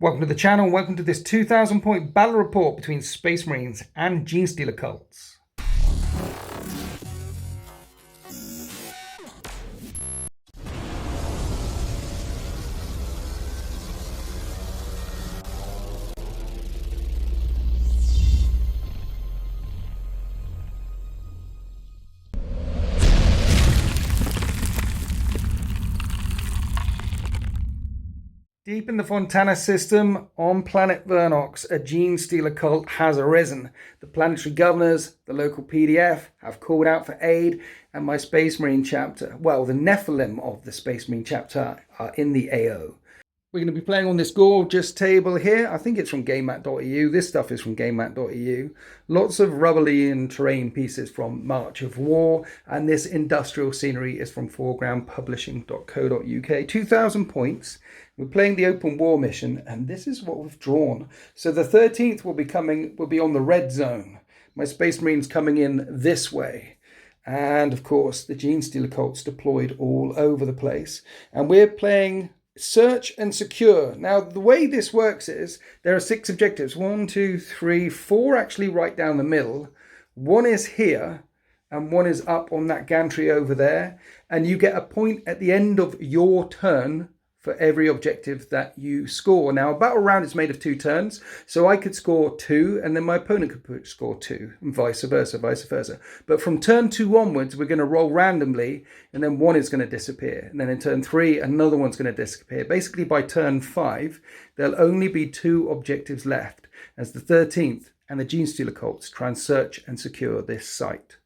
Welcome to the channel, welcome to this 2,000 point battle report between Space Marines and Genestealer Cults. Deep in the Fontana system, on planet Vernox, a Genestealer cult has arisen. The planetary governors, the local PDF, have called out for aid, and my Space Marine chapter, well, the Nephilim of the Space Marine chapter, are in the AO. We're going to be playing on this gorgeous table here. I think it's from GameMat.eu. This stuff is from GameMat.eu. Lots of rubbly and terrain pieces from March of War, and this industrial scenery is from foregroundpublishing.co.uk. 2,000 points. We're playing the open war mission, and this is what we've drawn. So the 13th will be on the red zone. My Space Marines coming in this way. And of course, the Genestealer Cults deployed all over the place. And we're playing search and secure. Now, the way this works is there are 6 objectives. 1, 2, 3, 4 actually right down the middle. 1 is here, and 1 is up on that gantry over there. And you get a point at the end of your turn for every objective that you score. Now, a battle round is made of 2 turns, so I could score 2, and then my opponent could score 2, and vice versa. But from turn 2 onwards, we're going to roll randomly, and then 1 is going to disappear. And then in turn 3, another one's going to disappear. Basically, by turn 5, there'll only be 2 objectives left, as the 13th and the Genestealer Cults try and search and secure this site.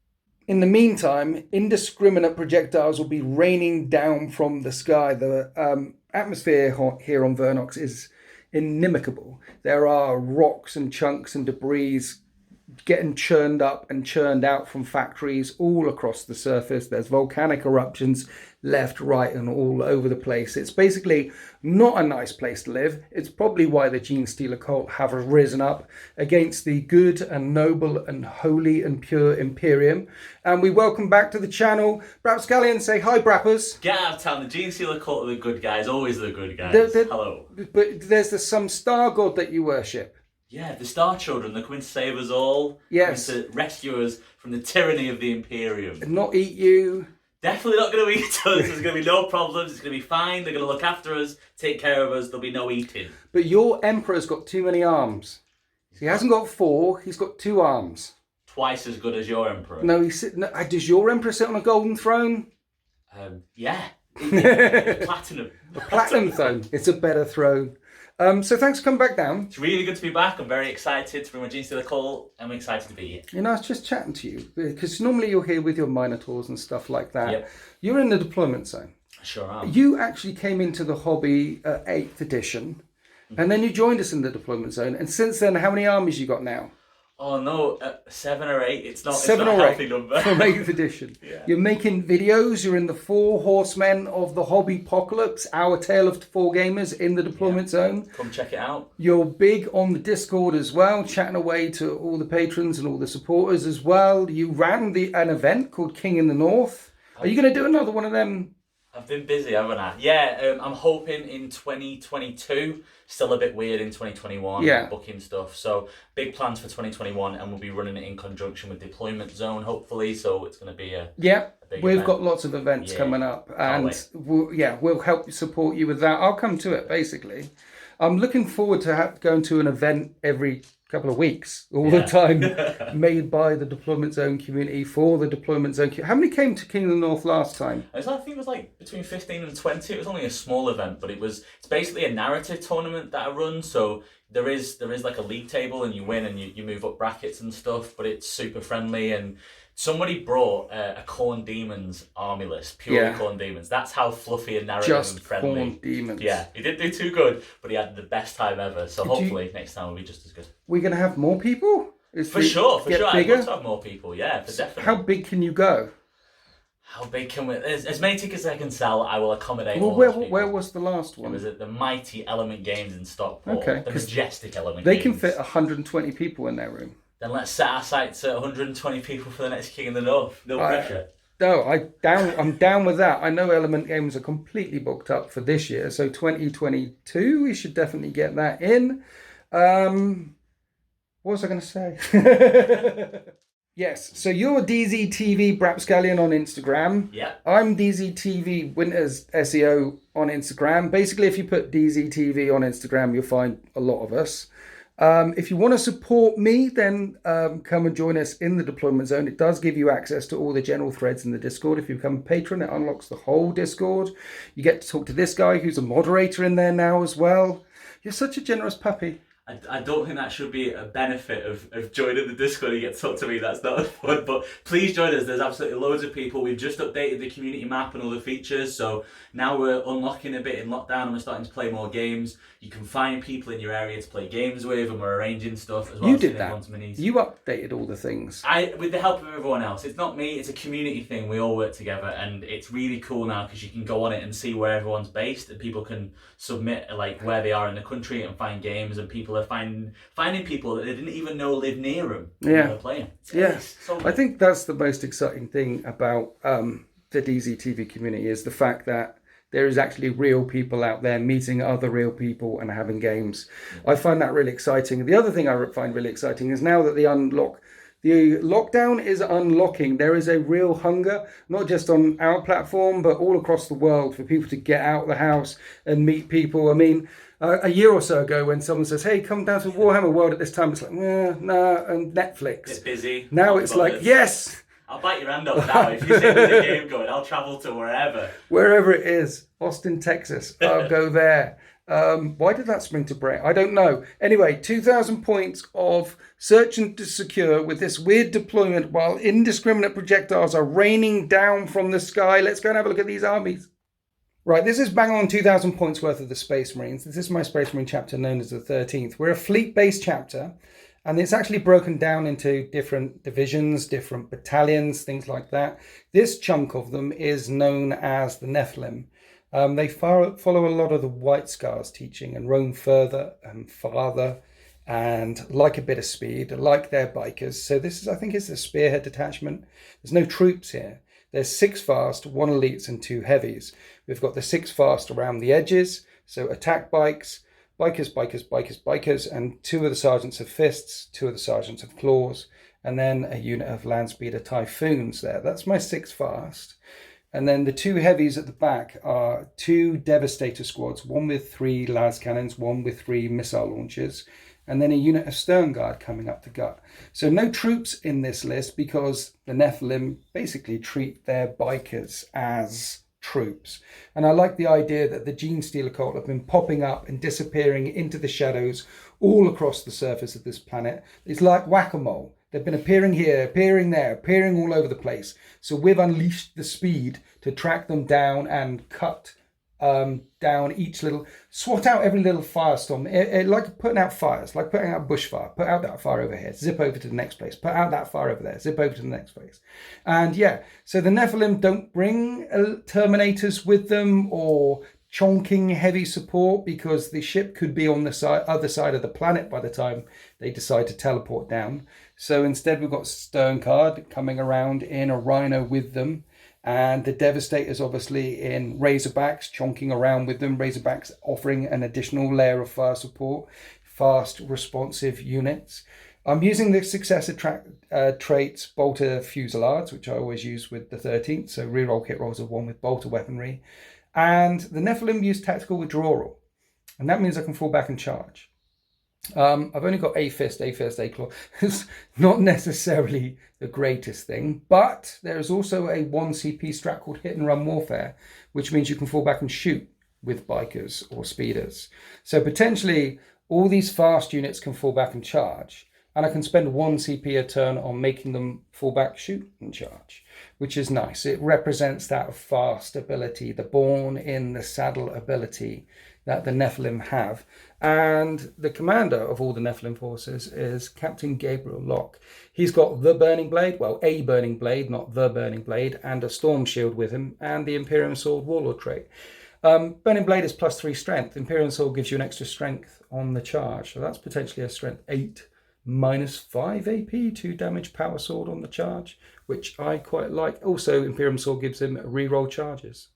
In the meantime, indiscriminate projectiles will be raining down from the sky. The atmosphere here on Vernox is inimical. There are rocks and chunks and debris getting churned up and churned out from factories all across the surface. There's volcanic eruptions left, right, and all over the place. It's basically not a nice place to live. It's probably why the Genestealer cult have risen up against the good and noble and holy and pure Imperium. And we welcome back to the channel Brapscallion. Say hi, Brappers. Get out of town. The Genestealer cult are the good guys, always the good guys. Hello. But there's some star god that you worship. Yeah, the Star Children, they're coming to save us all. Yes. Coming to rescue us from the tyranny of the Imperium. And not eat you. Definitely not going to eat us. There's going to be no problems. It's going to be fine. They're going to look after us, take care of us. There'll be no eating. But your Emperor's got too many arms. He hasn't got 4. He's got 2 arms. Twice as good as your Emperor. No, does your Emperor sit on a golden throne? Yeah. Platinum. A platinum throne. It's a better throne. So thanks for coming back down. It's really good to be back. I'm very excited to bring my Genestealer cult. I'm excited to be here. You know, I was just chatting to you, because normally you're here with your Minotaurs and stuff like that. Yep. You're in the deployment zone. I sure am. You actually came into the hobby at 8th edition, and then you joined us in the deployment zone. And since then, how many armies you got now? Oh no, 7 or 8. It's not 7 a or healthy 8 number. from 8th edition. Yeah. You're making videos. You're in the 4 horsemen of the hobby apocalypse, our tale of 4 gamers in the deployment zone. Come check it out. You're big on the Discord as well, chatting away to all the patrons and all the supporters as well. You ran an event called King in the North. Are you going to do another one of them? I've been busy, haven't I? Yeah, I'm hoping in 2022. Still a bit weird in 2021, booking stuff. So big plans for 2021, and we'll be running it in conjunction with Deployment Zone, hopefully. So it's going to be a big we've event. got lots of events coming up, and we'll help support you with that. I'll come to it, basically. I'm looking forward to going to an event every couple of weeks, all the time, made by the Deployment Zone community for the Deployment Zone. How many came to King of the North last time? I think it was like between 15 and 20. It was only a small event, but it's basically a narrative tournament that I run. So there is like a league table, and you win and you move up brackets and stuff, but it's super friendly. And somebody brought a Khorne Demons army list, purely Khorne Demons. That's how fluffy and narrative and friendly. Khorne Demons. Yeah, he didn't do too good, but he had the best time ever. So hopefully next time will be just as good. We're going to have more people? For sure. Bigger? I'd love to have more people, definitely. How big can you go? How big can we... As many tickets as I can sell, I will accommodate all those people. Where was the last one? It was at the mighty Element Games in Stockport. Okay. The majestic Element They Games. Can fit 120 people in their room. Then let's set our sights at 120 people for the next King in the North. No pressure. No, I'm down with that. I know Element Games are completely booked up for this year, so 2022 we should definitely get that in. What was I going to say? Yes, so you're DZTV Brapscallion on Instagram. Yeah. I'm DZTV Winters SEO on Instagram. Basically, if you put DZTV on Instagram, you'll find a lot of us. If you want to support me, then come and join us in the deployment zone. It does give you access to all the general threads in the Discord. If you become a patron, it unlocks the whole Discord. You get to talk to this guy who's a moderator in there now as well. You're such a generous puppy. I don't think that should be a benefit of joining the Discord. You get to talk to me, that's not fun. But please join us. There's absolutely loads of people. We've just updated the community map and all the features. So now we're unlocking a bit in lockdown and we're starting to play more games. You can find people in your area to play games with, and we're arranging stuff as well. You did that. You updated all the things. With the help of everyone else. It's not me, it's a community thing. We all work together, and it's really cool now because you can go on it and see where everyone's based, and people can submit like where they are in the country and find games, and people are finding people that they didn't even know live near them. Yeah, they're playing. So I think that's the most exciting thing about the DZTV community is the fact that there is actually real people out there meeting other real people and having games. I find that really exciting. The other thing I find really exciting is now that the lockdown is unlocking, there is a real hunger, not just on our platform, but all across the world for people to get out of the house and meet people. I mean, a year or so ago when someone says, hey, come down to Warhammer World at this time, it's like, nah, and Netflix. It's busy. Now it's like, yes! I'll bite your hand off now. If you say there's a game going, I'll travel to wherever. Wherever it is. Austin, Texas. I'll go there. Why did that spring to brain? I don't know. Anyway, 2,000 points of search and secure with this weird deployment while indiscriminate projectiles are raining down from the sky. Let's go and have a look at these armies. Right, this is bang on 2,000 points worth of the Space Marines. This is my Space Marine chapter known as the 13th. We're a fleet-based chapter. And it's actually broken down into different divisions, different battalions, things like that. This chunk of them is known as the Nephilim. They follow a lot of the White Scars teaching and roam further and farther and like a bit of speed, like their bikers. So this is, I think, is the spearhead detachment. There's no troops here. There's 6 fast, 1 elites and 2 heavies. We've got the 6 fast around the edges, so attack bikes, bikers, and 2 of the sergeants of fists, 2 of the sergeants of claws, and then a unit of land speeder typhoons there. That's my 6 fast. And then the 2 heavies at the back are 2 devastator squads, 1 with 3 las cannons, 1 with 3 missile launchers, and then a unit of stern guard coming up the gut. So no troops in this list because the Nephilim basically treat their bikers as troops. And I like the idea that the Genestealer Cult have been popping up and disappearing into the shadows all across the surface of this planet. It's like whack-a-mole. They've been appearing here, appearing there, appearing all over the place. So we've unleashed the speed to track them down and cut down each little, swat out every little firestorm, like putting out fires, like putting out a bushfire, put out that fire over here, zip over to the next place, put out that fire over there, zip over to the next place. And yeah, so the Nephilim don't bring Terminators with them or chonking heavy support because the ship could be on the other side of the planet by the time they decide to teleport down. So instead we've got Stern Guard coming around in a Rhino with them. And the Devastators obviously in Razorbacks, chonking around with them. Razorbacks offering an additional layer of fire support, fast, responsive units. I'm using the successor traits bolter fusillades, which I always use with the 13th. So reroll kit rolls of 1 with bolter weaponry. And the Nephilim use tactical withdrawal. And that means I can fall back and charge. I've only got a fist, a claw. It's not necessarily the greatest thing, but there is also a 1 CP strat called hit and run warfare, which means you can fall back and shoot with bikers or speeders. So potentially all these fast units can fall back and charge, and I can spend 1 CP a turn on making them fall back, shoot and charge, which is nice. It represents that fast ability, the born in the saddle ability that the Nephilim have. And the commander of all the Nephilim forces is Captain Gabriel Locke. He's got the Burning Blade, well, a Burning Blade, not the Burning Blade, and a Storm Shield with him, and the Imperial Sword Warlord trait. Burning Blade is +3 strength. Imperial Sword gives you an extra strength on the charge, so that's potentially a strength 8 -5 AP, 2 damage power sword on the charge, which I quite like. Also, Imperial sword gives him reroll charges.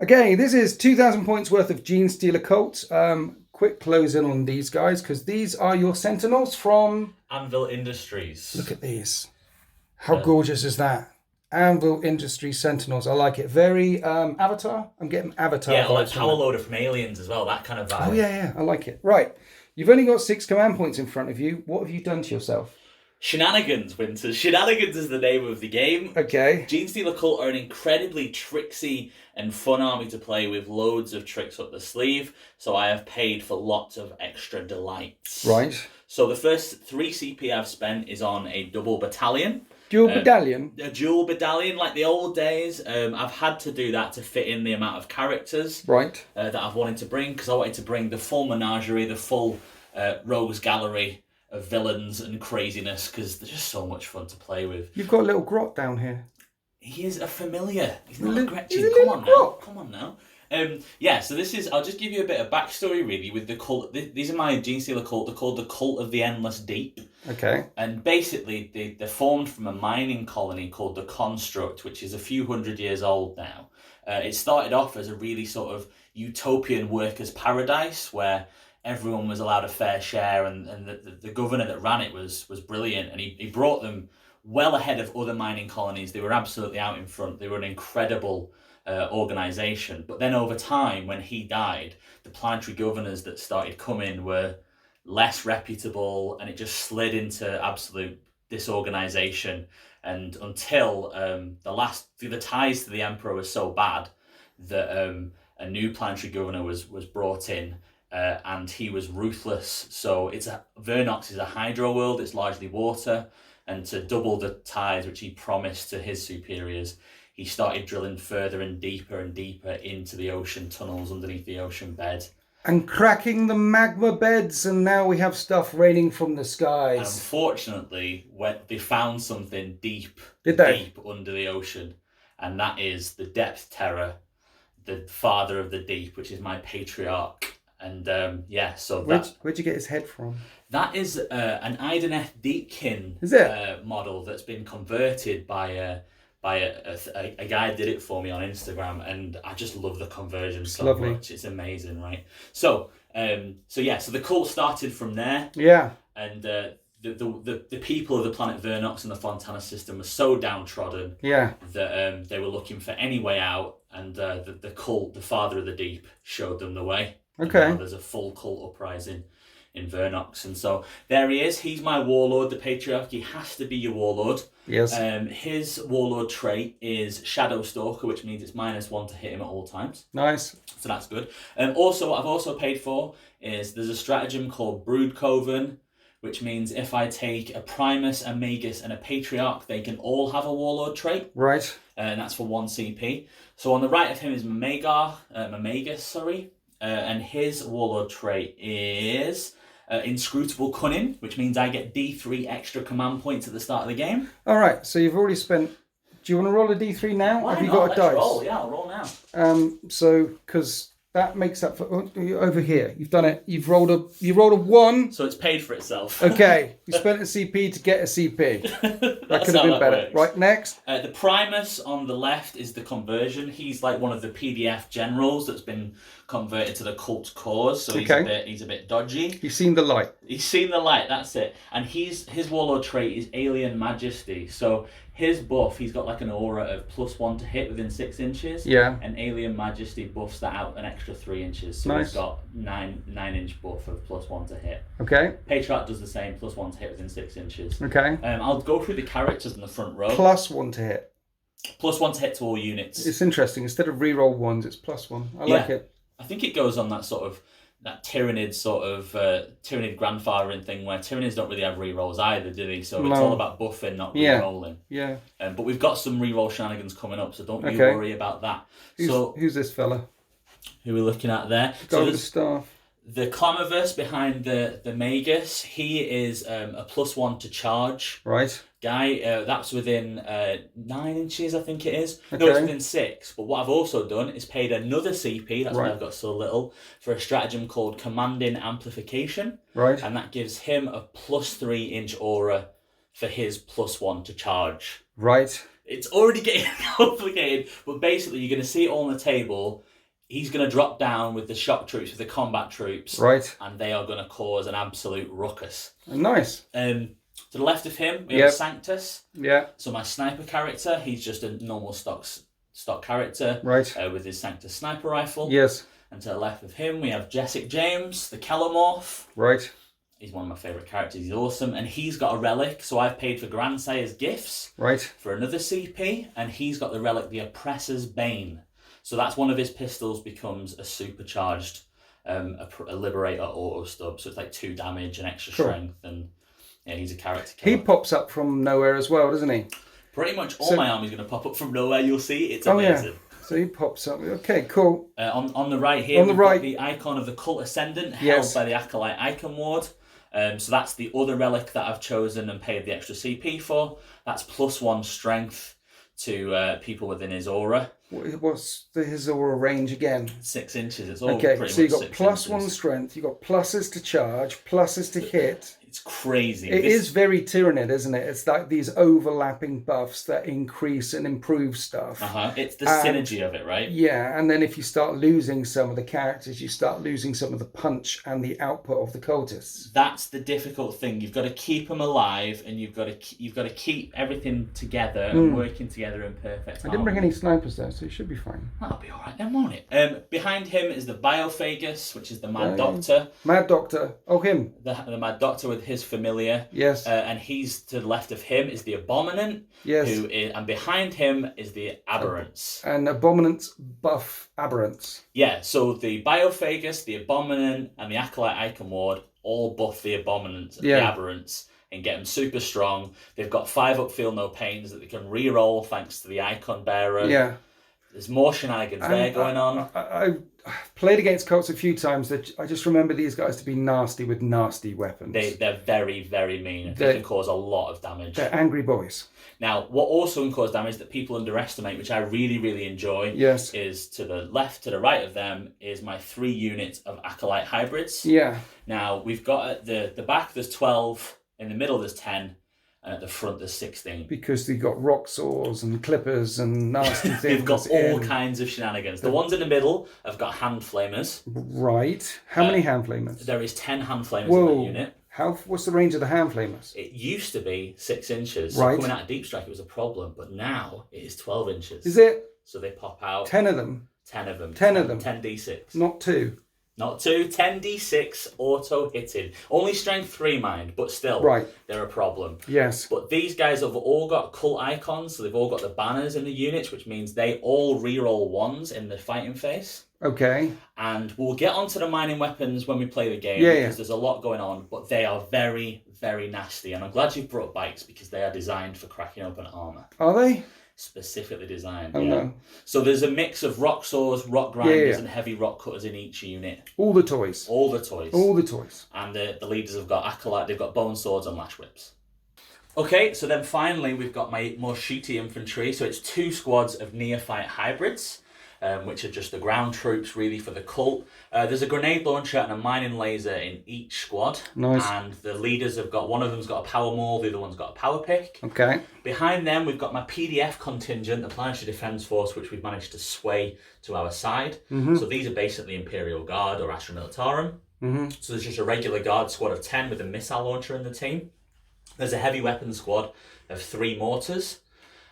Okay, this is 2,000 points worth of Genestealer Cults. Quick close in on these guys, because these are your Sentinels from... Anvil Industries. Look at these. How gorgeous is that? Anvil Industries Sentinels. I like it. Very Avatar. I'm getting Avatar Yeah, vibes like from Power it. Loader from Aliens as well, that kind of vibe. Oh, yeah. I like it. Right. You've only got 6 command points in front of you. What have you done to yourself? Shenanigans, Winters. Shenanigans is the name of the game. Okay. Genestealer Cult are an incredibly tricksy and fun army to play with loads of tricks up the sleeve, so I have paid for lots of extra delights. Right. So the first 3 CP I've spent is on a double battalion. Dual battalion? A dual battalion, like the old days. I've had to do that to fit in the amount of characters Right. that I've wanted to bring, because I wanted to bring the full menagerie, the full rogues gallery of villains and craziness, because they're just so much fun to play with. You've got a little grot down here. He is a familiar. He's not a Gretchen. He's a Come little on now. grot. Come on now. Yeah, so this is... I'll just give you a bit of backstory, really, with the cult. These are my Genestealer Cult. They're called the Cult of the Endless Deep. Okay. And basically, they're formed from a mining colony called the Construct, which is a few hundred years old now. It started off as a really sort of utopian workers' paradise, where everyone was allowed a fair share, and the governor that ran it was brilliant, and he brought them well ahead of other mining colonies. They were absolutely out in front. They were an incredible organisation. But then over time, when he died, the planetary governors that started coming were less reputable, and it just slid into absolute disorganisation. And until the ties to the emperor were so bad that a new planetary governor was brought in, and he was ruthless. So Vernox is a hydro world. It's largely water, and to double the ties which he promised to his superiors, he started drilling further and deeper into the ocean tunnels underneath the ocean bed. And cracking the magma beds, and now we have stuff raining from the skies. And unfortunately, when they found something deep under the ocean, and that is the Depth Terror, the father of the deep, which is my patriarch. And so where'd you get his head from? That is an Ideneth Deepkin model that's been converted by a guy did it for me on Instagram, and I just love the conversion so much. It's amazing, right? So the cult started from there. Yeah. And the people of the planet Vernox and the Fontana system were so downtrodden that they were looking for any way out, and the cult, the father of the deep, showed them the way. Okay. And now there's a full cult uprising in Vernox, and so there he is. He's my warlord, the patriarch. He has to be your warlord. Yes. His warlord trait is Shadow Stalker, which means it's -1 to hit him at all times. Nice. So that's good. Also, what I've also paid for is there's a stratagem called Brood Coven, which means if I take a Primus, a Magus, and a Patriarch, they can all have a warlord trait. Right. And that's for 1 CP. So on the right of him is Magus, and his warlord trait is Inscrutable Cunning, which means I get D3 extra command points at the start of the game. All right, so you've already spent... Do you want to roll a D3 now? Why Have you not? got a Let's dice? roll. Yeah, I'll roll now. Because that makes up for... over here, you've done it. You rolled a 1. So it's paid for itself. Okay, you spent a CP to get a CP. That could have been better. Works. Right, next. The Primus on the left is the conversion. He's like one of the PDF generals that's been converted to the cult cause, so he's a bit dodgy. You've seen the light. He's seen the light, that's it. And his warlord trait is Alien Majesty. So his buff, he's got like an aura of +1 to hit within 6 inches. Yeah. And Alien Majesty buffs that out an extra 3 inches. So he's got 9-inch buff of +1 to hit. Okay. Patriarch does the same, +1 to hit within 6 inches. Okay. I'll go through the characters in the front row. +1 to hit. +1 to hit to all units. It's interesting. Instead of reroll 1s, it's +1. I like it. I think it goes on that sort of Tyrannid Tyrannid grandfathering thing, where Tyrannids don't really have rerolls either, do they? So it's all about buffing, not rerolling. Yeah. But we've got some reroll shenanigans coming up, so don't you worry about that. Who's this fella? Who we're looking at there? Guy with the staff. The Clamoverse behind the Magus, he is a +1 to charge Right. guy. That's within 9 inches, I think it is. No, Okay. it's within 6. But what I've also done is paid another CP, that's why Right. I've got so little, for a stratagem called Commanding Amplification. Right. And that gives him a +3 inch aura for his +1 to charge. Right. It's already getting complicated, but basically you're going to see it all on the table. He's going to drop down with the shock troops, with the combat troops. Right. And they are going to cause an absolute ruckus. Nice. To the left of him, we have Sanctus. Yeah. So my sniper character, he's just a normal stock character. Right. With his Sanctus sniper rifle. Yes. And to the left of him, we have Jessic James, the Kelomorph. Right. He's one of my favourite characters. He's awesome. And he's got a relic. So I've paid for Grandsire's Gifts. Right. For another CP. And he's got the relic, the Oppressor's Bane. So that's one of his pistols becomes a supercharged a Liberator auto stub. So it's like 2 damage and extra strength. And yeah, he's a character killer. He pops up from nowhere as well, doesn't he? Pretty much all my army's going to pop up from nowhere. You'll see. It's amazing. Yeah. So he pops up. Okay, cool. On the right here, we've got the icon of the Cult Ascendant held by the Acolyte Icon Ward. So that's the other relic that I've chosen and paid the extra CP for. That's +1 strength to people within his aura. What's his aura range again? 6 inches. It's all okay, pretty so you much got 6 +1 inches. strength, you got pluses to charge, pluses to hit. It's crazy. It is very Tyranid, isn't it? It's like these overlapping buffs that increase and improve stuff. It's the synergy of it, right? Yeah, and then if you start losing some of the characters, you start losing some of the punch and the output of the cultists. That's the difficult thing. You've got to keep them alive, and you've got to keep everything together and working together in perfect harmony. I didn't bring any snipers though, so you should be fine. That'll be all right then, won't it? Behind him is the Biophagus, which is the Mad Doctor. Mad Doctor. Oh, him. The Mad Doctor with his familiar. Yes. And he's to the left of him is the Abominant. Yes. And behind him is the Aberrants. And Abominant buff Aberrants. Yeah, so the Biophagus, the Abominant, and the Acolyte Icon Ward all buff the Abominant and the Aberrants and get them super strong. They've got 5 upfield no pains that they can re-roll thanks to the Icon Bearer. Yeah. There's more shenanigans there going on. I've played against cults a few times. That I just remember these guys to be nasty with nasty weapons. They're very, very mean. They can cause a lot of damage. They're angry boys. Now, what also can cause damage that people underestimate, which I really, really enjoy, is to the left, to the right of them, is my 3 units of Acolyte Hybrids. Yeah. Now, we've got at the back, there's 12. In the middle, there's 10. And at the front, there's 16. Because they've got rock saws and clippers and nasty things. They've got all kinds of shenanigans. The ones in the middle have got hand flamers. Right. How many hand flamers? There is 10 hand flamers in the unit. What's the range of the hand flamers? It used to be 6 inches. Right. So coming out of Deep Strike, it was a problem. But now it is 12 inches. Is it? So they pop out. 10 of them? 10 of them. 10 of them? 10d6. Not 2? Not 2, 10d6 auto hitted. Only strength 3, mind, but still, they're a problem. Yes. But these guys have all got cult icons, so they've all got the banners in the units, which means they all reroll 1s in the fighting phase. Okay. And we'll get onto the mining weapons when we play the game, because there's a lot going on, but they are very, very nasty. And I'm glad you brought bikes, because they are designed for cracking open armour. Are they? Specifically designed, no. So there's a mix of rock saws, rock grinders, and heavy rock cutters in each unit. All the toys. All the toys. All the toys. And the leaders have got Acolyte, they've got bone swords and lash whips. Okay, so then finally we've got my more shooty infantry. So it's 2 squads of neophyte hybrids, which are just the ground troops really for the cult. There's a grenade launcher and a mining laser in each squad. Nice. And the leaders have got, one of them's got a power maul, the other one's got a power pick. Okay. Behind them, we've got my PDF contingent, the Planetary Defence Force, which we've managed to sway to our side. So these are basically Imperial Guard or Astra Militarum. So there's just a regular guard squad of 10 with a missile launcher in the team. There's a heavy weapons squad of 3 mortars.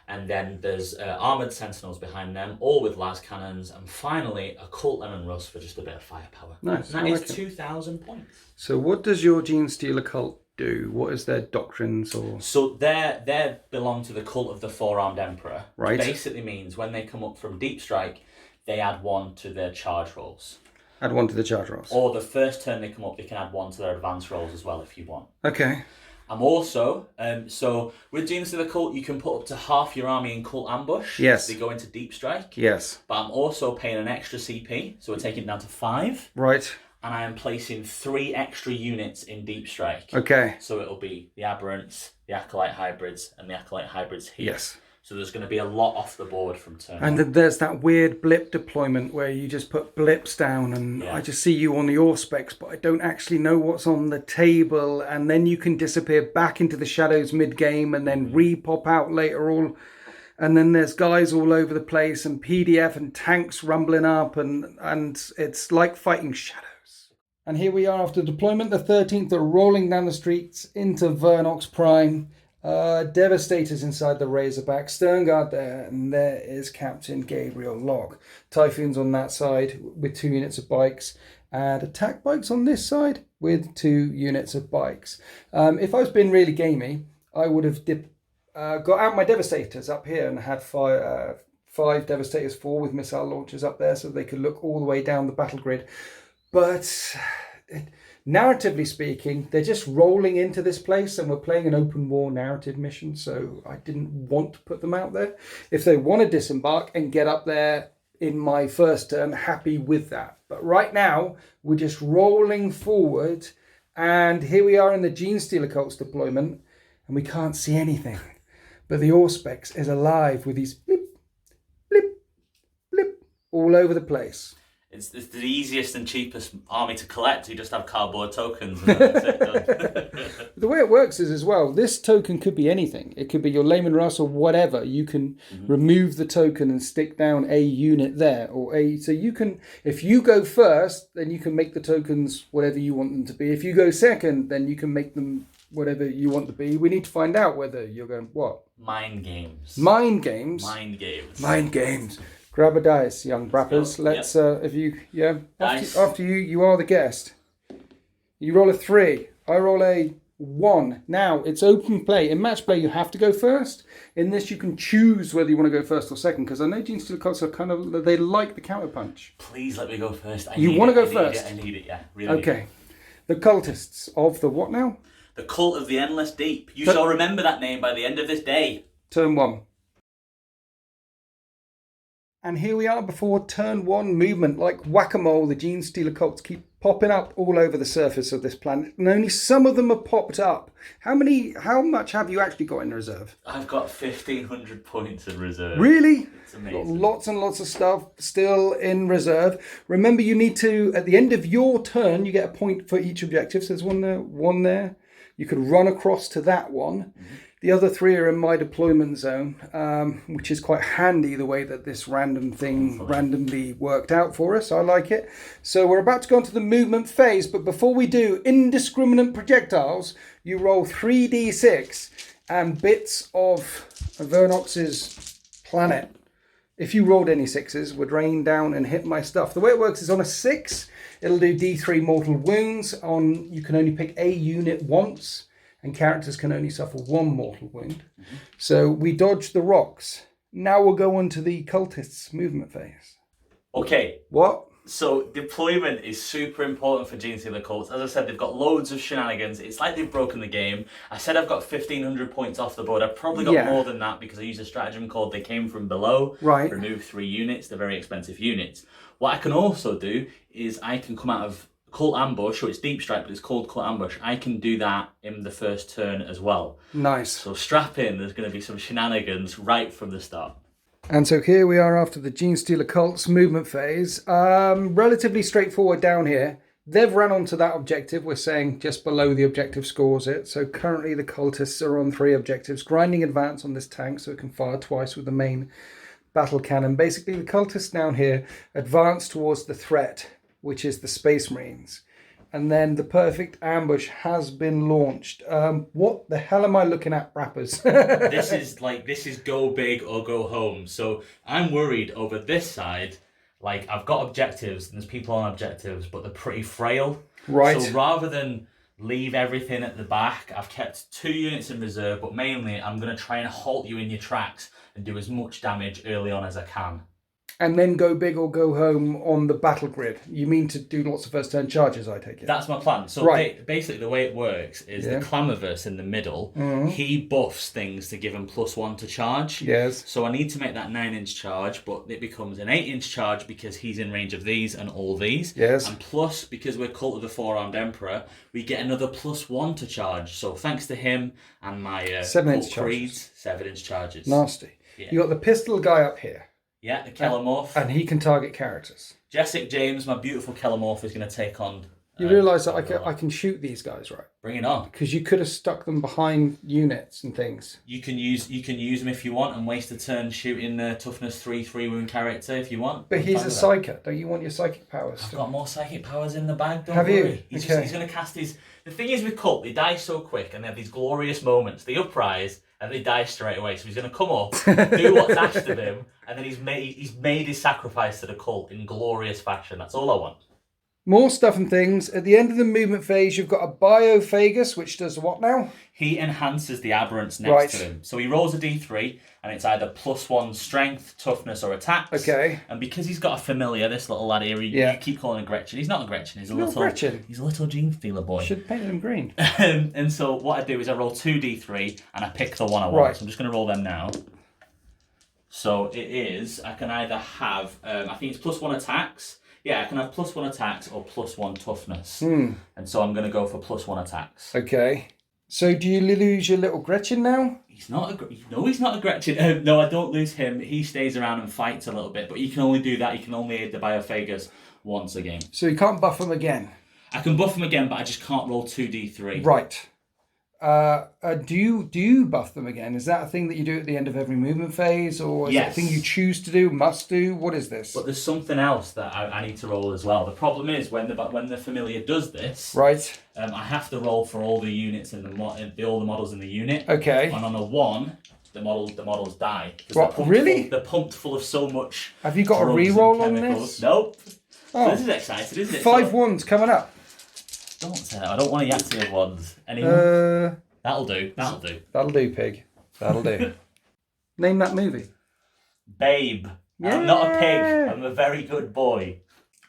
And then there's armoured sentinels behind them, all with las cannons. And finally, a cult lemon rust for just a bit of firepower. Nice. And that is 2,000 points. So what does your Genestealer cult do? What is their doctrines or... So they belong to the cult of the Four-Armed Emperor. Right. Which basically means when they come up from Deep Strike, they add 1 to their charge rolls. Add 1 to the charge rolls. Or the first turn they come up, they can add 1 to their advance rolls as well if you want. Okay. I'm also, so with Genestealer Cult, you can put up to half your army in Cult Ambush. Yes. They go into Deep Strike. Yes. But I'm also paying an extra CP, so we're taking it down to 5. Right. and I am placing 3 extra units in Deep Strike. Okay. So it'll be the Aberrants, the Acolyte Hybrids, and the Acolyte Hybrids here. Yes. So there's going to be a lot off the board from turn And 1. then there's that weird blip deployment where you just put blips down, and I just see you on the Auspex, but I don't actually know what's on the table, and then you can disappear back into the shadows mid-game and then re-pop out later all. And then there's guys all over the place and PDF and tanks rumbling up, and it's like fighting shadows. And here we are after deployment. The 13th are rolling down the streets into Vernox Prime. Devastators inside the Razorback. Sternguard there, and there is Captain Gabriel Locke. Typhoons on that side with 2 units of bikes, and attack bikes on this side with 2 units of bikes. If I was being really gamey, I would have got out my Devastators up here and had 5 Devastators, 4 with missile launchers up there, so they could look all the way down the battle grid. But narratively speaking, they're just rolling into this place, and we're playing an open war narrative mission, so I didn't want to put them out there. If they want to disembark and get up there in my first turn, happy with that. But right now, we're just rolling forward, and here we are in the Genestealer Cults deployment, and we can't see anything. But the Auspex is alive with these blip, blip, blip all over the place. It's the easiest and cheapest army to collect. You just have cardboard tokens. And that's it, done. The way it works is as well, this token could be anything. It could be your Layman Russ or whatever. You can remove the token and stick down a unit there. So you can, if you go first, then you can make the tokens whatever you want them to be. If you go second, then you can make them whatever you want to be. We need to find out whether you're going, what? Mind games. Mind games? Mind games. Mind games. Grab a dice, young brappers. Let's, if you, after you, you are the guest. You roll a 3. I roll a 1. Now, it's open play. In match play, you have to go first. In this, you can choose whether you want to go first or second, because I know Genestealer Cults are kind of, they like the counter punch. Please let me go first. You want to go first? I need it, yeah. Really. Okay. The cultists of the what now? The Cult of the Endless Deep. You shall remember that name by the end of this day. Turn 1. And here we are before turn 1 movement. Like whack-a-mole, the Genestealer Cults keep popping up all over the surface of this planet, and only some of them have popped up. How much have you actually got in reserve? I've got 1,500 points in reserve. Really? It's amazing. Got lots and lots of stuff still in reserve. Remember, you need to, at the end of your turn, you get a point for each objective. So there's one there. You could run across to that one. The other 3 are in my deployment zone, which is quite handy the way that this random thing randomly worked out for us. I like it. So we're about to go into the movement phase, but before we do, indiscriminate projectiles, you roll 3d6 and bits of Vernox's planet. If you rolled any 6s, would rain down and hit my stuff. The way it works is on a 6, it'll do d3 mortal wounds. You can only pick a unit once, and characters can only suffer 1 mortal wound. So we dodge the rocks. Now we'll go on to the cultists' movement phase. Okay. What? So deployment is super important for Genestealer Cults. As I said, they've got loads of shenanigans. It's like they've broken the game. I said I've got 1,500 points off the board. I've probably got more than that because I used a stratagem called They Came From Below. Right. Remove 3 units. They're very expensive units. What I can also do is I can come out of Cult Ambush, so it's Deep Strike, but it's called Cult Ambush. I can do that in the first turn as well. Nice. So strap in, there's going to be some shenanigans right from the start. And so here we are after the Genestealer Cults movement phase. Relatively straightforward down here. They've run onto that objective. We're saying just below the objective scores it. So currently the cultists are on 3 objectives. Grinding advance on this tank so it can fire twice with the main battle cannon. Basically the cultists down here advance towards the threat, which is the Space Marines. And then the perfect ambush has been launched. What the hell am I looking at, Brappers? This is go big or go home. So I'm worried over this side. Like, I've got objectives, and there's people on objectives, but they're pretty frail. Right. So rather than leave everything at the back, I've kept 2 units in reserve, but mainly I'm going to try and halt you in your tracks and do as much damage early on as I can. And then go big or go home on the battle grid. You mean to do lots of first turn charges, I take it? That's my plan. So basically the way it works is the Clamoverse in the middle, he buffs things to give him +1 to charge. Yes. So I need to make that 9-inch charge, but it becomes an 8-inch charge because he's in range of these and all these. Yes. And plus, because we're Cult of the Four-Armed Emperor, we get another +1 to charge. So thanks to him and my 7-inch creeds, 7-inch charges. Nasty. Yeah. You got the pistol guy up here. Yeah, the Kellamorph. And he can target characters. Jessic James, my beautiful Kellamorph, is going to take on... You realise that I can shoot these guys, right? Bring it on. Because you could have stuck them behind units and things. You can use them if you want and waste a turn shooting the toughness 3 wound character if you want. But he's a psyker. Don't you want your psychic powers? I've got more psychic powers in the bag, don't Have worry. you? He's going to cast his... The thing is with Cult, they die so quick and they have these glorious moments. They uprise and they die straight away. So he's going to come up, do what's asked of him, and then he's made his sacrifice to the Cult in glorious fashion. That's all I want. More stuff and things. At the end of the movement phase, you've got a Biophagus, which does what now? He enhances the aberrants next to him. So he rolls a d3, and it's either +1 strength, toughness, or attacks. Okay. And because he's got a familiar, this little lad here, you keep calling him Gretchen. He's not a Gretchen. He's a little Gretchen. He's a little Genestealer boy. Should have painted him green. And so what I do is I roll 2d3, and I pick the one I want. So I'm just going to roll them now. So it is, I can either have, I think it's +1 attacks. Yeah, I can have +1 attacks or +1 toughness. And so I'm going to go for +1 attacks. Okay. So do you lose your little Gretchen now? He's not a Gretchen. No, I don't lose him. He stays around and fights a little bit, but you can only do that. You can only aid the Biophagus once a game. So you can't buff him again? I can buff him again, but I just can't roll 2d3. Right. Do you buff them again? Is that a thing that you do at the end of every movement phase, or is it a thing you choose to do, must do? What is this? But there's something else that I need to roll as well. The problem is when the familiar does this, right? I have to roll for all the units in all the models in the unit. Okay. And on a 1, the models die. What? Really? They're pumped full of so much. Have you got a reroll on this? Nope. Oh. So this is exciting, isn't it? 5 ones coming up. Don't say that. I don't want a Yahtzee of ones. Anyone? That'll do. That'll do, pig. That'll do. Name that movie. Babe. Yeah. I'm not a pig. I'm a very good boy.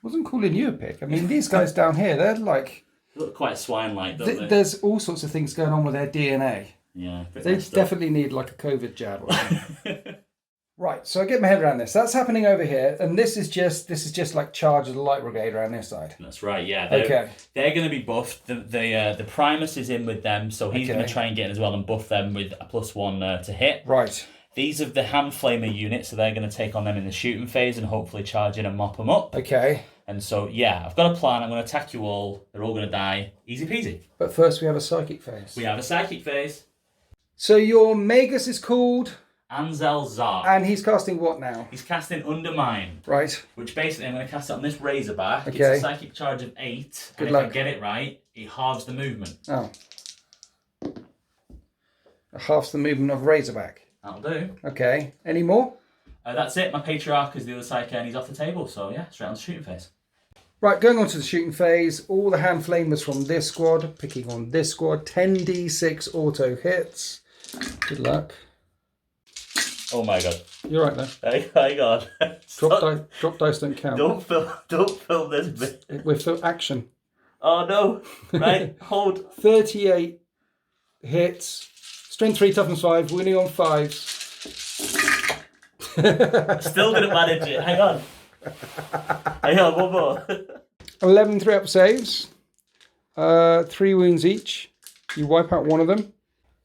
Wasn't calling you a pig. I mean, these guys down here, they're like... They look quite swine-like, don't they? There's all sorts of things going on with their DNA. Yeah. They definitely need like a COVID jab or something. Right, so I get my head around this. That's happening over here, and this is just like Charge of the Light Brigade around this side. That's right, yeah. They're going to be buffed. The Primus is in with them, so he's going to try and get in as well and buff them with a +1 to hit. Right. These are the Hand Flamer units, so they're going to take on them in the shooting phase and hopefully charge in and mop them up. Okay. And so, yeah, I've got a plan. I'm going to attack you all. They're all going to die. Easy peasy. But first we have a Psychic phase. We have a Psychic phase. So your Magus is called... Anzel Zar. And he's casting what now? He's casting Undermine. Right. Which basically I'm going to cast it on this Razorback. Okay. It's a psychic charge of 8. Good and luck. If I get it right, it halves the movement. Oh. Halves the movement of Razorback. That'll do. Okay. Any more? That's it. My Patriarch is the other Psyche and he's off the table. So yeah, straight on the shooting phase. Right, going on to the shooting phase. All the Hand Flamers from this squad. Picking on this squad. 10d6 auto hits. Good luck. Oh my god. You're right there. Hang on. Drop dice don't count. Don't film this bit. We're for action. Oh no. Right, hold. 38 hits. Strength 3, toughness 5, winning on 5s. Still didn't manage it. Hang on, one more. 11 3-up saves. 3 wounds each. You wipe out one of them.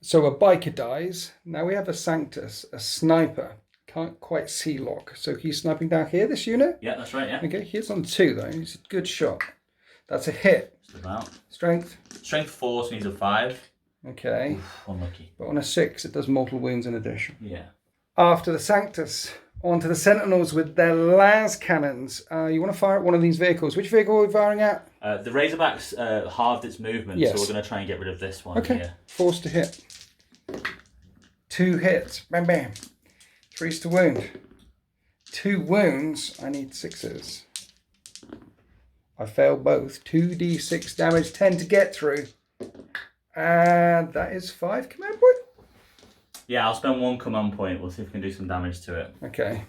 So a biker dies. Now we have a Sanctus, a sniper. Can't quite see lock. So he's sniping down here, this unit? Yeah, that's right, yeah. Okay, he's on 2 though. He's a good shot. That's a hit. Just about. Strength? Strength 4, so he's a 5. Okay. Oof, unlucky. But on a 6, it does mortal wounds in addition. Yeah. After the Sanctus, onto the Sentinels with their las cannons. You want to fire at one of these vehicles. Which vehicle are we firing at? The Razorback's halved its movement, yes. So we're going to try and get rid of this one here. Forced to hit. 2 hits. Bam, bam. 3's to wound. 2 wounds. I need 6s. I failed both. 2d6 damage, 10 to get through. And that is 5 command point. Yeah, I'll spend 1 command point. We'll see if we can do some damage to it. Okay.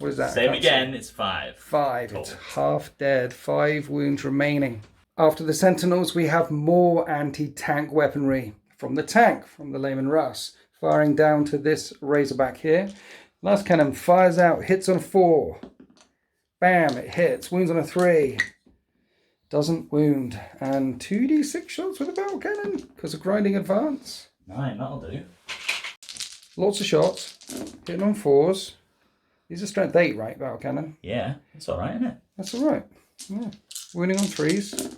What is that? Same again, it's 5. 5. Total. It's half dead. 5 wounds remaining. After the Sentinels, we have more anti-tank weaponry from the tank, from the Lehman Russ, firing down to this Razorback here. Last cannon fires out, hits on 4. Bam, it hits. Wounds on a 3. Doesn't wound. And 2d6 shots with a battle cannon because of grinding advance. 9, that'll do. Lots of shots. Hitting on 4s. These are strength 8, right, battle cannon? Yeah, that's all right, isn't it? That's all right. Yeah. Wounding on 3s.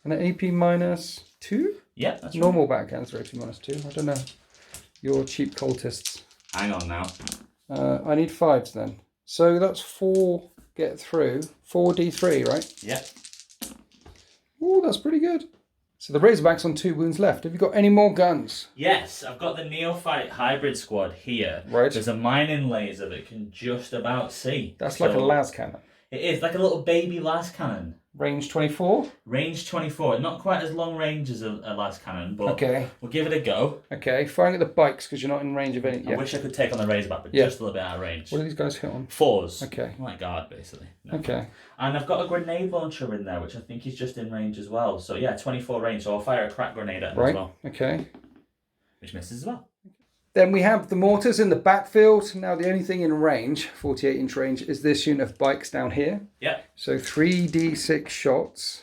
And an AP minus 2? Yeah, that's Normal battle cannons are AP minus 2. I don't know. You're cheap cultists. Hang on now. I need 5s then. So that's 4 get through. 4d3, right? Yeah. Ooh, that's pretty good. So the Razorback's on 2 wounds left. Have you got any more guns? Yes, I've got the Neophyte Hybrid Squad here. Right. There's a mining laser that can just about see. That's like a las cannon. It is, like a little baby las cannon. Range 24? Range 24. Not quite as long range as a las cannon, but Okay. we'll give it a go. Okay, firing at the bikes because you're not in range of any. I wish I could take on the Razorback, but Yeah. just a little bit out of range. What do these guys hit on? 4s. Okay. Like guard, basically. No. Okay. And I've got a grenade launcher in there, which I think is just in range as well. So yeah, 24 range. So I'll fire a crack grenade at him as Right. well, Okay. which misses as well. Then we have the mortars in the backfield. Now the only thing in range, 48-inch range, is this unit of bikes down here. Yeah. So 3d6 shots.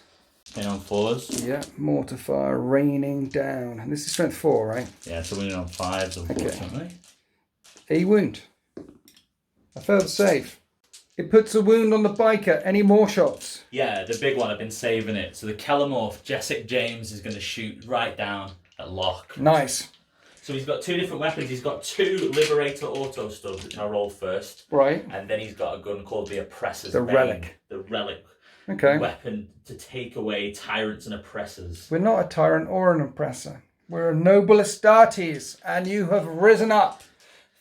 In on 4s. Yeah, mortar fire raining down. And this is strength 4, right? Yeah, so we're in on 5s, unfortunately. A wound. A failed save. It puts a wound on the biker. Any more shots? Yeah, the big one, I've been saving it. So the Kellamorph, Jessic James, is going to shoot right down at Locke. Nice. So he's got 2 different weapons. He's got 2 Liberator auto stubs, which I roll first. Right. And then he's got a gun called the Oppressor's The Bane. Relic. The Relic. Okay. Weapon to take away tyrants and oppressors. We're not a tyrant or an oppressor. We're a noble Astartes, and you have risen up,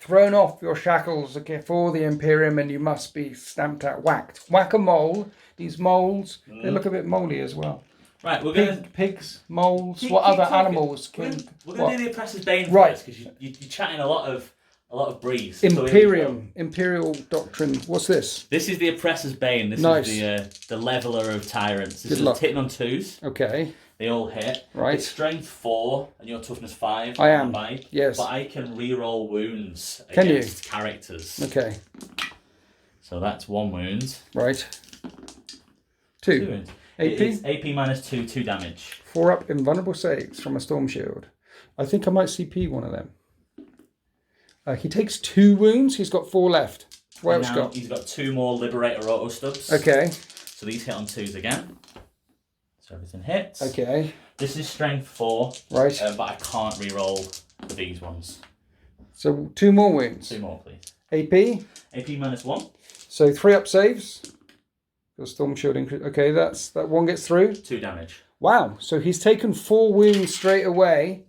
thrown off your shackles for the Imperium, and you must be stamped out, whacked. Whack a mole. These moles, they look a bit moly as well. Right, we're going to... Pigs, moles, Keep what other talking. animals can... We're going to do the Oppressor's Bane Right. first, because you're chatting a lot of breeze. Imperial doctrine. What's this? This is the Oppressor's Bane. This Nice. is the leveler of tyrants. This Good is luck. hitting on 2s. Okay. They all hit. Right. It's strength 4 and your toughness 5. I on am. the bike, Yes. But I can re-roll wounds Can you? against characters. Okay. So that's 1 wound. Right. 2 2. wounds. AP? It's AP minus 2, 2 damage. 4 up invulnerable saves from a storm shield. I think I might CP one of them. He takes 2 wounds. He's got 4 left. What else Now got? he's got 2 more Liberator auto stubs. Okay. So these hit on 2s again. So everything hits. Okay. This is strength 4. Right. But I can't re-roll for these ones. So 2 more wounds. 2 more, please. AP. AP minus 1. So 3 up saves. Your storm shield increase. Okay, that one gets through. 2 damage. Wow. So he's taken 4 wounds straight away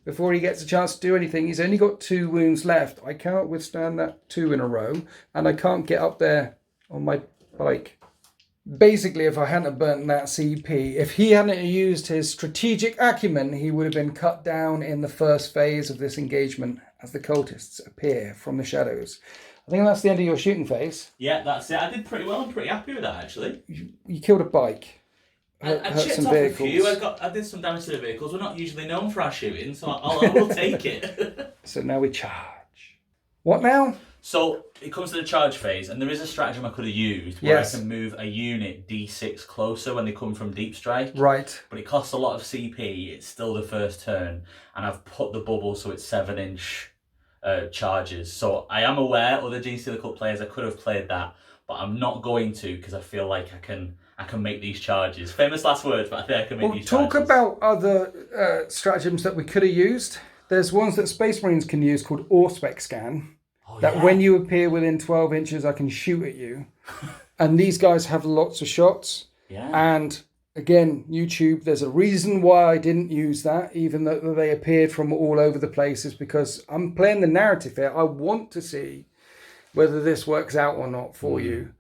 before he gets a chance to do anything. He's only got 2 wounds left. I can't withstand that 2 in a row, and I can't get up there on my bike. Basically, if I hadn't have burnt that CP, if he hadn't used his strategic acumen, he would have been cut down in the first phase of this engagement as the cultists appear from the shadows. I think that's the end of your shooting phase. Yeah, that's it. I did pretty well. I'm pretty happy with that, actually. You killed a bike. I chipped off a few. I did some damage to the vehicles. We're not usually known for our shooting, so I will take it. So now we charge. What now? So it comes to the charge phase, and there is a stratagem I could have used where I can move a unit D6 closer when they come from deep strike. Right. But it costs a lot of CP. It's still the first turn, and I've put the bubble so it's 7-inch charges. So I am aware other Genestealer Cult players, I could have played that, but I'm not going to because I feel like I can make these charges. Famous last words, but I think I can make these charges. Talk about other stratagems that we could have used. There's ones that Space Marines can use called Auspex Scan. When you appear within 12 inches, I can shoot at you. And these guys have lots of shots. Yeah. And again, YouTube, there's a reason why I didn't use that, even though they appeared from all over the place, is because I'm playing the narrative here. I want to see whether this works out or not for you.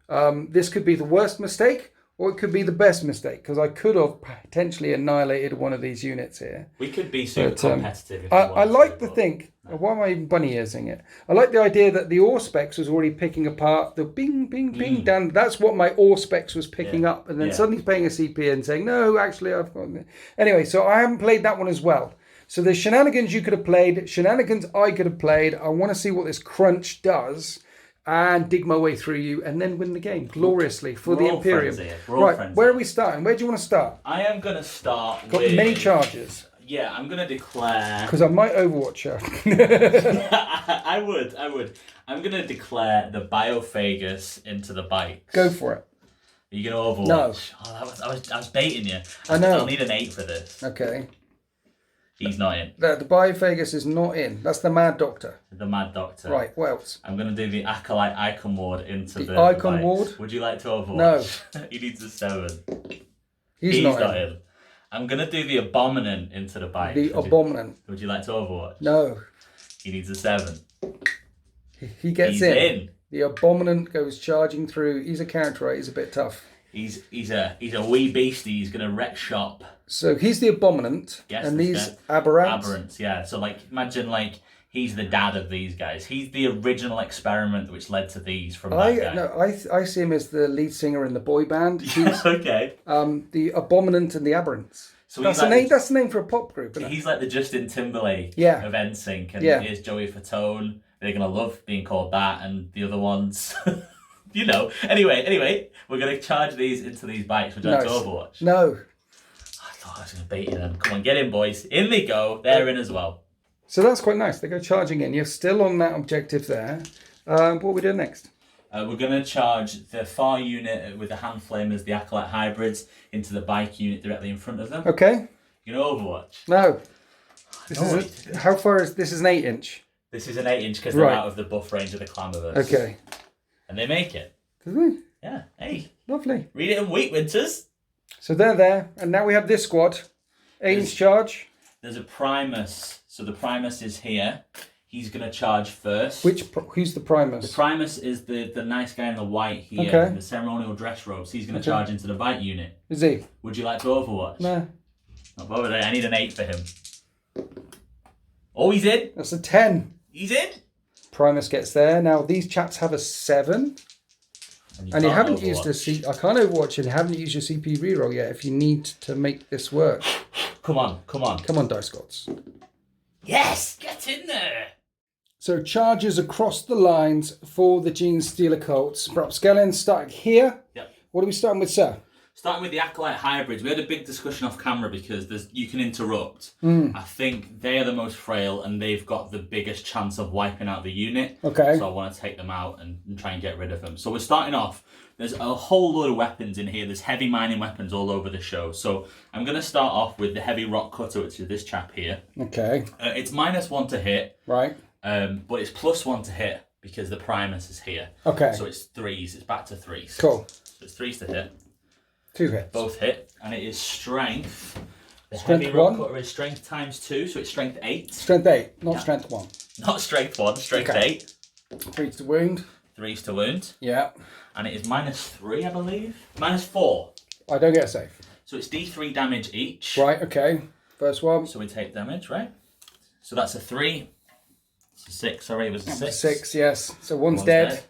This could be the worst mistake, or it could be the best mistake, because I could have potentially annihilated one of these units here. We could be super competitive. If I like to think. Why am I even bunny earsing it? I like the idea that the Auspex was already picking apart the bing, bing, bing down. That's what my Auspex was picking up, and then suddenly he's paying a CP and saying, "No, actually, I've got." Anyway, so I haven't played that one as well. So there's shenanigans you could have played, shenanigans I could have played. I want to see what this crunch does. And dig my way through you, and then win the game gloriously for the Imperial. Right, where are we starting? Where do you want to start? I am going to start Got many charges. Yeah, I'm going to declare... Because I might Overwatch her. I would. I'm going to declare the Biophagus into the bikes. Go for it. Are you going to Overwatch? No. Oh, I was baiting you. I know. I'll need an 8 for this. Okay. He's not in. The Biophagus is not in. That's the Mad Doctor. The Mad Doctor. Right, what else? I'm going to do the Acolyte Icon Ward into the Icon bikes. Ward? Would you like to Overwatch? No. He needs a 7. He's not in. I'm going to do the Abominant into the bike. The Abominant. Would you like to Overwatch? No. He needs a 7. He gets He's in. The Abominant goes charging through. He's a character, right? He's a bit tough. He's a wee beastie. He's going to wreck shop. So he's the Abominant, and these Aberrants? Aberrants, yeah. So imagine he's the dad of these guys. He's the original experiment which led to these from that guy. No, I see him as the lead singer in the boy band. He's okay. The Abominant and the Aberrants. So that's the name for a pop group, isn't it? He's like the Justin Timberlake of NSYNC, and here's Joey Fatone. They're gonna love being called that, and the other ones. Anyway, we're going to charge these into these bikes. Would you like to Overwatch? No. I thought I was going to bait you then. Come on, get in, boys. In they go. They're in as well. So that's quite nice. They go charging in. You're still on that objective there. What are we doing next? We're going to charge the far unit with the hand flamers, the Acolyte hybrids, into the bike unit directly in front of them. Okay. You know Overwatch? No. How far is this? Is an 8-inch? This is an 8-inch because they're out of the buff range of the Clamorous. Okay. And they make it. Did they? Yeah. Hey. Lovely. Read it in Wheat Winters. So they're there. And now we have this squad. 8-inch charge. There's a Primus. So the Primus is here. He's going to charge first. Who's the Primus? The Primus is the nice guy in the white here. In the ceremonial dress robes. He's going to charge into the bike unit. Is he? Would you like to Overwatch? No. Not bothered. I need an 8 for him. Oh, he's in. That's a 10. He's in. Primus gets there. Now these chaps have a 7. And you haven't used a I can't Overwatch it. You haven't used your CP reroll yet if you need to make this work. Come on. Come on, Dice Gods. Yes, get in there. So charges across the lines for the Genestealer Cults. Perhaps Galen starting here. Yep. What are we starting with, sir? Starting with the Acolyte hybrids, we had a big discussion off camera because you can interrupt. I think they are the most frail and they've got the biggest chance of wiping out the unit. Okay. So I want to take them out and try and get rid of them. So we're starting off. There's a whole load of weapons in here. There's heavy mining weapons all over the show. So I'm going to start off with the heavy rock cutter, which is this chap here. Okay. It's -1 to hit. Right. But it's +1 to hit because the Primus is here. Okay. So it's 3s. It's back to 3s. Cool. So it's 3s to hit. 2 hits. Both hit, and it is strength. The strength heavy rock cutter is strength ×2, so it's strength 8. Strength 8, not strength 1. Not strength 1, strength 8. 3's to wound. 3's to wound. Yeah. And it is -3, I believe. -4. I don't get a save. So it's D3 damage each. Right, okay. First one. So we take damage, right? So that's a 3. It's a 6, sorry, it was a 6. 6, yes. So one's dead.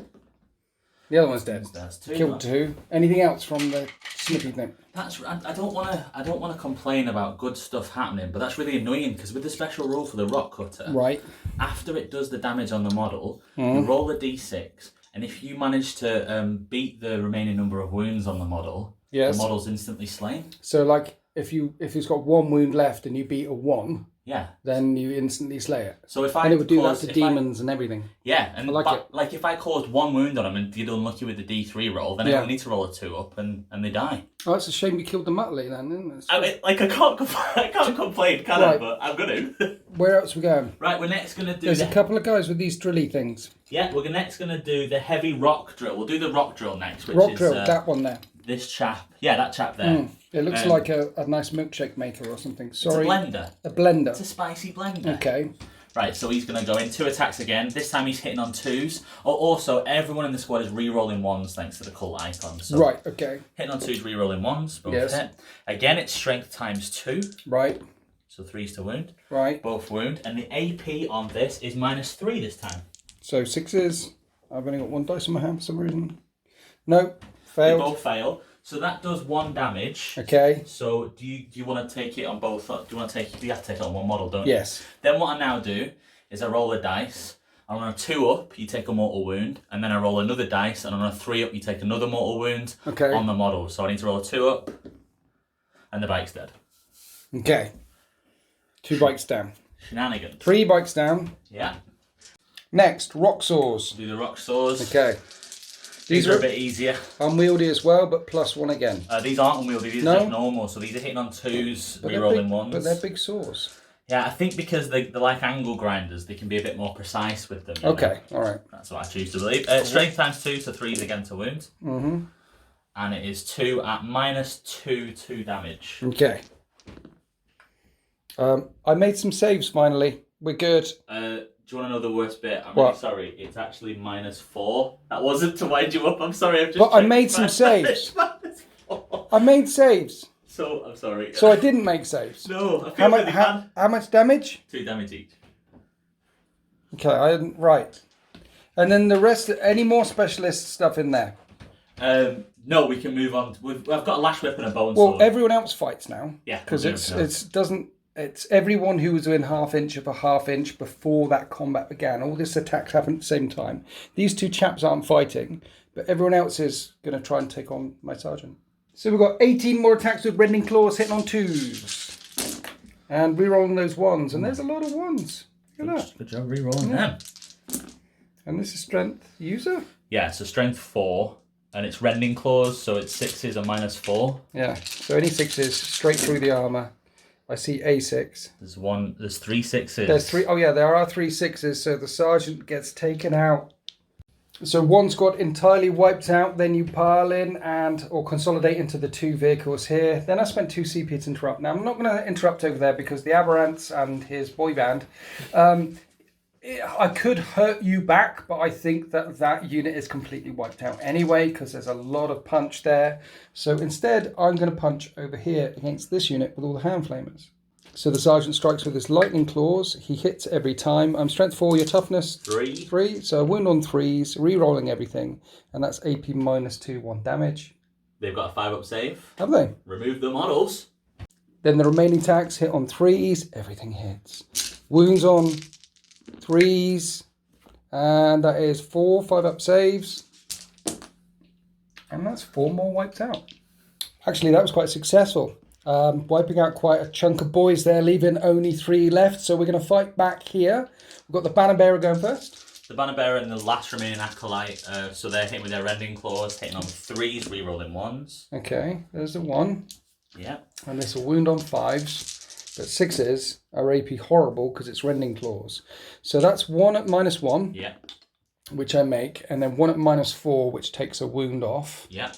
The other one's dead. That's 2. Killed 2. Anything else from the snippy thing? I don't want to complain about good stuff happening, but that's really annoying because with the special rule for the rock cutter, right, after it does the damage on the model, you roll a d6, and if you manage to beat the remaining number of wounds on the model, the model's instantly slain. So like if it's got 1 wound left and you beat a 1. Yeah. Then you instantly slay it. So if it would do that to demons and everything. Yeah, and like if I caused 1 wound on them and did unlucky with the D3 roll, then I only need to roll a 2 up and they die. Oh, it's a shame you killed the Muttley then, isn't it? I can't complain, can I? But I'm gonna. Where else are we going? Right, we're next gonna do. There's a couple of guys with these drilly things. Yeah, we're next gonna do the heavy rock drill. We'll do the rock drill next, which is that one there. This chap, that chap there. It looks like a nice milkshake maker or something. Sorry. It's a blender. A blender. It's a spicy blender. Okay. Right, so he's going to go in 2 attacks again. This time he's hitting on 2s. Oh, also, everyone in the squad is re-rolling 1s thanks to the cult icon. So right, okay. hitting on 2s, re-rolling 1s. Both Yes. hit. Again, it's strength times 2. Right. So 3s to wound. Right. Both wound. And the AP on this is -3 this time. So 6s. I've only got 1 dice in my hand for some reason. No, They failed. both fail. So that does 1 damage. Okay. So do you want to take it on both? Do you want to take? You have to take it on one model, don't you? Yes. Then what I now do is I roll a dice. And on a 2 up, you take a mortal wound, and then I roll another dice, and on a 3 up, you take another mortal wound on the model. So I need to roll a 2 up, and the bike's dead. Okay. 2 bikes down. Shenanigans. 3 bikes down. Yeah. Next, rock saws. Do the rock saws. Okay. These are a bit easier. Unwieldy as well, but +1 again. These aren't unwieldy, these are just normal. So these are hitting on 2s, re-rolling 1s. But they're big saws. Yeah, I think because they're like angle grinders, they can be a bit more precise with them. Okay, all right. That's what I choose to believe. Strength times 2, so 3s again to wound. Mm-hmm. And it is 2 at -2 damage. Okay. I made some saves finally. We're good. Do you want to know the worst bit? I'm What? really sorry. It's actually -4. That wasn't to wind you up. I'm sorry. I've just But I checked. made some saves. -4. I made saves. So, I'm sorry. So I didn't make saves. No, I feel really bad. How much damage? 2 damage each. Okay, I didn't. Right. And then the rest, any more specialist stuff in there? No, we can move on. I've got a lash whip and a bone Well, sword. everyone else fights now. Yeah. Because it's everyone who was within ½ inch of a ½ inch before that combat began. All this attacks happened at the same time. These 2 chaps aren't fighting, but everyone else is going to try and take on my sergeant. So we've got 18 more attacks with rending claws hitting on 2s. And re-rolling those 1s. And there's a lot of 1s. Look at that. Good job re-rolling them. And this is strength user? Yeah, so strength 4. And it's rending claws, so it's 6s and -4. Yeah, so any 6s straight through the armour. I see A6. There's 3 6s. There's 3. Oh yeah, there are 3 6s. So the sergeant gets taken out. So 1 squad entirely wiped out. Then you pile in or consolidate into the 2 vehicles here. Then I spent 2 CP to interrupt. Now I'm not going to interrupt over there because the Aberrants and his boy band. I could hurt you back, but I think that unit is completely wiped out anyway because there's a lot of punch there. So instead, I'm going to punch over here against this unit with all the hand flamers. So the sergeant strikes with his lightning claws. He hits every time. I'm strength 4, your toughness 3. So a wound on 3s, re-rolling everything, and that's AP -2, 1 damage. They've got a 5 up save. Have they? Remove the models. Then the remaining attacks hit on 3s. Everything hits. Wounds on 3s, and that is 4 5 up saves, and that's 4 more wiped out. Actually, that was quite successful, wiping out quite a chunk of boys there, leaving only 3 left. So we're going to fight back here. We've got the banner bearer going first. The banner bearer and the last remaining acolyte, so they're hitting with their rending claws, hitting on 3s, re-rolling 1s. Okay, there's the 1. Yeah. And this will wound on 5s. But 6s are AP horrible because it's rending claws. So that's 1 at -1, Yeah. which I make, and then 1 at -4, which takes a wound off. Yeah.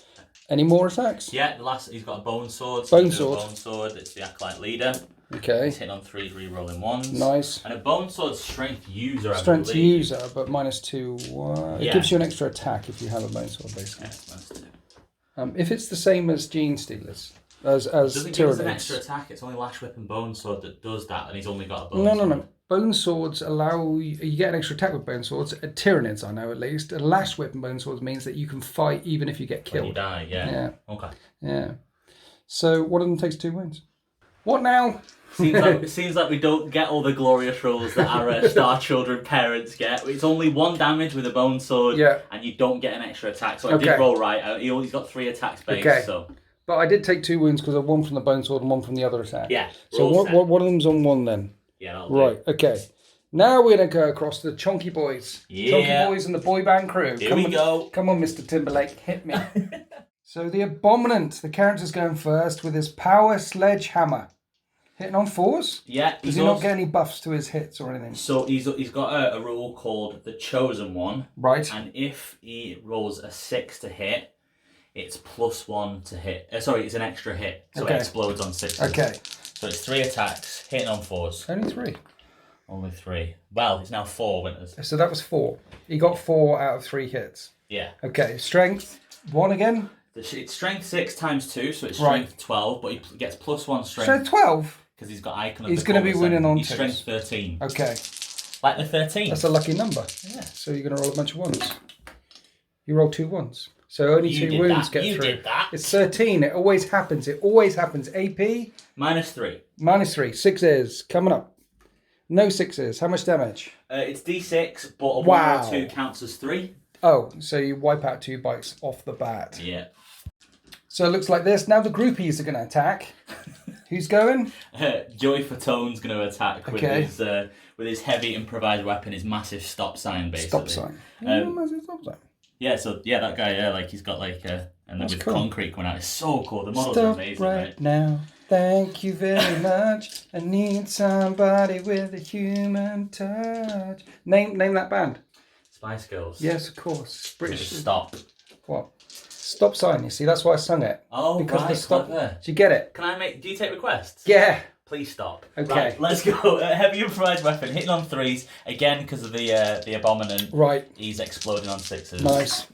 Any more attacks? Yeah, the last, he's got a bone sword. Bone sword. Bone sword, it's the acolyte leader. Okay. He's hitting on 3s, re-rolling 1s. Nice. And a bone sword strength user, I Strength believe. user, but -2. It Yeah. gives you an extra attack if you have a bone sword, basically. Yeah, -2. If it's the same as Genestealers, as Doesn't give us an Tyranids. extra attack, it's only lash whip and bone sword that does that, and he's only got a bone No, sword. no. Bone swords allow you get an extra attack with bone swords. Tyranids, I know at least. A lash whip and bone swords means that you can fight even if you get When killed. you die, yeah. Yeah. Okay. Yeah. So one of them takes 2 wounds. What now? It seems like we don't get all the glorious rolls that our Star Children parents get. It's only 1 damage with a bone sword, Yeah. and you don't get an extra attack. So I Okay. did roll right. He's got 3 attacks base. Okay. So But I did take 2 wounds because of 1 from the bone sword and 1 from the other attack. yeah. So one of them's on 1 then. Yeah. That'll do. Right. Okay. Now we're going to go across to the Chonky Boys. Yeah. Chonky Boys and the boy band crew. Here we go. Come on, Mr. Timberlake, hit me. So the Abominant, the character's going first with his power sledgehammer. Hitting on 4s? Yeah. Does he not get any buffs to his hits or anything? So he's got a rule called the Chosen One. Right. And if he rolls a 6 to hit, it's +1 to hit. Sorry, it's an extra hit. So Okay. it explodes on 6. Okay. So it's 3 attacks, hitting on 4s. Only 3. Only 3. Well, it's now 4 winters. So that was 4. He got 4 out of 3 hits. Yeah. Okay, strength 1 again. It's strength 6 times 2, so it's strength 12, but he gets +1 strength. So 12? Because he's got icon of he's the going to be winning on He's 2s. strength 13. Okay. Like the 13. That's a lucky number. Yeah. So you're going to roll a bunch of 1s. You roll 2 1s. So only 2 wounds get through. You did that. It's 13. It always happens. It always happens. AP? -3. -3. 6s. Coming up. No 6s. How much damage? It's D6, but a 1 Wow. or 2 counts as 3. Oh, so you wipe out 2 bikes off the bat. Yeah. So it looks like this. Now the groupies are going to attack. Who's going? Joey Fatone's going to attack Okay. with his heavy improvised weapon, his massive stop sign, basically. Stop sign. Massive stop sign. Yeah, so that guy, like he's got like and then That's with cool. concrete coming out, it's so cool. The models are Stop amazing, right right? now. Thank you very much. I need somebody with a human touch. Name that band. Spice Girls. Yes, of course. British. Stop. What? Stop sign. You see, that's why I sung it. Oh, because right, the stop. clever. Do you get it? Do you take requests? Yeah. Please stop. Okay. Right, let's go. Heavy improvised weapon, hitting on 3s again because of the abominant. Right. He's exploding on 6s. Nice.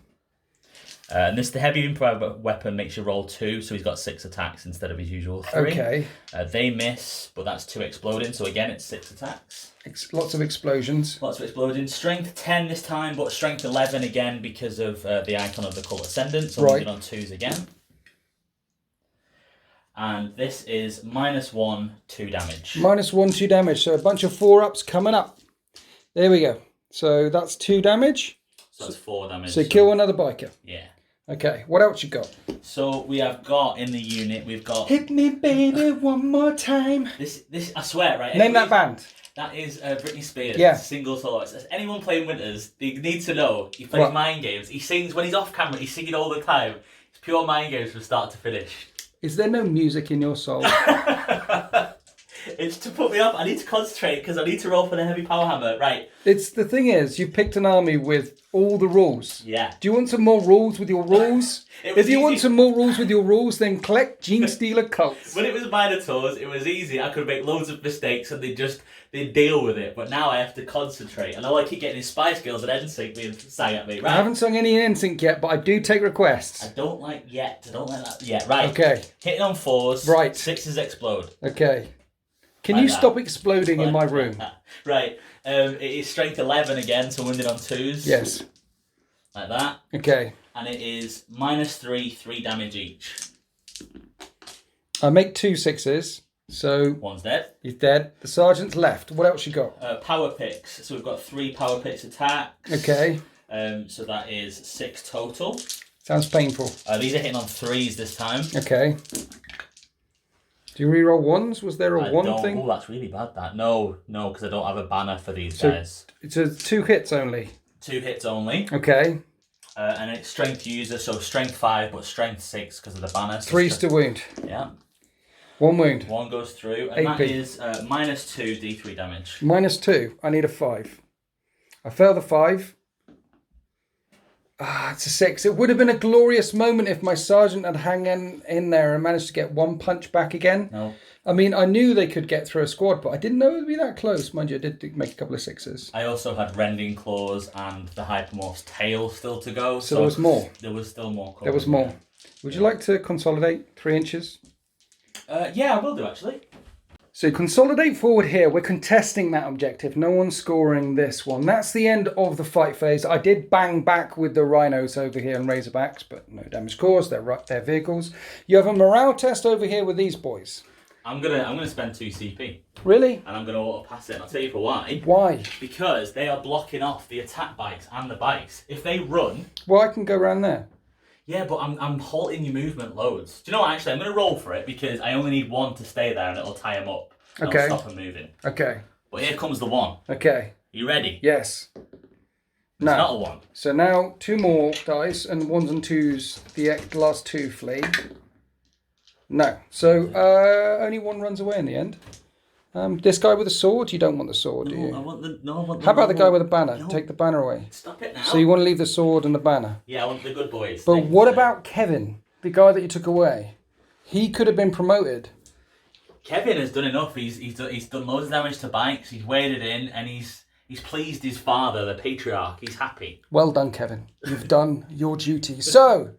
And the heavy improvised weapon makes you roll 2, so he's got 6 attacks instead of his usual 3. Okay. They miss, but that's 2 exploding, so again it's 6 attacks. Lots of explosions. Lots of exploding. Strength 10 this time, but strength 11 again because of the icon of the cult ascendant, so right. moving on 2s again. And this is -1, 2 damage. -1, 2 damage. So a bunch of 4-ups coming up. There we go. So that's 2 damage. So that's 4 damage. So kill another biker. Yeah. Okay, what else you got? So we have got in the unit, we've got... Hit me, baby, one more time. This I swear, right? Name that band. That is Britney Spears. Yeah. Single soloist. As anyone playing Winters, they need to know he plays What? mind games. He sings, when he's off camera, he's singing all the time. It's pure mind games from start to finish. Is there no music in your soul? It's to put me off. I need to concentrate because I need to roll for the heavy power hammer. Right. It's the thing is, you picked an army with all the rules. Yeah. Do you want some more rules with your rules? If you want some more rules with your rules, then collect Genestealer Cults. When it was Minotaurs, it was easy. I could make loads of mistakes and they'd deal with it. But now I have to concentrate. And all I keep getting is Spice Girls and NSYNC being sang at me. Right. I haven't sung any in NSYNC yet, but I do take requests. I don't like that yet. Right. Okay. Hitting on 4s. Right. 6s explode. Okay. Can Like you that. stop exploding in my room? Right. It is strength 11 again, so wounded on 2s. Yes. Like that. Okay. And it is -3, 3 damage each. I make 2 6s, so One's dead. he's dead. The sergeant's left. What else you got? Power picks. So we've got 3 power picks attacks. Okay. So that is 6 total. Sounds painful. These are hitting on 3s this time. Okay. Do you reroll 1s? Was there a 1 thing? Oh, that's really bad. That no, because I don't have a banner for these guys. It's a 2 hits only. 2 hits only. Okay. And it's strength user, so strength 5, but strength 6 because of the banner. So 3's to wound. Yeah. 1 wound. 1 goes through, and AP. that is -2 D3 damage. -2. I need a 5. I fail the 5. It's a 6. It would have been a glorious moment if my sergeant had hung in there and managed to get 1 punch back again. No. I mean, I knew they could get through a squad, but I didn't know it would be that close. Mind you, I did make a couple of 6s. I also had Rending Claws and the Hypermorph's tail still to go. So there was more. There was still more. There was more. Would you like to consolidate 3 inches? Yeah, I will do actually. So consolidate forward here. We're contesting that objective. No one's scoring this one. That's the end of the fight phase. I did bang back with the rhinos over here and razorbacks, but no damage caused. They're vehicles. You have a morale test over here with these boys. I'm gonna spend 2 CP. Really? And I'm gonna auto pass it. And I'll tell you for why. Why? Because they are blocking off the attack bikes and the bikes. If they run. Well, I can go around there. Yeah, but I'm halting your movement loads. Do you know what? Actually, I'm going to roll for it because I only need 1 to stay there and it'll tie him up. And Okay. I'll stop him moving. Okay. But here comes the 1. Okay. You ready? Yes. It's not a 1. So now 2 more dice and 1s and 2s. The last 2 flee. No. So only 1 runs away in the end. This guy with a sword, you don't want the sword, do you? I want the How about the guy with a banner? No. Take the banner away. Stop it now. So you want to leave the sword and the banner. Yeah, I want the good boys. But what about Kevin, the guy that you took away? He could have been promoted. Kevin has done enough. He's done loads of damage to bikes. He's waded in, and he's pleased his father, the patriarch. He's happy. Well done, Kevin. You've done your duty. So,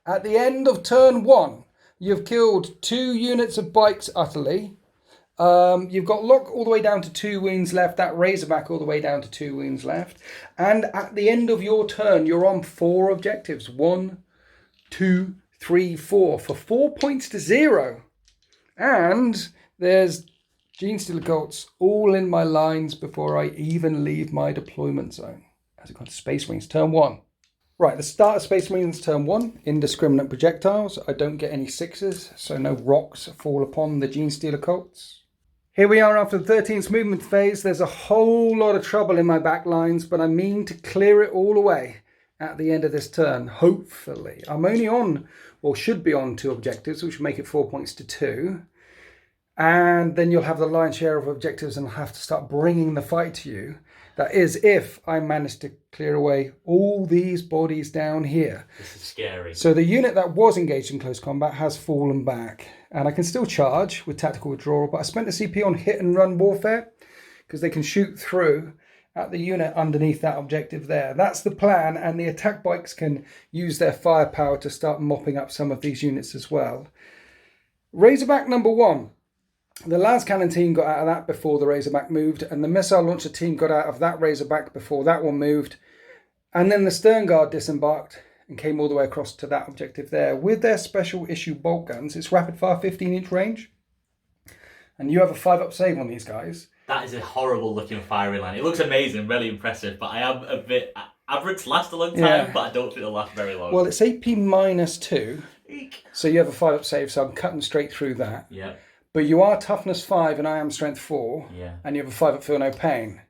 at the end of turn 1, you've killed 2 units of bikes utterly. You've got Locke all the way down to 2 wounds left. That Razorback all the way down to 2 wounds left. And at the end of your turn, you're on 4 objectives. 1, 2, 3, 4. For 4 points to 0. And there's Genestealer Cults all in my lines before I even leave my deployment zone. As it comes to Space Marines, turn 1. Right, the start of Space Marines turn 1, indiscriminate projectiles. I don't get any 6s, so no rocks fall upon the Genestealer Cults. Here we are after the 13th movement phase. There's a whole lot of trouble in my back lines, but I mean to clear it all away at the end of this turn, hopefully. I'm only on, or should be on, 2 objectives, which will make it 4 points to 2. And then you'll have the lion's share of objectives and I'll have to start bringing the fight to you. That is, if I manage to clear away all these bodies down here. This is scary. So the unit that was engaged in close combat has fallen back. And I can still charge with tactical withdrawal, but I spent the CP on hit and run warfare because they can shoot through at the unit underneath that objective there. That's the plan, and the attack bikes can use their firepower to start mopping up some of these units as well. Razorback number 1. The Las Cannon team got out of that before the Razorback moved, and the Missile Launcher team got out of that Razorback before that one moved. And then the Stern Guard disembarked and came all the way across to that objective there. With their special issue bolt guns, it's rapid fire 15-inch range. And you have a 5-up save on these guys. That is a horrible looking firing line. It looks amazing, really impressive, but I am a bit average to last a long time, but I don't think it'll last very long. Well, it's AP -2, so you have a 5-up save, so I'm cutting straight through that. Yeah. But you are toughness 5 and I am strength 4, and you have a 5-up feel no pain.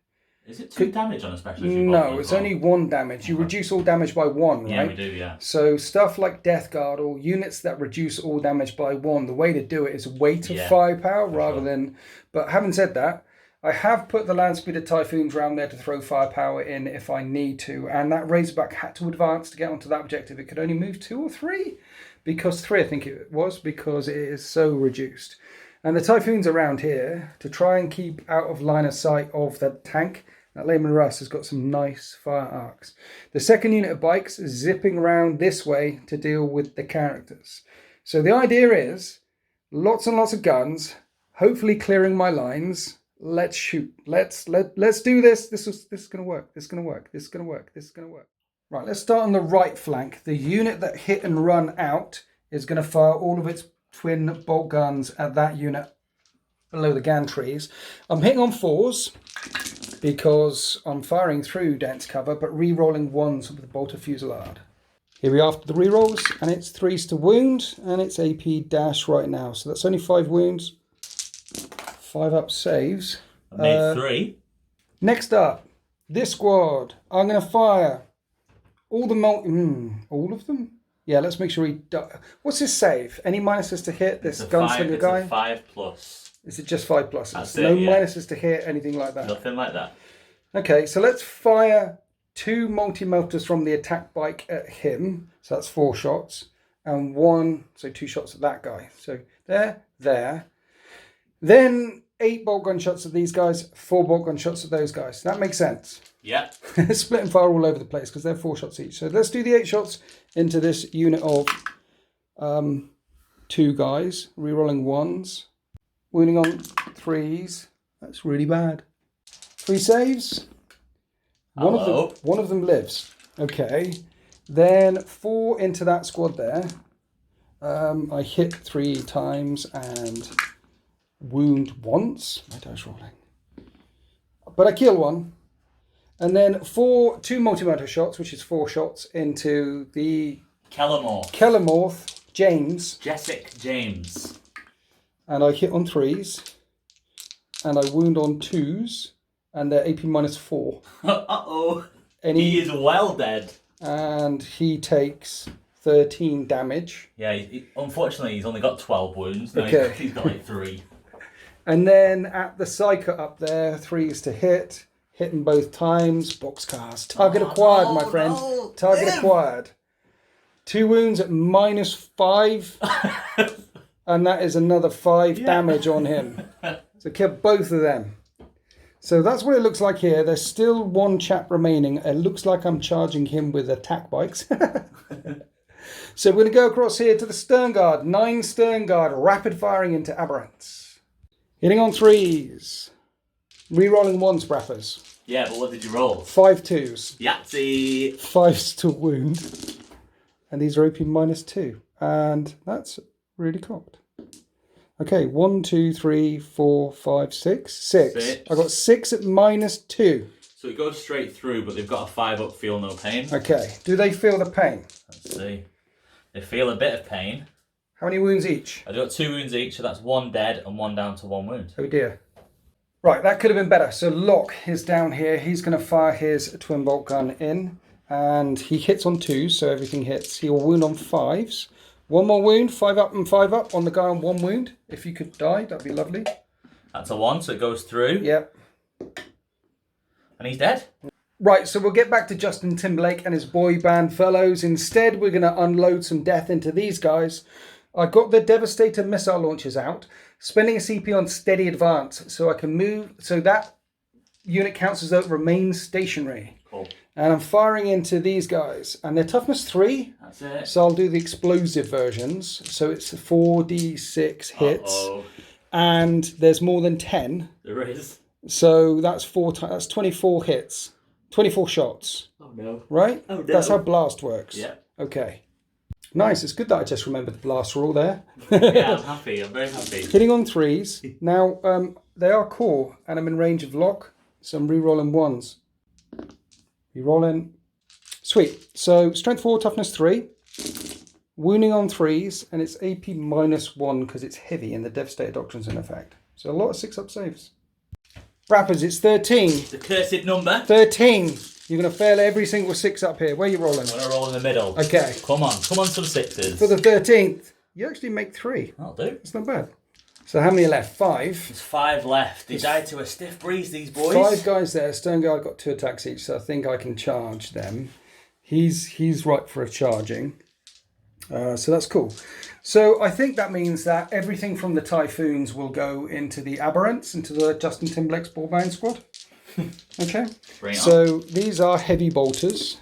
Is it 2 damage on a special issue? No, it's only 1 damage. You reduce all damage by 1, right? Yeah, we do, yeah. So stuff like Death Guard or units that reduce all damage by 1, the way to do it is weight of firepower rather than... But having said that, I have put the land speeder Typhoons around there to throw firepower in if I need to, and that Razorback had to advance to get onto that objective. It could only move 2 or 3, because 3 I think it was, because it is so reduced. And the Typhoons around here, to try and keep out of line of sight of the tank, that Lehman Russ has got some nice fire arcs. The second unit of bikes is zipping around this way to deal with the characters. So the idea is, lots and lots of guns, hopefully clearing my lines. Let's shoot. Let's do this. This is going to work. This is going to work. This is going to work. This is going to work. Right, let's start on the right flank. The unit that hit and run out is going to fire all of its twin bolt guns at that unit below the gantries. I'm hitting on 4s because I'm firing through dense cover, but re-rolling 1s with the bolter fusillade. Here we are after the re-rolls, and it's 3s to wound, and it's AP dash right now. So that's only 5 wounds. 5-up saves. I made 3. Next up, this squad. I'm going to fire all the all of them? Yeah, let's make sure he... What's his save? Any minuses to hit this gunslinger guy? It's a 5+. Is it just 5 pluses? That's no it, yeah. minuses to hit, anything like that? Nothing like that. Okay, so let's fire 2 multi-melters from the attack bike at him. So that's 4 shots. And 1, so 2 shots at that guy. So there. Then 8 bolt gun shots at these guys, 4 bolt gun shots at those guys. That makes sense. Yeah. Split and fire all over the place because they're 4 shots each. So let's do the 8 shots into this unit of 2 guys. Rerolling 1s. Wounding on 3s. That's really bad. 3 saves. One of them lives. Okay. Then 4 into that squad there. I hit 3 times and wound once. My dice rolling. But I kill 1. And then 2 multi-motor shots, which is 4 shots into the Kellamorth James. Jessic James. And I hit on 3s. And I wound on 2s. And they're AP -4. Uh-oh. He is well dead. And he takes 13 damage. Yeah, unfortunately he's only got 12 wounds. No, Okay. He's got like 3. And then at the psyker up there, 3s to hit. Hitting both times. Boxcars. Target acquired, my friend. No. Target acquired. 2 wounds at -5. And that is another 5 damage on him. So kill both of them. So that's what it looks like here. There's still one chap remaining. It looks like I'm charging him with attack bikes. So we're going to go across here to the Stern Guard. 9 Stern Guard, rapid firing into Aberrants. Hitting on 3s. Rerolling 1s, Brappers. Yeah, but what did you roll? 5 2s. Yahtzee! 5s to wound. And these are AP -2. And that's really cocked. Okay, 1, 2, 3, 4, 5, 6. 6. I got 6 at -2. So it goes straight through, but they've got a 5 up, feel no pain. Okay, do they feel the pain? Let's see. They feel a bit of pain. How many wounds each? I've got 2 wounds each, so that's 1 dead and 1 down to 1 wound. Oh dear. Right, that could have been better. So Locke is down here. He's going to fire his twin bolt gun in. And he hits on 2s, so everything hits. He will wound on 5s. 1 more wound, 5 up and 5 up on the guy on 1 wound. If you could die, that'd be lovely. That's a 1, so it goes through. Yep. And he's dead. Right, so we'll get back to Justin Timberlake and his boy band fellows. Instead, we're going to unload some death into these guys. I got the Devastator missile launchers out, spending a CP on steady advance, so I can move, so that unit counts as though it remains stationary. Cool. And I'm firing into these guys, and they're toughness 3. That's it. So I'll do the explosive versions. So it's 4d6 hits, and there's more than 10. There is. So that's 24 hits. 24 shots. Oh no. Right? Oh no. That's how blast works. Yeah. Okay. Nice. It's good that I just remembered the blast rule there. Yeah, I'm happy. I'm very happy. Hitting on 3s. Now, they are core, and I'm in range of Locke, so I'm re-rolling 1s. Re-rolling. Sweet. So, strength 4, toughness 3. Wounding on 3s, and it's AP -1 because it's heavy and the Devastator Doctrine's in effect. So, a lot of 6-up saves. Rappers, it's 13. The cursed number. 13. You're going to fail every single 6-up here. Where are you rolling? I'm going to roll in the middle. Okay. Come on some 6s. For the 13th, you actually make 3. That'll do. It's not bad. So how many left? 5. There's 5 left. They died to a stiff breeze, these boys. 5 guys there. Stone Guard got 2 attacks each, so I think I can charge them. He's right for a charging. So that's cool. So I think that means that everything from the Typhoons will go into the Aberrants, into the Justin Timberlake's ball-bound squad. Okay. So these are heavy bolters,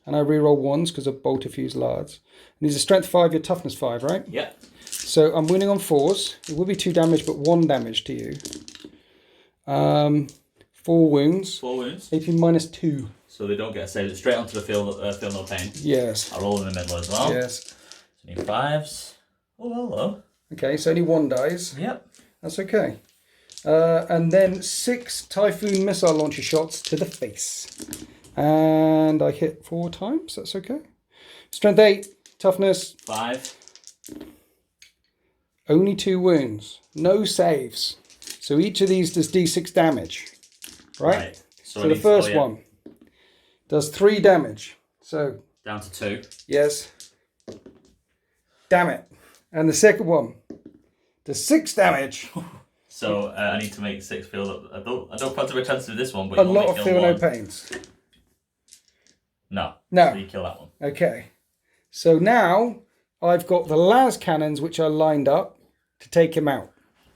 and I reroll 1s because of bolter fusillades. And these are strength 5, your toughness 5, right? Yeah. So I'm winning on 4s. It will be 2 damage, but 1 damage to you. 4 wounds. 4 wounds. AP -2. So they don't get saved. It's straight onto the feel no pain. Yes. I'll roll in the middle as well. Yes. So need 5s. Oh, hello. Okay, so only 1 dies. Yep. That's okay. And then 6 Typhoon missile launcher shots to the face. And I hit 4 times. That's okay. Strength 8, toughness 5. Only 2 wounds. No saves. So each of these does D6 damage. Right? So the first one does 3 damage. So down to 2. Yes. Damn it. And the second one does 6 damage. So I need to make 6 feel. I don't put a chance to do this one, but a lot of feel no pains. No. No. So you kill that one. Okay. So now I've got the las cannons which are lined up to take him out.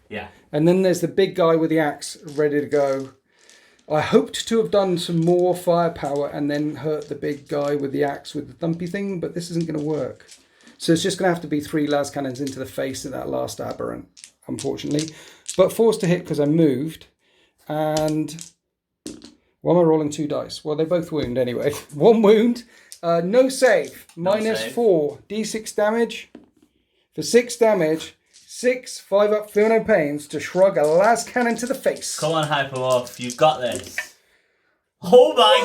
Yeah. And then there's the big guy with the axe ready to go. I hoped to have done some more firepower and then hurt the big guy with the axe with the thumpy thing, but this isn't going to work. So it's just going to have to be 3 las cannons into the face of that last aberrant, unfortunately. But forced to hit because I moved. And why am I rolling 2 dice? Well, they both wound anyway. 1 wound. No save. -4. D6 damage. For 6 damage. 6 5-up feel no pains to shrug a las cannon to the face. Come on, Hyperwolf. You've got this. Oh my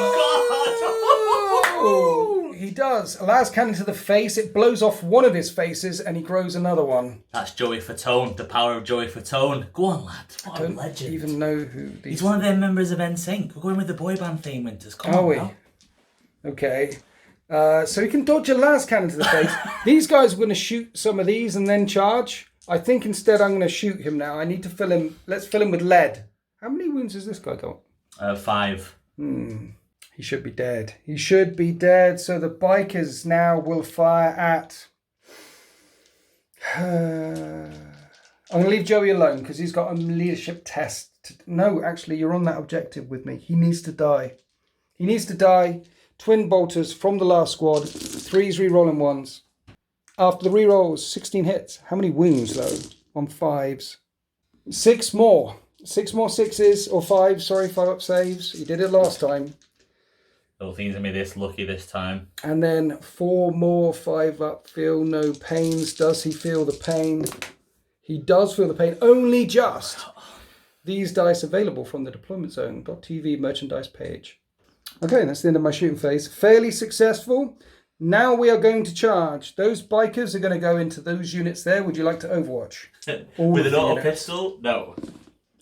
god! He does. A las cannon to the face. It blows off one of his faces and he grows another one. That's Joey Fatone. The power of Joey Fatone. Go on, lad. What a legend. I don't even know who these... He's one of their members of NSYNC. We're going with the boy band theme, Winters. Come on, now. Okay. So he can dodge a las cannon to the face. These guys are going to shoot some of these and then charge. I think instead I'm going to shoot him now. I need to fill him. Let's fill him with lead. How many wounds has this guy got? 5. He should be dead. He should be dead. So the bikers now will fire at I'm going to leave Joey alone because he's got a leadership test. No, actually, you're on that objective with me. He needs to die. He needs to die. Twin bolters from the last squad. 3s re-rolling 1s. After the re-rolls, 16 hits. How many wounds, though? On 5s. 6 more. 6 more 6s or 5s. Sorry, 5-up saves. He did it last time. I don't think he's going to be this lucky this time. And then 4 more 5-up. Feel no pains. Does he feel the pain? He does feel the pain. Only just. These dice available from the deployment zone.tv merchandise page. Okay, that's the end of my shooting phase. Fairly successful. Now we are going to charge. Those bikers are going to go into those units there. Would you like to overwatch? With an auto pistol? No.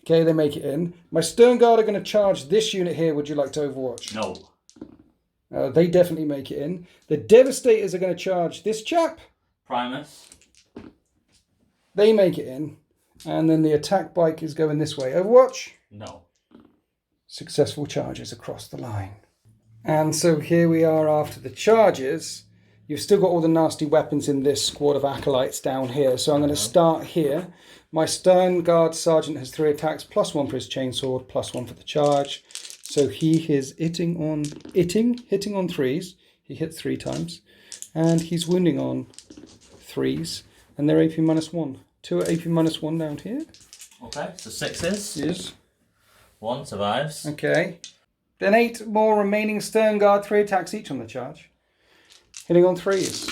Okay, they make it in. My stern guard are going to charge this unit here. Would you like to overwatch? No. They definitely make it in. The Devastators are going to charge this chap. Primus. They make it in. And then the attack bike is going this way. Overwatch? No. Successful charges across the line. And so here we are after the charges. You've still got all the nasty weapons in this squad of acolytes down here. So I'm going to start here. My stern guard sergeant has 3 attacks, +1 for his chainsword, +1 for the charge. So he is hitting on 3s. He hit 3 times. And he's wounding on 3s. And they're AP -1. 2 at AP -1 down here. Okay, so 6s. Yes. 1 survives. Okay. Then 8 more remaining stern guard, 3 attacks each on the charge. Hitting on 3s.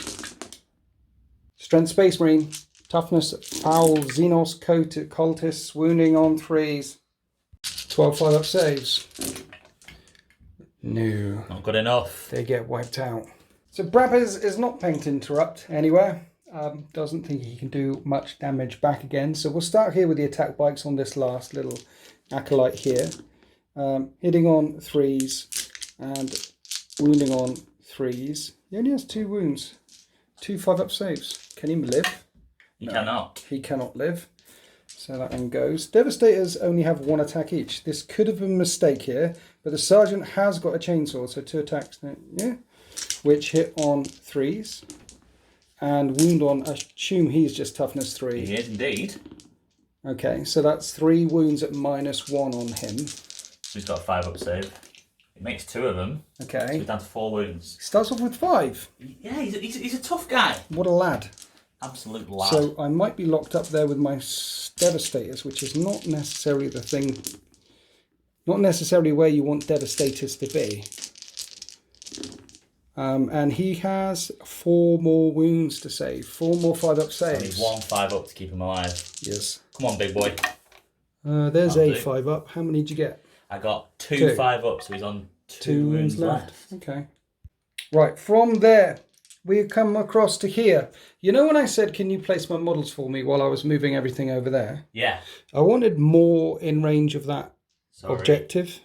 Strength Space Marine. Toughness Owl, Xenos, Cultists, wounding on 3s. 12 5-up saves. No. Not good enough. They get wiped out. So Brappers is not paying to interrupt anywhere. Doesn't think he can do much damage back again. So we'll start here with the attack bikes on this last little acolyte here. Hitting on 3s and wounding on 3s. He only has 2 wounds. 2 5-up saves. Can he live? He cannot. He cannot live. So that one goes. Devastators only have 1 attack each. This could have been a mistake here, but the sergeant has got a chainsaw, so 2 attacks. Yeah, which hit on 3s and wound on. I assume he's just toughness 3. He is indeed. Okay, so that's 3 wounds at -1 on him. So he's got a 5-up save. It makes 2 of them. Okay. So he's down to 4 wounds. He starts off with 5. Yeah, he's a tough guy. What a lad. Absolute lad. So I might be locked up there with my Devastators, which is not necessarily the thing, not necessarily where you want Devastators to be. And he has 4 more wounds to save, 4 more 5-up saves. So 1 5-up to keep him alive. Yes. Come on, big boy. There's a 5-up. How many did you get? I got 2 5-ups, so he's on 2 wounds left. Okay. Right, from there, we come across to here. You know when I said, can you place my models for me while I was moving everything over there? Yeah. I wanted more in range of that objective.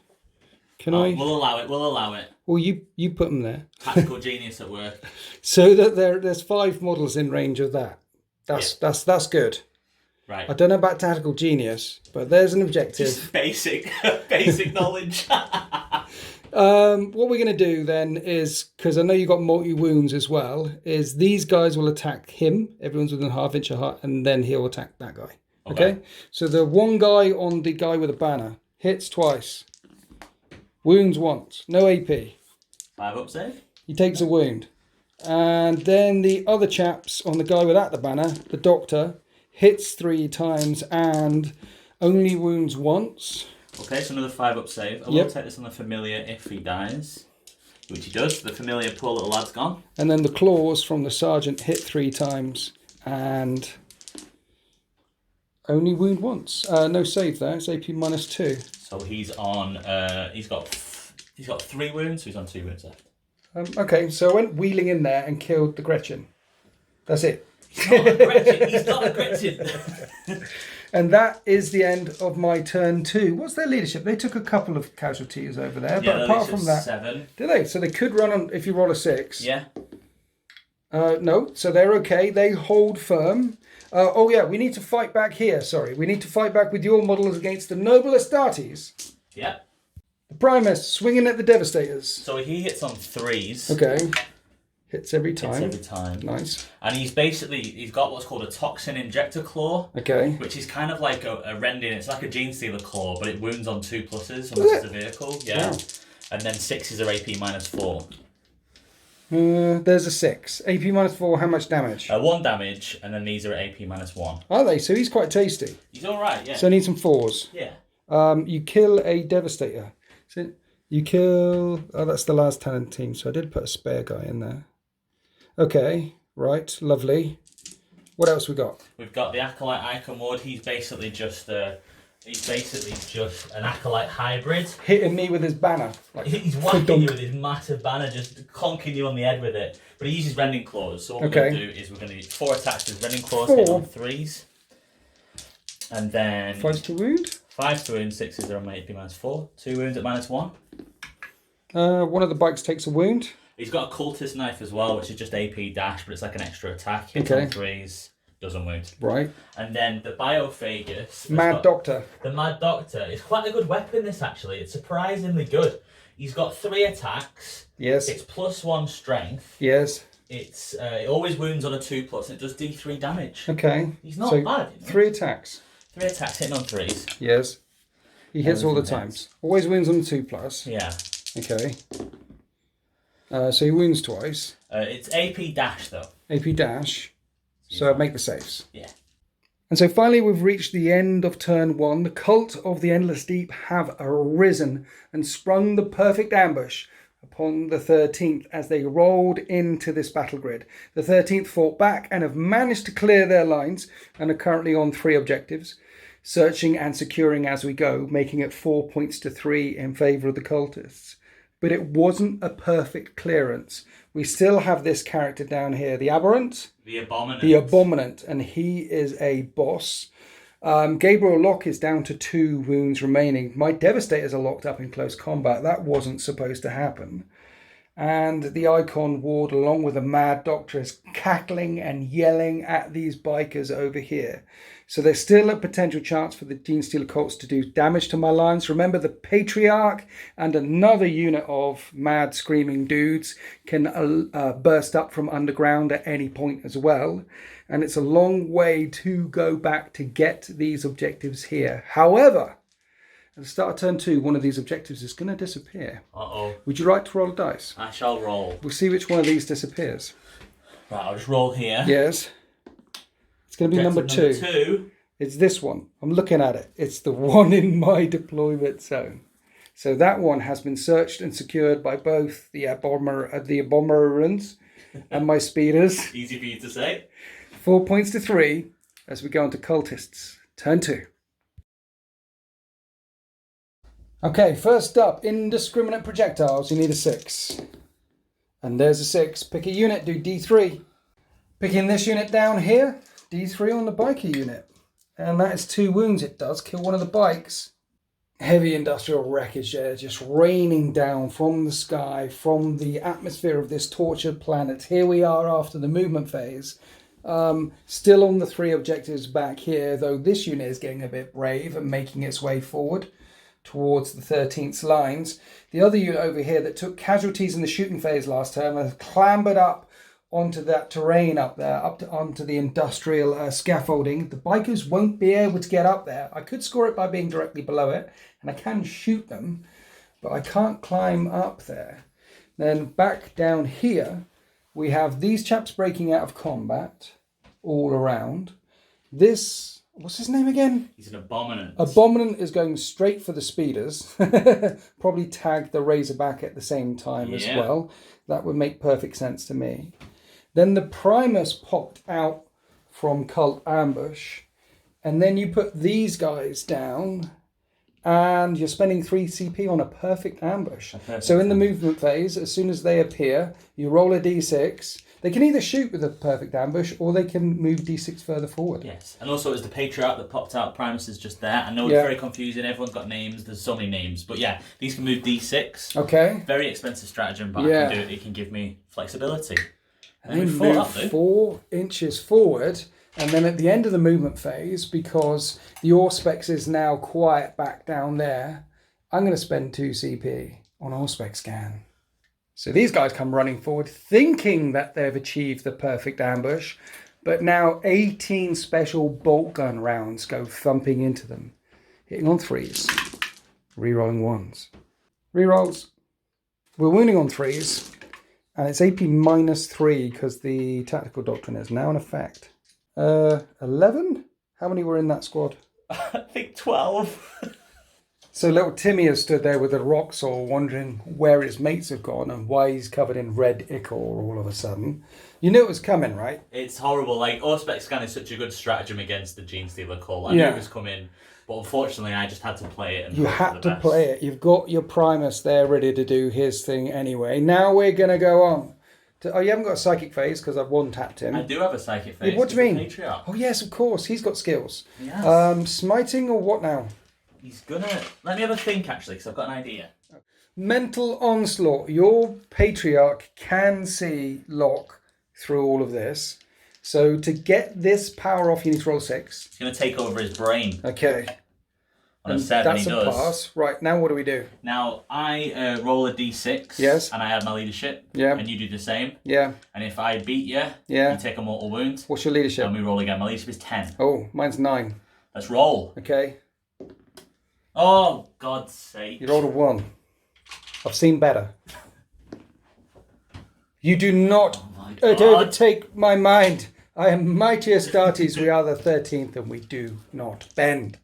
Can I? We'll allow it. We'll allow it. Well, you put them there. Tactical genius at work. So that there's 5 models in range of that. That's good. Right. I don't know about tactical genius, but there's an objective. Just basic knowledge. What we're going to do then is, because I know you've got multi-wounds as well, is these guys will attack him. Everyone's within ½ inch of heart, and then he'll attack that guy. Okay? So the one guy on the guy with a banner hits twice. Wounds once. No AP. 5-up save. He takes a wound. And then the other chaps on the guy without the banner, the doctor, hits 3 times and only wounds once. Okay, so another 5-up save. I will take this on the familiar if he dies. Which he does. The familiar poor little lad's gone. And then the claws from the sergeant hit 3 times and only wound once. No save there. It's AP -2. So he's on. He's got 3 wounds. So he's on 2 wounds left. Okay, so I went wheeling in there and killed the Gretchen. That's it. He's not a Gretchen. He's not a Gretchen. And that is the end of my turn 2. What's their leadership? They took a couple of casualties over there, but apart from that, 7. do they? So they could run on if you roll a 6. Yeah. No, so they're okay. They hold firm. Oh yeah, we need to fight back here. Sorry, we need to fight back with your models against the Noble Astartes. Yeah. The Primus swinging at the Devastators. So he hits on 3s. Okay. Hits every time. Hits every time. Nice. And he's got what's called a toxin injector claw. Okay. Which is kind of like a rending. It's like a Genestealer claw, but it wounds on 2 pluses unless it's a vehicle. Yeah. Wow. And then 6s are AP -4. There's a 6. AP -4, how much damage? 1 damage, and then these are AP -1. Are they? So he's quite tasty. He's alright, yeah. So I need some 4s. Yeah. You kill a Devastator. So you kill... Oh, that's the last talent team, so I did put a spare guy in there. Okay, right, lovely. What else we got? We've got the Acolyte Icon Ward. He's basically just an Acolyte hybrid. Hitting me with his banner. Like, he's whacking you with his massive banner, just conking you on the head with it. But he uses Rending Claws. So what we're going to do is we're going to do 4 attacks with Rending Claws, hit on 3s. And then... 5 to wound? 5 to wound, 6s are on my AP -4. 2 wounds at -1. One of the bikes takes a wound. He's got a Cultist Knife as well, which is just AP dash, but it's like an extra attack. Hits on 3s, doesn't wound. Right. And then the Biophagus. Mad Doctor. The Mad Doctor. It's quite a good weapon, this, actually. It's surprisingly good. He's got 3 attacks. Yes. It's +1 strength. Yes. It always wounds on a 2+, and it does D3 damage. Okay. He's not bad. 3 attacks. 3 attacks hitting on 3s. Yes. He hits all the times. Always wounds on the 2+. Yeah. Okay. So he wounds twice. It's AP dash, though. AP dash. So make the saves. Yeah. And so finally we've reached the end of turn 1. The Cult of the Endless Deep have arisen and sprung the perfect ambush upon the 13th as they rolled into this battle grid. The 13th fought back and have managed to clear their lines and are currently on 3 objectives, searching and securing as we go, making it 4 points to 3 in favour of the cultists. But it wasn't a perfect clearance. We still have this character down here, the Aberrant. The Abominant. The Abominant, and he is a boss. Gabriel Locke is down to 2 wounds remaining. My Devastators are locked up in close combat. That wasn't supposed to happen. And the Icon Ward, along with the Mad Doctor, is cackling and yelling at these bikers over here. So there's still a potential chance for the Genestealer Cults to do damage to my lines. Remember, the Patriarch and another unit of mad screaming dudes can burst up from underground at any point as well. And it's a long way to go back to get these objectives here. However, at the start of turn 2, one of these objectives is going to disappear. Uh-oh. Would you like to roll a dice? I shall roll. We'll see which one of these disappears. Right, I'll just roll here. Yes. It's going to be number 2. Number 2. It's this one. I'm looking at it. It's the one in my deployment zone. So that one has been searched and secured by both the Abominants and my speeders. Easy for you to say. 4 points to 3 as we go on to cultists. Turn 2. Okay, first up, indiscriminate projectiles. You need a 6. And there's a 6. Pick a unit, do D3. Picking this unit down here, D3 on the biker unit. And that is 2 wounds. It does kill one of the bikes. Heavy industrial wreckage there, just raining down from the sky, from the atmosphere of this tortured planet. Here we are after the movement phase. Still on the 3 objectives back here, though this unit is getting a bit brave and making its way forward towards the 13th's lines. The other unit over here that took casualties in the shooting phase last term has clambered up onto that terrain up there, onto the industrial scaffolding. The bikers won't be able to get up there. I could score it by being directly below it, and I can shoot them, but I can't climb up there. Then back down here, we have these chaps breaking out of combat all around. This, what's his name again? He's an Abominant. Abominant is going straight for the speeders. Probably tag the Razorback at the same time as well. That would make perfect sense to me. Then the Primus popped out from Cult Ambush. And then you put these guys down. And you're spending 3 CP on a perfect ambush. So in the movement phase, as soon as they appear, you roll a d6. They can either shoot with a perfect ambush, or they can move d6 further forward. Yes, and also it was the Patriarch that popped out. Primus is just there. I know it's very confusing. Everyone's got names. There's so many names. But yeah, these can move d6. Okay. Very expensive stratagem, but I can do it. It can give me flexibility. And then move 4 inches forward. And then at the end of the movement phase, because the Auspex is now quiet back down there, I'm going to spend 2 CP on Auspex Scan. So these guys come running forward, thinking that they've achieved the perfect ambush, but now 18 special bolt gun rounds go thumping into them, hitting on 3s, rerolling 1s. Rerolls. We're wounding on 3s, and it's AP -3 because the tactical doctrine is now in effect. 11? How many were in that squad? I think 12. So little Timmy has stood there with a rock saw wondering where his mates have gone and why he's covered in red ichor all of a sudden. You knew it was coming, right? It's horrible. Like, Auspex scan is such a good stratagem against the Genestealer Cult. I knew it was coming, but unfortunately I just had to play it. And you had to play it. You've got your Primus there ready to do his thing anyway. Now we're going to go on. Oh, you haven't got a psychic phase because I've one-tapped him. I do have a psychic phase. Yeah, what do you mean? Patriarch. Oh, yes, of course. He's got skills. Yes. Smiting or what now? He's gonna... Let me have a think, actually, because I've got an idea. Mental Onslaught. Your Patriarch can see Locke through all of this. So to get this power off, you need to roll 6. He's going to take over his brain. Okay. On a 7, that's he a does. pass. Right, now what do we do? Now, I roll a d6. Yes. And I add my leadership. Yeah. And you do the same. Yeah. And if I beat you, yeah. you take a mortal wound. What's your leadership? And we roll again. My leadership is 10. Oh, mine's 9. Let's roll. Okay. Oh, God's sake. You rolled a 1. I've seen better. You do not overtake my mind. I am mighty Astartes. We are the 13th and we do not bend.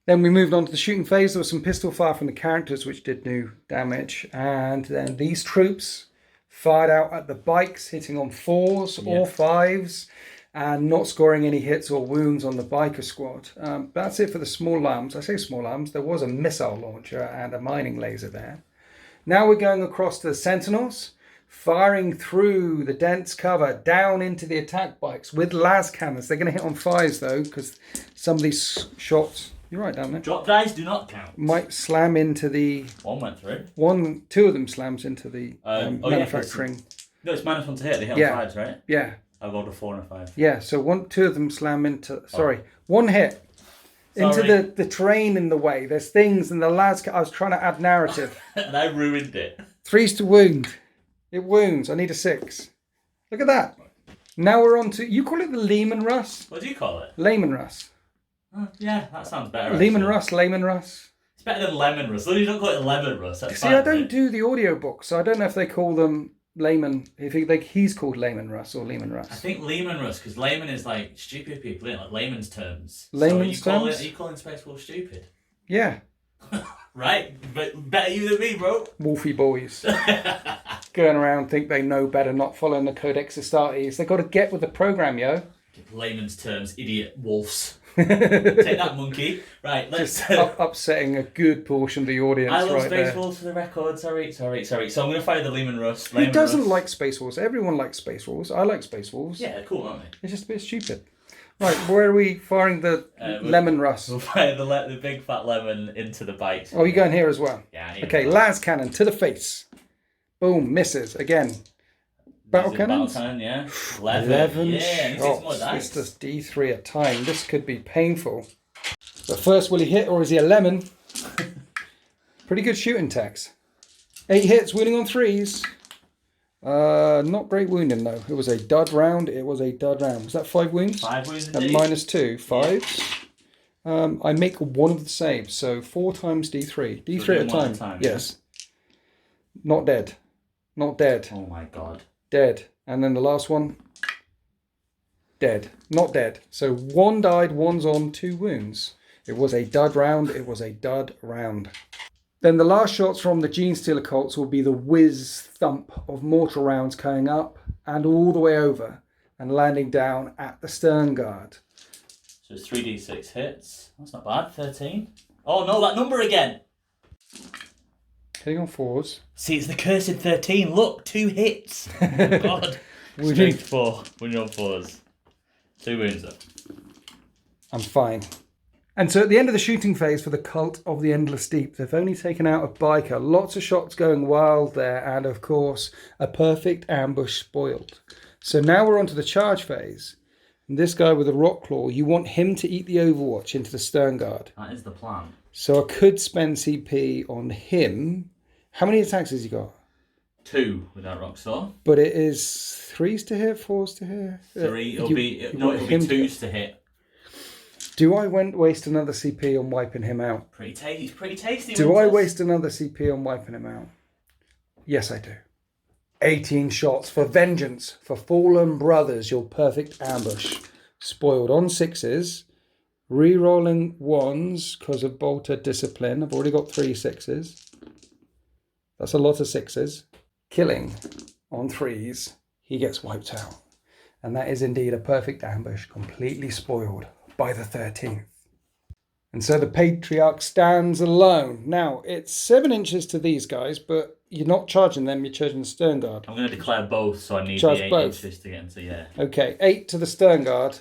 Then we moved on to the shooting phase. There was some pistol fire from the characters which did new damage. And then these troops fired out at the bikes, hitting on 4s or 5s. And not scoring any hits or wounds on the biker squad. That's it for the small arms. I say small arms. There was a missile launcher and a mining laser there. Now we're going across to the sentinels, firing through the dense cover down into the attack bikes with las cannons. They're going to hit on 5s though, because some of these shots, you're right down there, drop dice do not count. Might slam into the... One went through. 2 of them slams into the manufacturing. No, it's -1 to hit. They hit on 5s, right? Yeah. I rolled a 4 and a 5. Yeah, so 2 of them slam into... Sorry, 1 hit. Into the terrain in the way. There's things and the lads... I was trying to add narrative. And I ruined it. 3's to wound. It wounds. I need a 6. Look at that. Now we're on to... You call it the Lehman Russ? What do you call it? Layman Russ. Yeah, that sounds better. Lehman Russ, Layman Russ. It's better than Lemon Russ. You don't call it Lemon Russ. That's See, I don't do the audiobooks, so I don't know if they call them... Layman, if he's called Layman Russ or Lehman Russ. I think Lehman Russ, because layman is like stupid people, like layman's terms. Layman's terms? Are you calling Space Wolf stupid? Yeah. Right, but better you than me, bro. Wolfy boys. Going around think they know better, not following the Codex Astartes. They got to get with the program, yo. Layman's terms, idiot wolves. Take that, monkey. Right, let's... Just upsetting a good portion of the audience. I love right Space there. Wolves for the record. Sorry. So I'm going to fire the Lehman Russ. Who doesn't like Space Wolves? Everyone likes Space Wolves. I like Space Wolves. Yeah, cool, aren't they? It's just a bit stupid. Right, where are we firing the Lemon Russ? We'll fire the big fat lemon into the bikes. Oh, you're going here as well? Yeah. Okay, las cannon to the face. Boom, misses again. Battle cannons? Battle cannon, yeah. 11 yeah, shots. This does D3 a time. This could be painful. But first, will he hit or is he a lemon? Pretty good shooting tax. 8 hits, wounding on 3s. Not great wounding though. It was a dud round. Was that 5 wounds? 5 wounds and -2. 5s. Yeah. I make 1 of the saves, so 4 times D3. D3 so at a time. Yes. Yeah. Not dead. Not dead. Oh my god. Dead. And then the last one. Dead. Not dead. So 1 died, 1's on, 2 wounds. It was a dud round. It was a dud round. Then the last shots from the Genestealer Cults will be the whiz thump of mortar rounds coming up and all the way over and landing down at the stern guard. So it's 3d6 hits. That's not bad. 13. Oh no, that number again. Hitting on 4s. See, it's the cursed 13. Look, 2 hits. Oh god. Strength 4 when you're on 4s. 2 wounds though. I'm fine. And so at the end of the shooting phase for the Cult of the Endless Deep, they've only taken out a biker. Lots of shots going wild there, and of course, a perfect ambush spoiled. So now we're on to the charge phase. And this guy with the rock claw, you want him to eat the overwatch into the stern guard. That is the plan. So I could spend CP on him. How many attacks has he got? 2 with that Rockstar. But it is 3s to hit, 4s to hit. 3. It'll be 2s to hit. Do I waste another CP on wiping him out? He's pretty tasty. Do I waste another CP on wiping him out? Yes, I do. 18 shots for vengeance, for fallen brothers, your perfect ambush. Spoiled on 6s. Rerolling 1s because of bolter discipline. I've already got 3 6s. That's a lot of 6s. Killing on 3s. He gets wiped out. And that is indeed a perfect ambush, completely spoiled by the 13th. And so the Patriarch stands alone. Now, it's 7 inches to these guys, but you're not charging them, you're charging the Stern Guard. I'm going to declare both, so I need Charge the 8 both. inches to get into, yeah. Okay, 8 to the Stern Guard.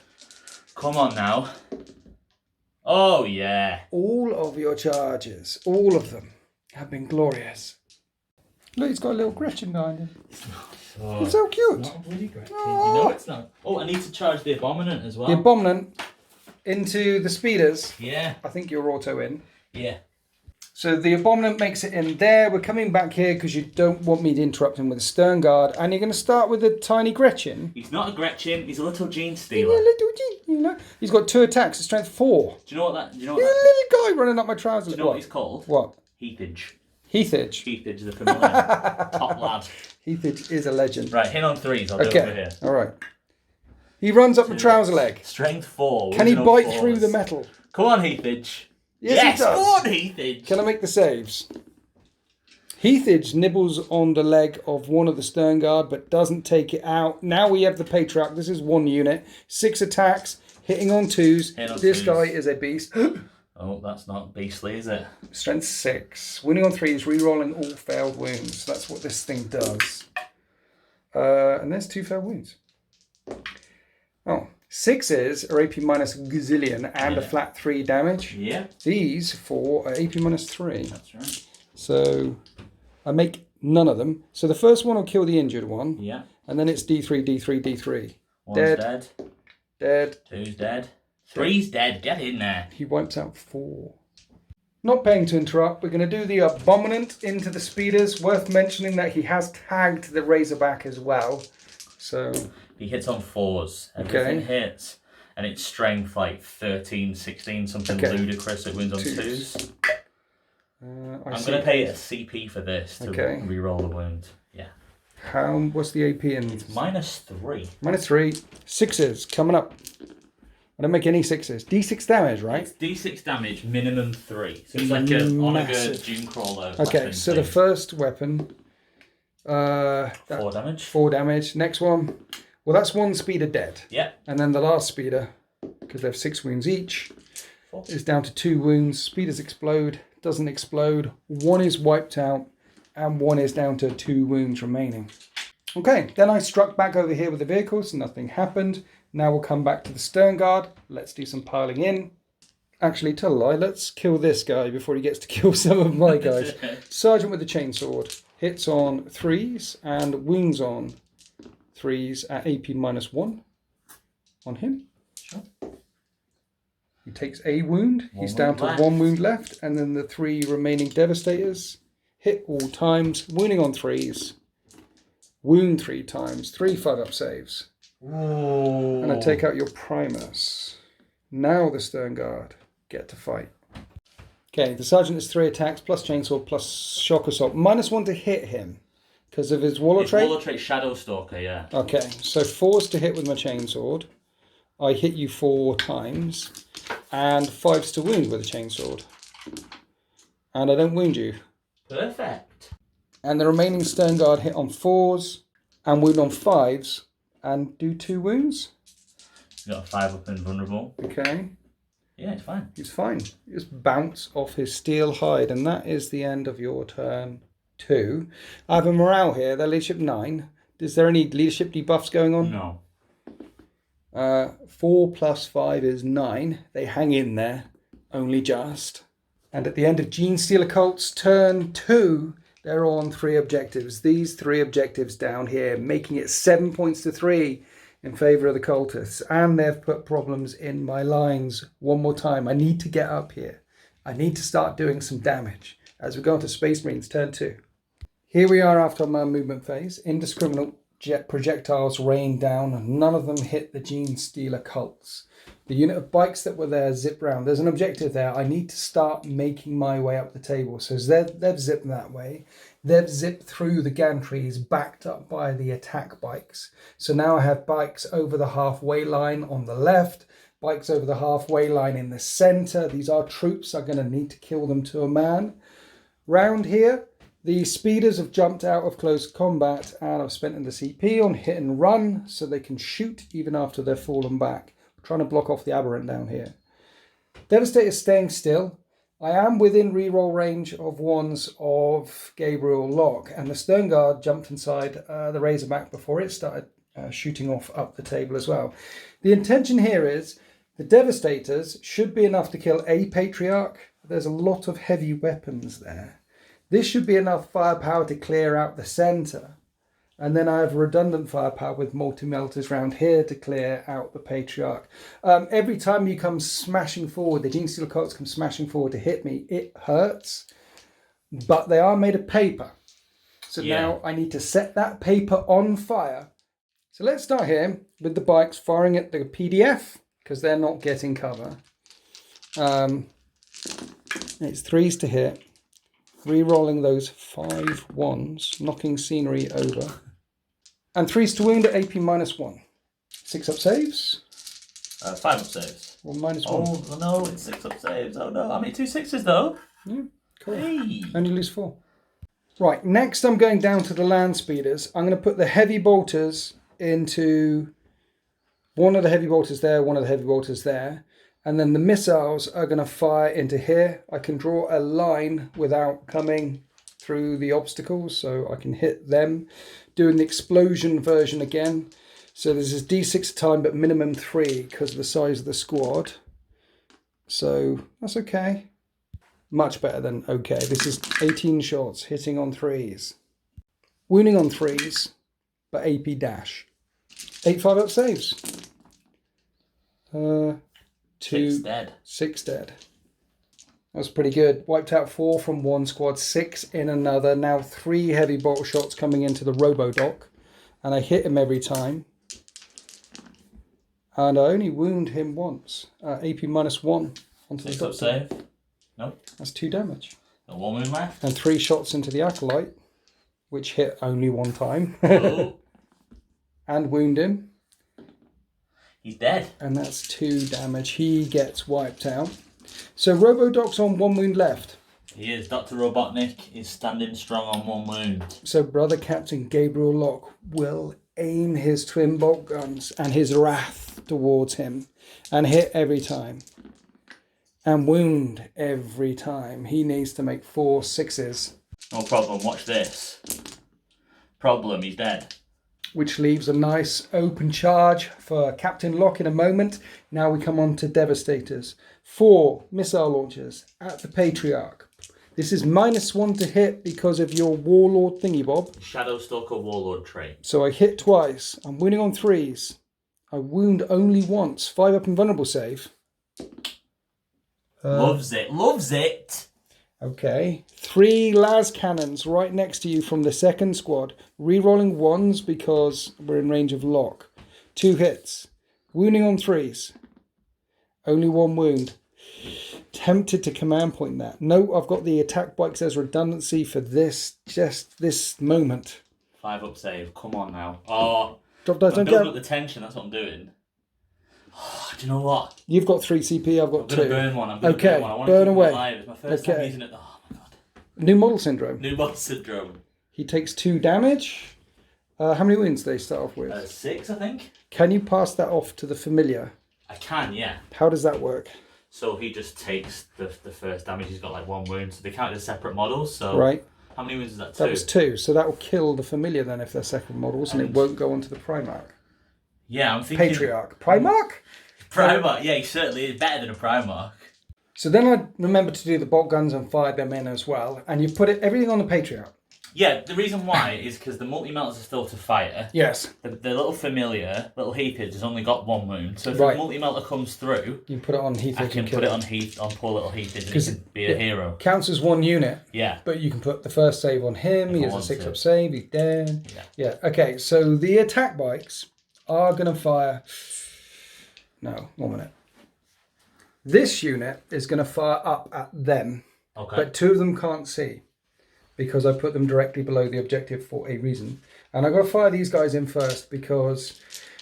Come on now. Oh, yeah. All of your charges, all of them, have been glorious. Look, he's got a little Gretchen behind him. Oh, It's so cute. Not a bloody Gretchen. You know it's not. Oh, I need to charge the Abominant as well. The Abominant into the speeders. Yeah. I think you're auto in. Yeah. So the Abominant makes it in there. We're coming back here because you don't want me to interrupt him with a Stern Guard. And you're going to start with a tiny Gretchen. He's not a Gretchen. He's a little Genestealer. He's a little you know. He's got 2 attacks at strength 4. Do you know what that? He's a little guy running up my trousers. Do you know what he's called? What? Heathage. Heathage. Heathage is a familiar. Top lad. Heathage is a legend. Right, hit on 3s. I'll do it over here. All right. He runs up the trouser leg. Strength 4. Can he bite through the metal? Come on, Heathage. Yes, he does. Come on, Heathage. Can I make the saves? Heathage nibbles on the leg of one of the Stern Guard, but doesn't take it out. Now we have the Patriarch. This is 1 unit. 6 attacks, hitting on 2s. This guy is a beast. Oh, that's not beastly, is it? Strength 6. Winning on 3s, re-rolling all failed wounds. That's what this thing does. And there's 2 failed wounds. Oh, 6s are AP minus gazillion and a flat 3 damage. Yeah. These 4 are AP minus 3. That's right. So I make none of them. So the first one will kill the injured one. Yeah. And then it's D3, D3, D3. One's dead. Dead. 2's dead. 3's dead. Get in there. He wipes out 4. Not paying to interrupt, we're going to do the Abominant into the speeders. Worth mentioning that he has tagged the Razorback as well. So he hits on 4s. Everything hits. And it's strength like 13, 16, something ludicrous. It wins on 2s. I'm going to pay a CP for this to re-roll the wound. Yeah. What's the AP in? It's -3. -3. 6s coming up. I don't make any 6s. D6 damage, right? It's D6 damage, minimum 3. So it's like a Onager Dunecrawler. Okay, so the first weapon. 4 damage. 4 damage. Next one. Well, that's 1 speeder dead. Yeah. And then the last speeder, because they have 6 wounds each, is down to 2 wounds. Speeders explode. Doesn't explode. 1 is wiped out. And 1 is down to 2 wounds remaining. Okay, then I struck back over here with the vehicles. Nothing happened. Now we'll come back to the Stern Guard. Let's do some piling in. Actually, tell a lie. Let's kill this guy before he gets to kill some of my guys. Sergeant with the chainsword. Hits on 3s and wounds on 3s at AP -1 on him. Sure. He takes a wound. He's down to 1 wound left. And then the 3 remaining Devastators. Hit all times. Wounding on 3s. Wound 3 times. 3 5-up saves. Ooh. And I take out your Primus. Now the Stern Guard get to fight. Okay, the Sergeant has 3 attacks, plus Chainsword, plus Shock Assault. -1 to hit him because of his Waller trait. Waller trait Shadow Stalker, yeah. Okay, so 4's to hit with my Chainsword. I hit you 4 times. And 5's to wound with a Chainsword. And I don't wound you. Perfect. And the remaining Stern Guard hit on 4s and wound on 5s and do 2 wounds. You got a 5-up invulnerable. Okay. Yeah, it's fine. He's fine. Just bounce off his steel hide, and that is the end of your turn 2. I have a morale here. They're leadership 9. Is there any leadership debuffs going on? No. 4 plus 5 is 9. They hang in there, only just. And at the end of Genestealer Cults turn 2, they're on 3 objectives. These 3 objectives down here, making it 7 points to 3 in favour of the cultists. And they've put problems in my lines one more time. I need to get up here. I need to start doing some damage as we go into Space Marines turn 2. Here we are after my movement phase. Indiscriminate jet projectiles rain down, and none of them hit the Genestealer Cults. The unit of bikes that were there zip round. There's an objective there. I need to start making my way up the table. So they've zipped that way. They've zipped through the gantries, backed up by the attack bikes. So now I have bikes over the halfway line on the left, bikes over the halfway line in the center. These are troops. I'm going to need to kill them to a man. Round here, the speeders have jumped out of close combat, and I've spent in the CP on hit and run so they can shoot even after they've fallen back. I'm trying to block off the aberrant down here. Devastator's staying still. I am within reroll range of ones of Gabriel Locke, and the Stern Guard jumped inside the Razorback before it started shooting off up the table as well. The intention here is the Devastators should be enough to kill a Patriarch. There's a lot of heavy weapons there. This should be enough firepower to clear out the centre. And then I have redundant firepower with multi-melters around here to clear out the Patriarch. Every time you come smashing forward, the Genestealer Cults come smashing forward to hit me, it hurts. But they are made of paper. So now I need to set that paper on fire. So let's start here with the bikes firing at the PDF, because they're not getting cover. It's 3s to hit. Re-rolling those 5 1s, knocking scenery over. And 3s to wound at AP -1. 6 up saves. 5 up saves. Or -1. Oh no, it's 6 up saves. Oh no, I mean 2 6s though. Yeah, cool. Hey. Only lose 4. Right, next I'm going down to the land speeders. I'm going to put the heavy bolters into one of the heavy bolters there, one of the heavy bolters there. And then the missiles are going to fire into here. I can draw a line without coming through the obstacles, so I can hit them. Doing the explosion version again. So this is D6 time, but minimum 3 because of the size of the squad. So that's okay. Much better than okay. This is 18 shots, hitting on 3s. Wounding on 3s, but AP dash. 8 5-up saves. 6 dead. 6 dead. That was pretty good. Wiped out 4 from one squad, 6 in another. Now 3 heavy bolt shots coming into the Robodoc. And I hit him every time. And I only wound him once. AP -1 onto the 6 up save. Nope. That's 2 damage. Got 1 wound left. And 3 shots into the Acolyte, which hit only 1 time. Oh. And wound him. He's dead. And that's 2 damage. He gets wiped out. So Robodoc's on 1 wound left. He is. Dr. Robotnik is standing strong on 1 wound. So Brother Captain Gabriel Locke will aim his twin bolt guns and his wrath towards him and hit every time. And wound every time. He needs to make 4 6s. No problem. Watch this. Problem. He's dead. Which leaves a nice open charge for Captain Locke in a moment. Now we come on to Devastators. 4 missile launchers at the Patriarch. This is -1 to hit because of your Warlord thingy bob. Shadowstalker Warlord trait. So I hit twice. I'm wounding on 3s. I wound only once. 5 up invulnerable save. Loves it. Loves it. Okay. 3 las cannons right next to you from the second squad. Rerolling 1s because we're in range of Locke. 2 hits. Wounding on 3s. Only 1 wound. Tempted to command point that. No, I've got the attack bikes as redundancy for this, just this moment. 5 up save. Come on now. Oh, Drop dice, I'm don't building get. up the tension. That's what I'm doing. Oh, do you know what? You've got 3 CP, I've got I'm 2. going to burn one. I'm going to Okay, burn one. I want burn to keep away. him alive. It's my first time Okay. using it. Oh my god. New model syndrome. New mod syndrome. He takes 2 damage. How many wounds do they start off with? 6, I think. Can you pass that off to the familiar? I can, yeah. How does that work? So he just takes the first damage. He's got like 1 wound. So they count as separate models. So Right. how many wounds is that? 2? That was 2. So that will kill the familiar then if they're second models, and it won't go onto the Primarch. Yeah, I'm thinking. Patriarch. Primarch? Primarch. Yeah, he certainly is better than a Primarch. So then I remember to do the bolt guns and fire them in as well. And you put everything on the Patriarch. Yeah, the reason why is because the multi-melters are still to fire. Yes. The little familiar, little heathage, has only got one wound. So if Right. the multi-melter comes through, You put it on Heathage. I can put it on poor little heathage and he can be a hero. Counts as one unit. Yeah. But you can put the first save on him. He has a 6-up save. He's dead. Yeah. Okay, so the attack bikes are going to fire... No, 1 minute. This unit is going to fire up at them. Okay. But 2 of them can't see, because I put them directly below the objective for a reason. And I've got to fire these guys in first because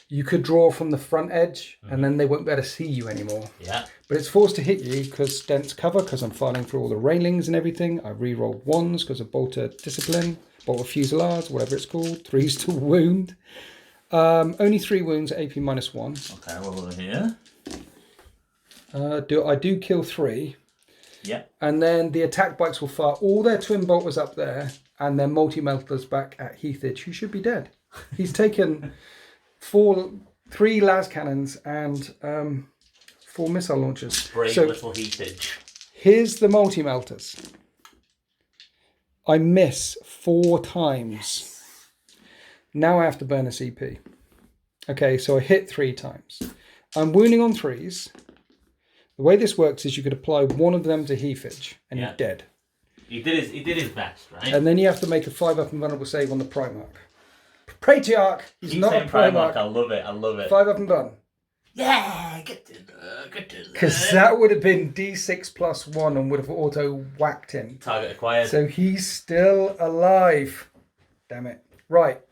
you could draw from the front edge and then they won't be able to see you anymore. Yeah. But it's forced to hit you because dense cover, because I'm firing through all the railings and everything. I re-rolled 1s because of Bolt of Discipline, Bolt of Fusillade, whatever it's called. 3s to wound. Only 3 wounds at AP -1. Okay, well over here. I do kill 3. Yeah. And then the attack bikes will fire all their twin bolters up there and their multi-melters back at Heathage, who should be dead. He's taken 3 las cannons and 4 missile launchers. Brave little Heathage. Here's the multi-melters. I miss 4 times. Now I have to burn a CP. Okay, so I hit 3 times. I'm wounding on 3s. The way this works is you could apply one of them to Heathage and you're dead. He did his best, right? And then you have to make a 5-up invulnerable save on the Primarch. Praetorch! He's not a Primarch. I love it. 5-up and done. Yeah, get to there. Because that would have been D6 +1 and would have auto-whacked him. Target acquired. So he's still alive. Damn it. Right.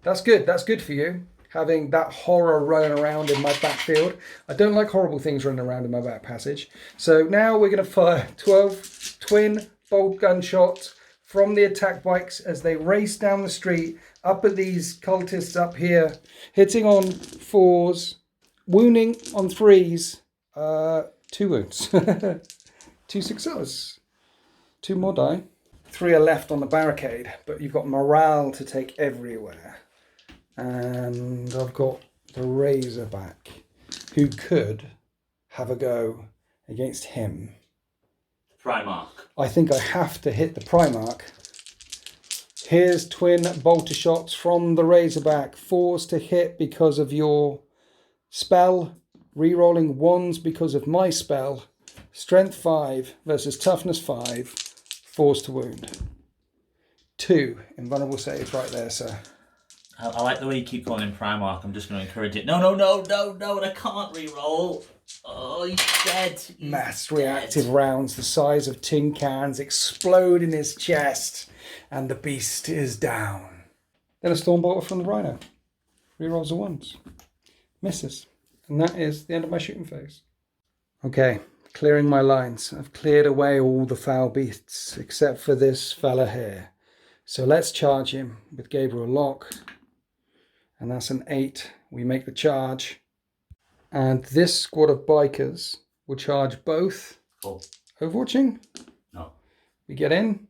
That's good. That's good for you. Having that horror running around in my backfield. I don't like horrible things running around in my back passage. So now we're going to fire 12 twin bolt gunshots from the attack bikes as they race down the street, up at these cultists up here, hitting on 4s, wounding on 3s, 2 wounds, 2 successes, 2 more die. 3 are left on the barricade, but you've got morale to take everywhere. And I've got the Razorback, who could have a go against him. Primarch. I think I have to hit the Primarch. Here's twin bolter shots from the Razorback. 4s to hit because of your spell. Rerolling 1s because of my spell. Strength 5 versus toughness 5. 4s to wound. 2 invulnerable saves right there, sir. I like the way you keep calling him Primarch. I'm just going to encourage it. No, and I can't re-roll. Oh, he's dead. Mass reactive rounds the size of tin cans explode in his chest, and the beast is down. Then a Stormbolter from the Rhino. Rerolls the 1s. Misses. And that is the end of my shooting phase. Okay, clearing my lines. I've cleared away all the foul beasts, except for this fella here. So let's charge him with Gabriel Lock. And that's an 8. We make the charge. And this squad of bikers will charge both. Cool. Overwatching? No. We get in.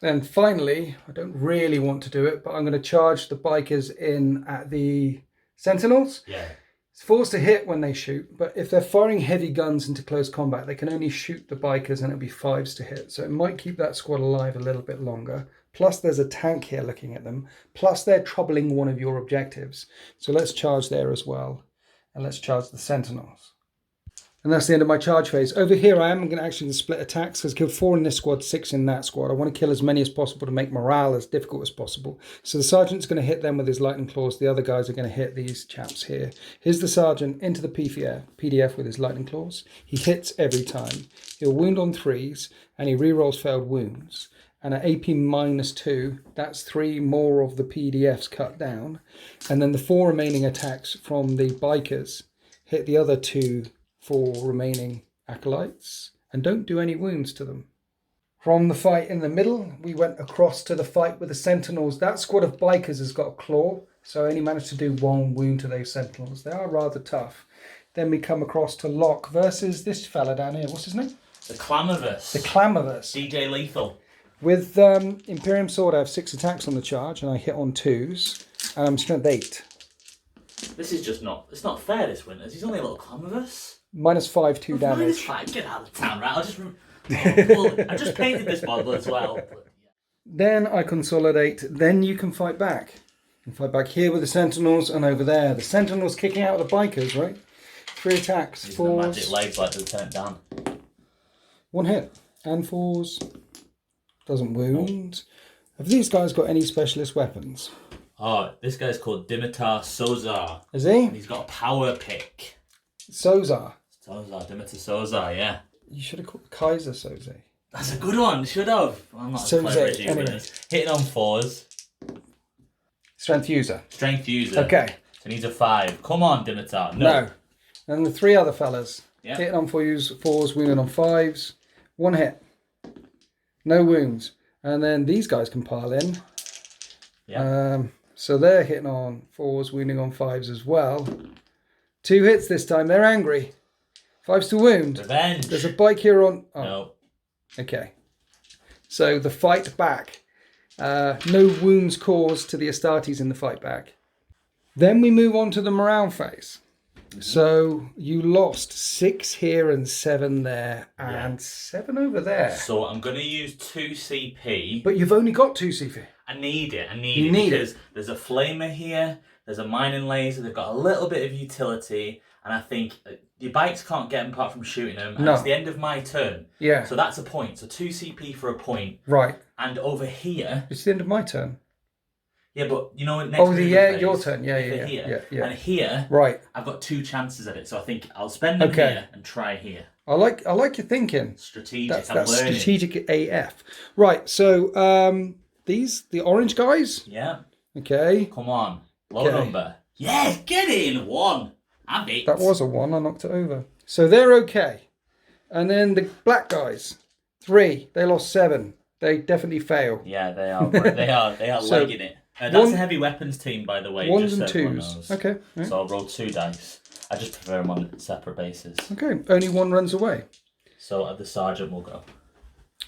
Then finally, I don't really want to do it, but I'm going to charge the bikers in at the Sentinels. Yeah. It's forced to hit when they shoot, but if they're firing heavy guns into close combat, they can only shoot the bikers and it'll be 5s to hit. So it might keep that squad alive a little bit longer. Plus there's a tank here looking at them. Plus they're troubling one of your objectives. So let's charge there as well. And let's charge the Sentinels. And that's the end of my charge phase. Over here I'm going to actually split attacks. Because I killed 4 in this squad, 6 in that squad. I want to kill as many as possible to make morale as difficult as possible. So the Sergeant's going to hit them with his Lightning Claws. The other guys are going to hit these chaps here. Here's the Sergeant into the PDF with his Lightning Claws. He hits every time. He'll wound on 3s and he rerolls failed wounds. And at AP -2, that's 3 more of the PDFs cut down. And then the 4 remaining attacks from the bikers hit the other 2 4 remaining acolytes and don't do any wounds to them. From the fight in the middle, we went across to the fight with the Sentinels. That squad of bikers has got a claw, so I only managed to do 1 wound to those Sentinels. They are rather tough. Then we come across to Locke versus this fella down here. What's his name? The Clamavus. The Clamavus. DJ Lethal. With Imperium Sword, I have 6 attacks on the charge, and I hit on 2s, and I'm strength 8. This is just not, it's not fair this Winters. He's only a little Clamavus. -5, 2 damage. -5, get out of town, right? I just painted this model as well. But, yeah. Then I consolidate. Then you can fight back. And fight back here with the Sentinels and over there. The Sentinels kicking out the bikers, right? 3 attacks. These 4s. magic legs like they turn down. 1 hit. And 4s. Doesn't wound. Have these guys got any specialist weapons? Oh, this guy's called Dimitar Sozar. Is he? And he's got a power pick. Sozar. Dimitar Sozar, yeah. You should have called Kaiser Soze. That's a good one, should have. I'm not as clever as you with this. Hitting on 4s. Strength user. Strength user. Okay. So he needs a 5. Come on, Dimitar. No. And the 3 other fellas. Yeah. Hitting on 4s, wounding on 5s. 1 hit. No wounds. And then these guys can pile in. Yeah. So they're hitting on 4s, wounding on 5s as well. 2 hits this time. They're angry. 5s to wound. Revenge. There's a bike here on... Oh. No. Okay. So the fight back. No wounds caused to the Astartes in the fight back. Then we move on to the morale phase. So you lost 6 here and 7 there and 7 over there. So I'm going to use 2 CP. But you've only got 2 CP. I need it. You need because there's a flamer here. There's a mining laser. They've got a little bit of utility. And I think your bikes can't get them apart from shooting them. And it's the end of my turn. Yeah. So that's a point. So 2 CP for a point. Right. And over here... It's the end of my turn. Yeah, but you know... Next your turn. Yeah. And here, right. I've got 2 chances at it. So I think I'll spend them here and try here. I like your thinking. Strategic. That's strategic AF. Right. So the orange guys. Yeah. Okay. Come on. Low number. Yes, get in 1. I'm it. That was a 1. I knocked it over. So they're okay. And then the black guys, 3. They lost 7. They definitely fail. Yeah, they are. They are so legging it. That's a heavy weapons team, by the way. 1s and 2s. Okay. Right. So I'll roll 2 dice. I just prefer them on separate bases. Okay. Only 1 runs away. So the sergeant will go.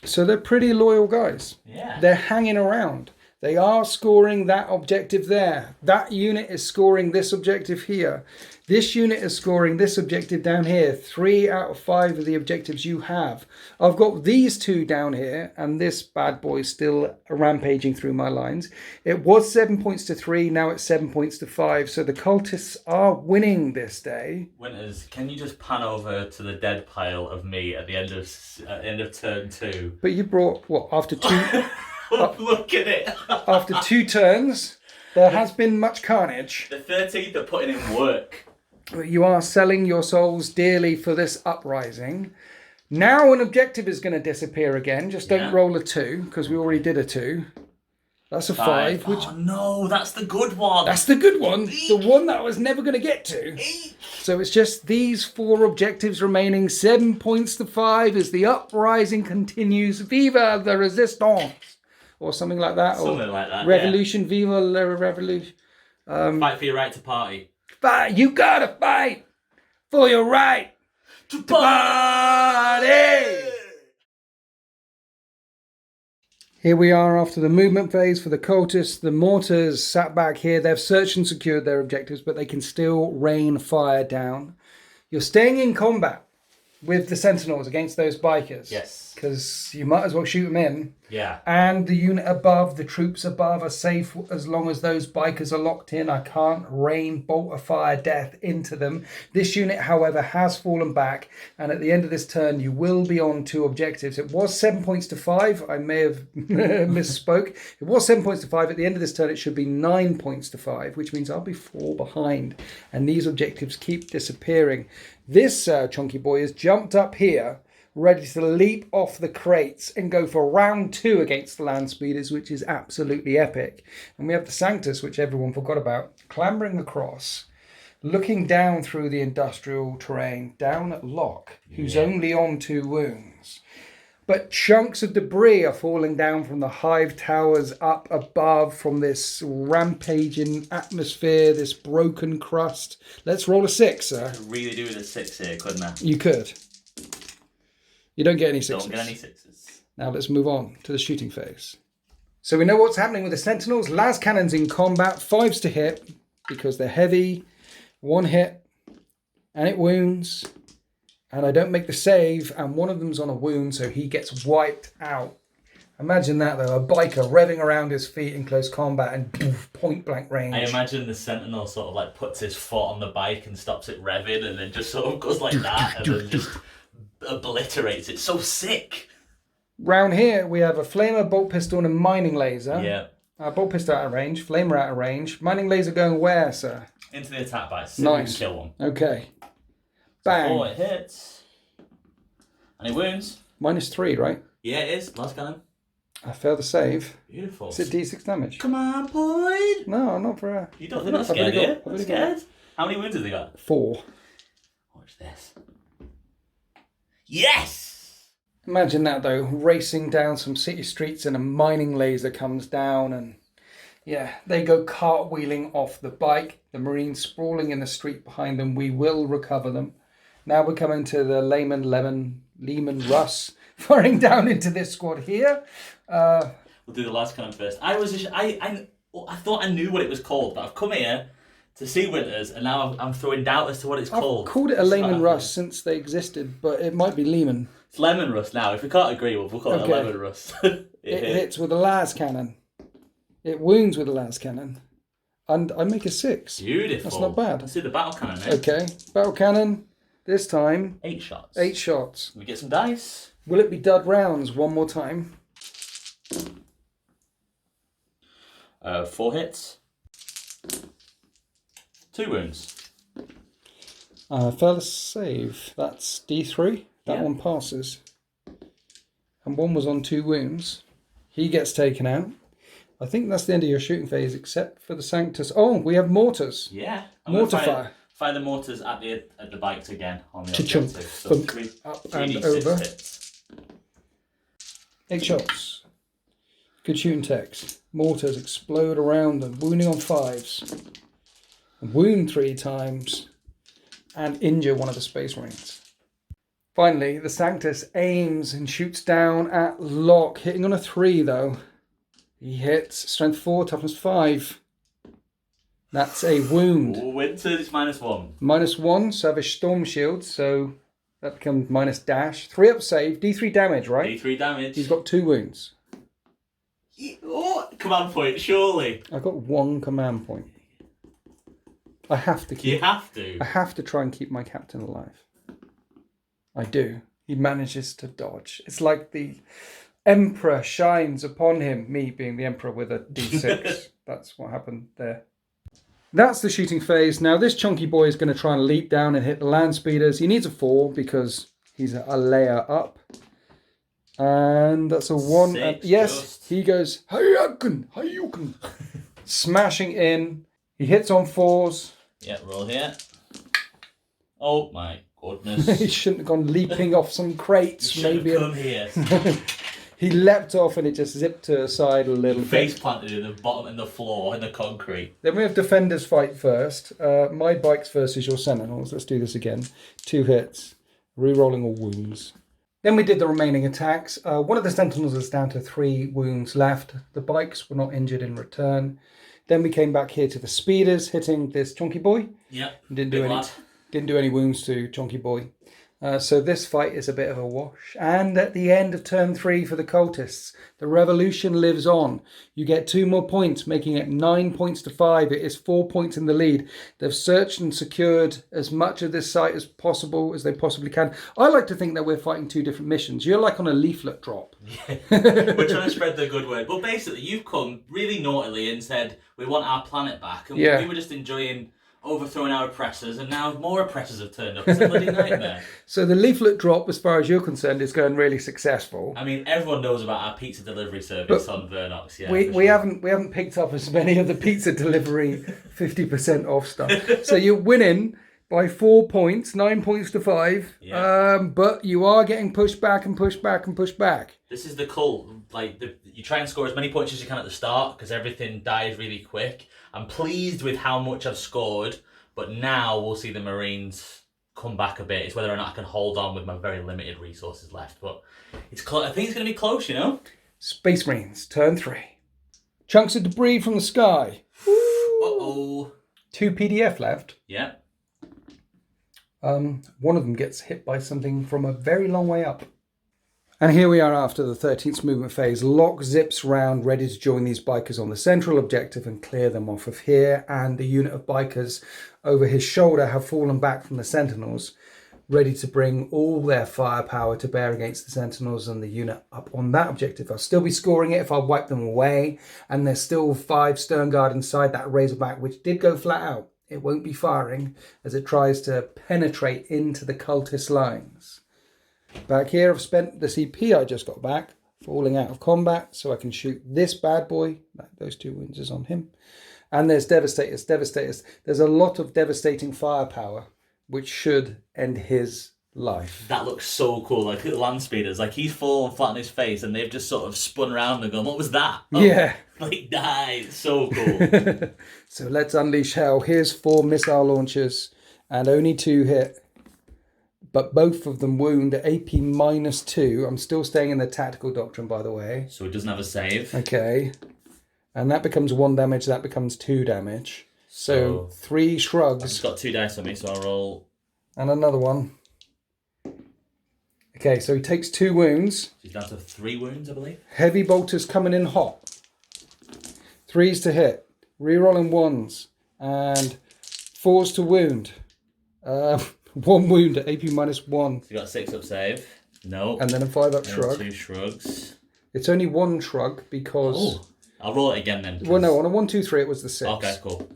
So they're pretty loyal guys. Yeah. They're hanging around. They are scoring that objective there. That unit is scoring this objective here. This unit is scoring this objective down here. 3 out of 5 of the objectives you have. I've got these 2 down here, and this bad boy still rampaging through my lines. It was 7 points to 3, now it's 7 points to 5. So the cultists are winning this day. Winters, can you just pan over to the dead pile of me at the end of turn 2? But you brought, what, after 2... Look at it. After 2 turns, there has been much carnage. The 13th are putting in work. You are selling your souls dearly for this uprising. Now an objective is going to disappear again. Just don't roll a 2, because we already did a 2. That's a 5. Which... Oh no, that's the good one. That's the good one. The one that I was never going to get to. So it's just these 4 objectives remaining. 7 points to 5 as the uprising continues. Viva the resistance! Or something like that. Something like that. Revolution, viva la revolution. Fight for your right to party. Fight! You gotta fight for your right to party! Here we are after the movement phase for the cultists. The mortars sat back here. They've searched and secured their objectives, but they can still rain fire down. You're staying in combat with the sentinels against those bikers. Yes. Because you might as well shoot them in. Yeah. And the unit above, the troops above are safe as long as those bikers are locked in. I can't rain bolt of fire death into them. This unit, however, has fallen back. And at the end of this turn, you will be on 2 objectives. It was 7 points to 5. I may have misspoke. It was 7 points to 5. At the end of this turn, it should be 9 points to 5, which means I'll be 4 behind. And these objectives keep disappearing. This chunky boy has jumped up here, ready to leap off the crates and go for round 2 against the land speeders, which is absolutely epic. And we have the Sanctus, which everyone forgot about, clambering across, looking down through the industrial terrain, down at Locke, who's only on 2 wounds. But chunks of debris are falling down from the hive towers up above from this rampaging atmosphere, this broken crust. Let's roll a 6, sir. I could really do with a 6 here, couldn't I? You could. You don't get any 6s. Don't get any 6s. Now let's move on to the shooting phase. So we know what's happening with the Sentinels. Las cannons in combat, 5s to hit because they're heavy. 1 hit and it wounds. And I don't make the save, and one of them's on a wound, so he gets wiped out. Imagine that though, a biker revving around his feet in close combat and poof, point blank range. I imagine the sentinel sort of like puts his foot on the bike and stops it revving and then just sort of goes like that and then just obliterates it. So sick. Round here we have a flamer, bolt pistol and a mining laser. Yeah. Bolt pistol out of range, flamer out of range. Mining laser going where, sir? Into the attack bike. Nice. Kill one. Okay. Bang. Oh, it hits. And it wounds. -3, right? Yeah, it is. Last cannon. I failed the save. Beautiful. Is it D6 damage? Come on, boy. No, not for a... You're not scared, are you? Not scared? How many wounds have they got? 4. Watch this. Yes! Imagine that though, racing down some city streets and a mining laser comes down and yeah, they go cartwheeling off the bike. The Marines sprawling in the street behind them. We will recover them. Now we're coming to the Lehman Russ firing down into this squad here. We'll do the last cannon first. I thought I knew what it was called, but I've come here to see Winters, and now I'm throwing doubt as to what it's called. I've called it a Lehman Russ since they existed, but it might be Lehman. It's Lemon Rust now. If we can't agree, we'll call it a Lemon Rust. it hits with a las cannon. It wounds with a las cannon. And I make a 6. Beautiful. That's not bad. Let's do the battle cannon next. Okay, battle cannon. This time, 8 shots. 8 shots. Can we get some dice? Will it be dud rounds one more time? 4 hits. 2 wounds. Fail the save. That's D3. That one passes. And one was on 2 wounds. He gets taken out. I think that's the end of your shooting phase, except for the Sanctus. Oh, we have mortars. Yeah. Mortar fire. Fire the mortars at the bikes again on the Cha-chunk. objective. So Thunk. Up and over. Hits. 8 shots. Good shooting text. Mortars explode around them, wounding on 5s. Wound 3 times. And injure one of the Space Marines. Finally, the Sanctus aims and shoots down at Locke, hitting on a 3 though. He hits, strength 4, toughness 5. That's a wound. Oh, Winters, -1. -1, Savage Storm Shield, so that becomes -dash. 3 up save, D3 damage, right? D3 damage. He's got 2 wounds. Oh, command point, surely. I've got 1 command point. I have to keep... You have to. I have to try and keep my captain alive. I do. He manages to dodge. It's like the Emperor shines upon him. Me being the Emperor with a D6. That's what happened there. That's the shooting phase. Now this chunky boy is going to try and leap down and hit the land speeders. He needs a 4 because he's a layer up. And that's a 1. Yes, he goes, Hayuken. Smashing in. He hits on 4s. Yeah, roll here. Oh my goodness. He shouldn't have gone leaping off some crates. Maybe come here. He leapt off and it just zipped to the side a little Face bit. planted in the bottom, in the floor, in the concrete. Then we have defenders fight first. My bikes versus your sentinels. Let's do this again. 2 hits. Rerolling all wounds. Then we did the remaining attacks. One of the sentinels is down to 3 wounds left. The bikes were not injured in return. Then we came back here to the speeders, hitting this chunky boy. Yep. Didn't do any wounds to chunky boy. So this fight is a bit of a wash. And at the end of turn 3 for the cultists, the revolution lives on. You get 2 more points, making it 9 points to 5. It is 4 points in the lead. They've searched and secured as much of this site as possible, as they possibly can. I like to think that we're fighting 2 different missions. You're like on a leaflet drop. Yeah. We're trying to spread the good word. Well, basically, you've come really naughtily and said, we want our planet back. And we were just enjoying overthrowing our oppressors, and now more oppressors have turned up. It's a bloody nightmare. So the leaflet drop, as far as you're concerned, is going really successful. I mean, everyone knows about our pizza delivery service on Vernox. Yeah, we haven't picked up as many of the pizza delivery 50% off stuff. So you're winning by 4 points, 9 points to 5. Yeah. But you are getting pushed back and pushed back and pushed back. This is the cult. You try and score as many points as you can at the start because everything dies really quick. I'm pleased with how much I've scored, but now we'll see the Marines come back a bit. It's whether or not I can hold on with my very limited resources left. But it's I think it's going to be close, you know? Space Marines, turn 3. Chunks of debris from the sky. Uh-oh. 2 PDF left. Yeah. One of them gets hit by something from a very long way up. And here we are after the 13th movement phase. Locke zips round, ready to join these bikers on the central objective and clear them off of here. And the unit of bikers over his shoulder have fallen back from the Sentinels, ready to bring all their firepower to bear against the Sentinels and the unit up on that objective. I'll still be scoring it if I wipe them away. And there's still 5 Stern Guard inside that Razorback, which did go flat out. It won't be firing as it tries to penetrate into the cultist lines. Back here, I've spent the CP I just got back falling out of combat, so I can shoot this bad boy. Those 2 wounds is on him. And there's Devastators. There's a lot of devastating firepower, which should end his life. That looks so cool. Like the land speeders, like he's fallen flat on his face, and they've just sort of spun around and gone, "What was that?" Oh, yeah, like died. So cool. So let's unleash hell. Here's 4 missile launchers, and only 2 hit. But both of them wound at AP -2. I'm still staying in the tactical doctrine, by the way. So it doesn't have a save. Okay. And that becomes 1 damage. That becomes 2 damage. So 3 shrugs. I've just got 2 dice on me, so I'll roll. And another one. Okay, so he takes 2 wounds. He's down to 3 wounds, I believe. Heavy bolters coming in hot. 3s to hit. Rerolling 1s. And 4s to wound. 1 wound at AP -1. So you got 6 up save. No. And then a 5 up shrug. 2 shrugs. It's only 1 shrug because... Oh, I'll roll it again then. Well, no, on a 1, 2, 3 it was the 6. Okay, cool.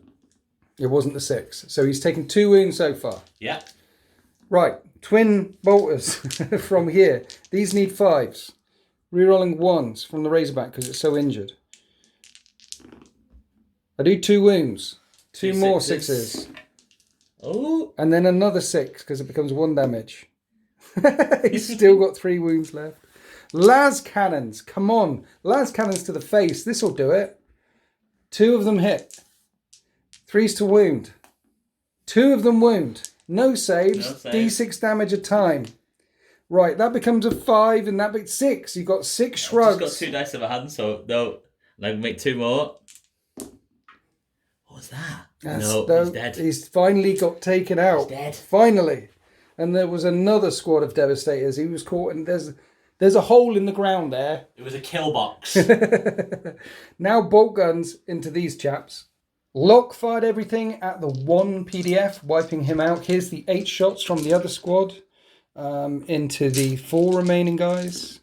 It wasn't the 6. So he's taken 2 wounds so far. Yeah. Right, twin bolters from here. These need 5s. Rerolling 1s from the Razorback because it's so injured. I do 2 wounds. 2 more 6s. Oh. And then another 6 because it becomes 1 damage. He's still got 3 wounds left. Las cannons, come on. Las cannons to the face. This will do it. 2 of them hit. 3s to wound. 2 of them wound. No saves. D6 damage a time. Right, that becomes a 5 and that becomes 6. You've got 6 shrugs. I've just got 2 dice in my hand, so no. And I can make 2 more. What was that? No, he's dead. He's finally got taken out. He's dead. Finally. And there was another squad of Devastators. He was caught and there's a hole in the ground there. It was a kill box. Now bolt guns into these chaps. Locke fired everything at the 1 PDF, wiping him out. Here's the 8 shots from the other squad into the 4 remaining guys.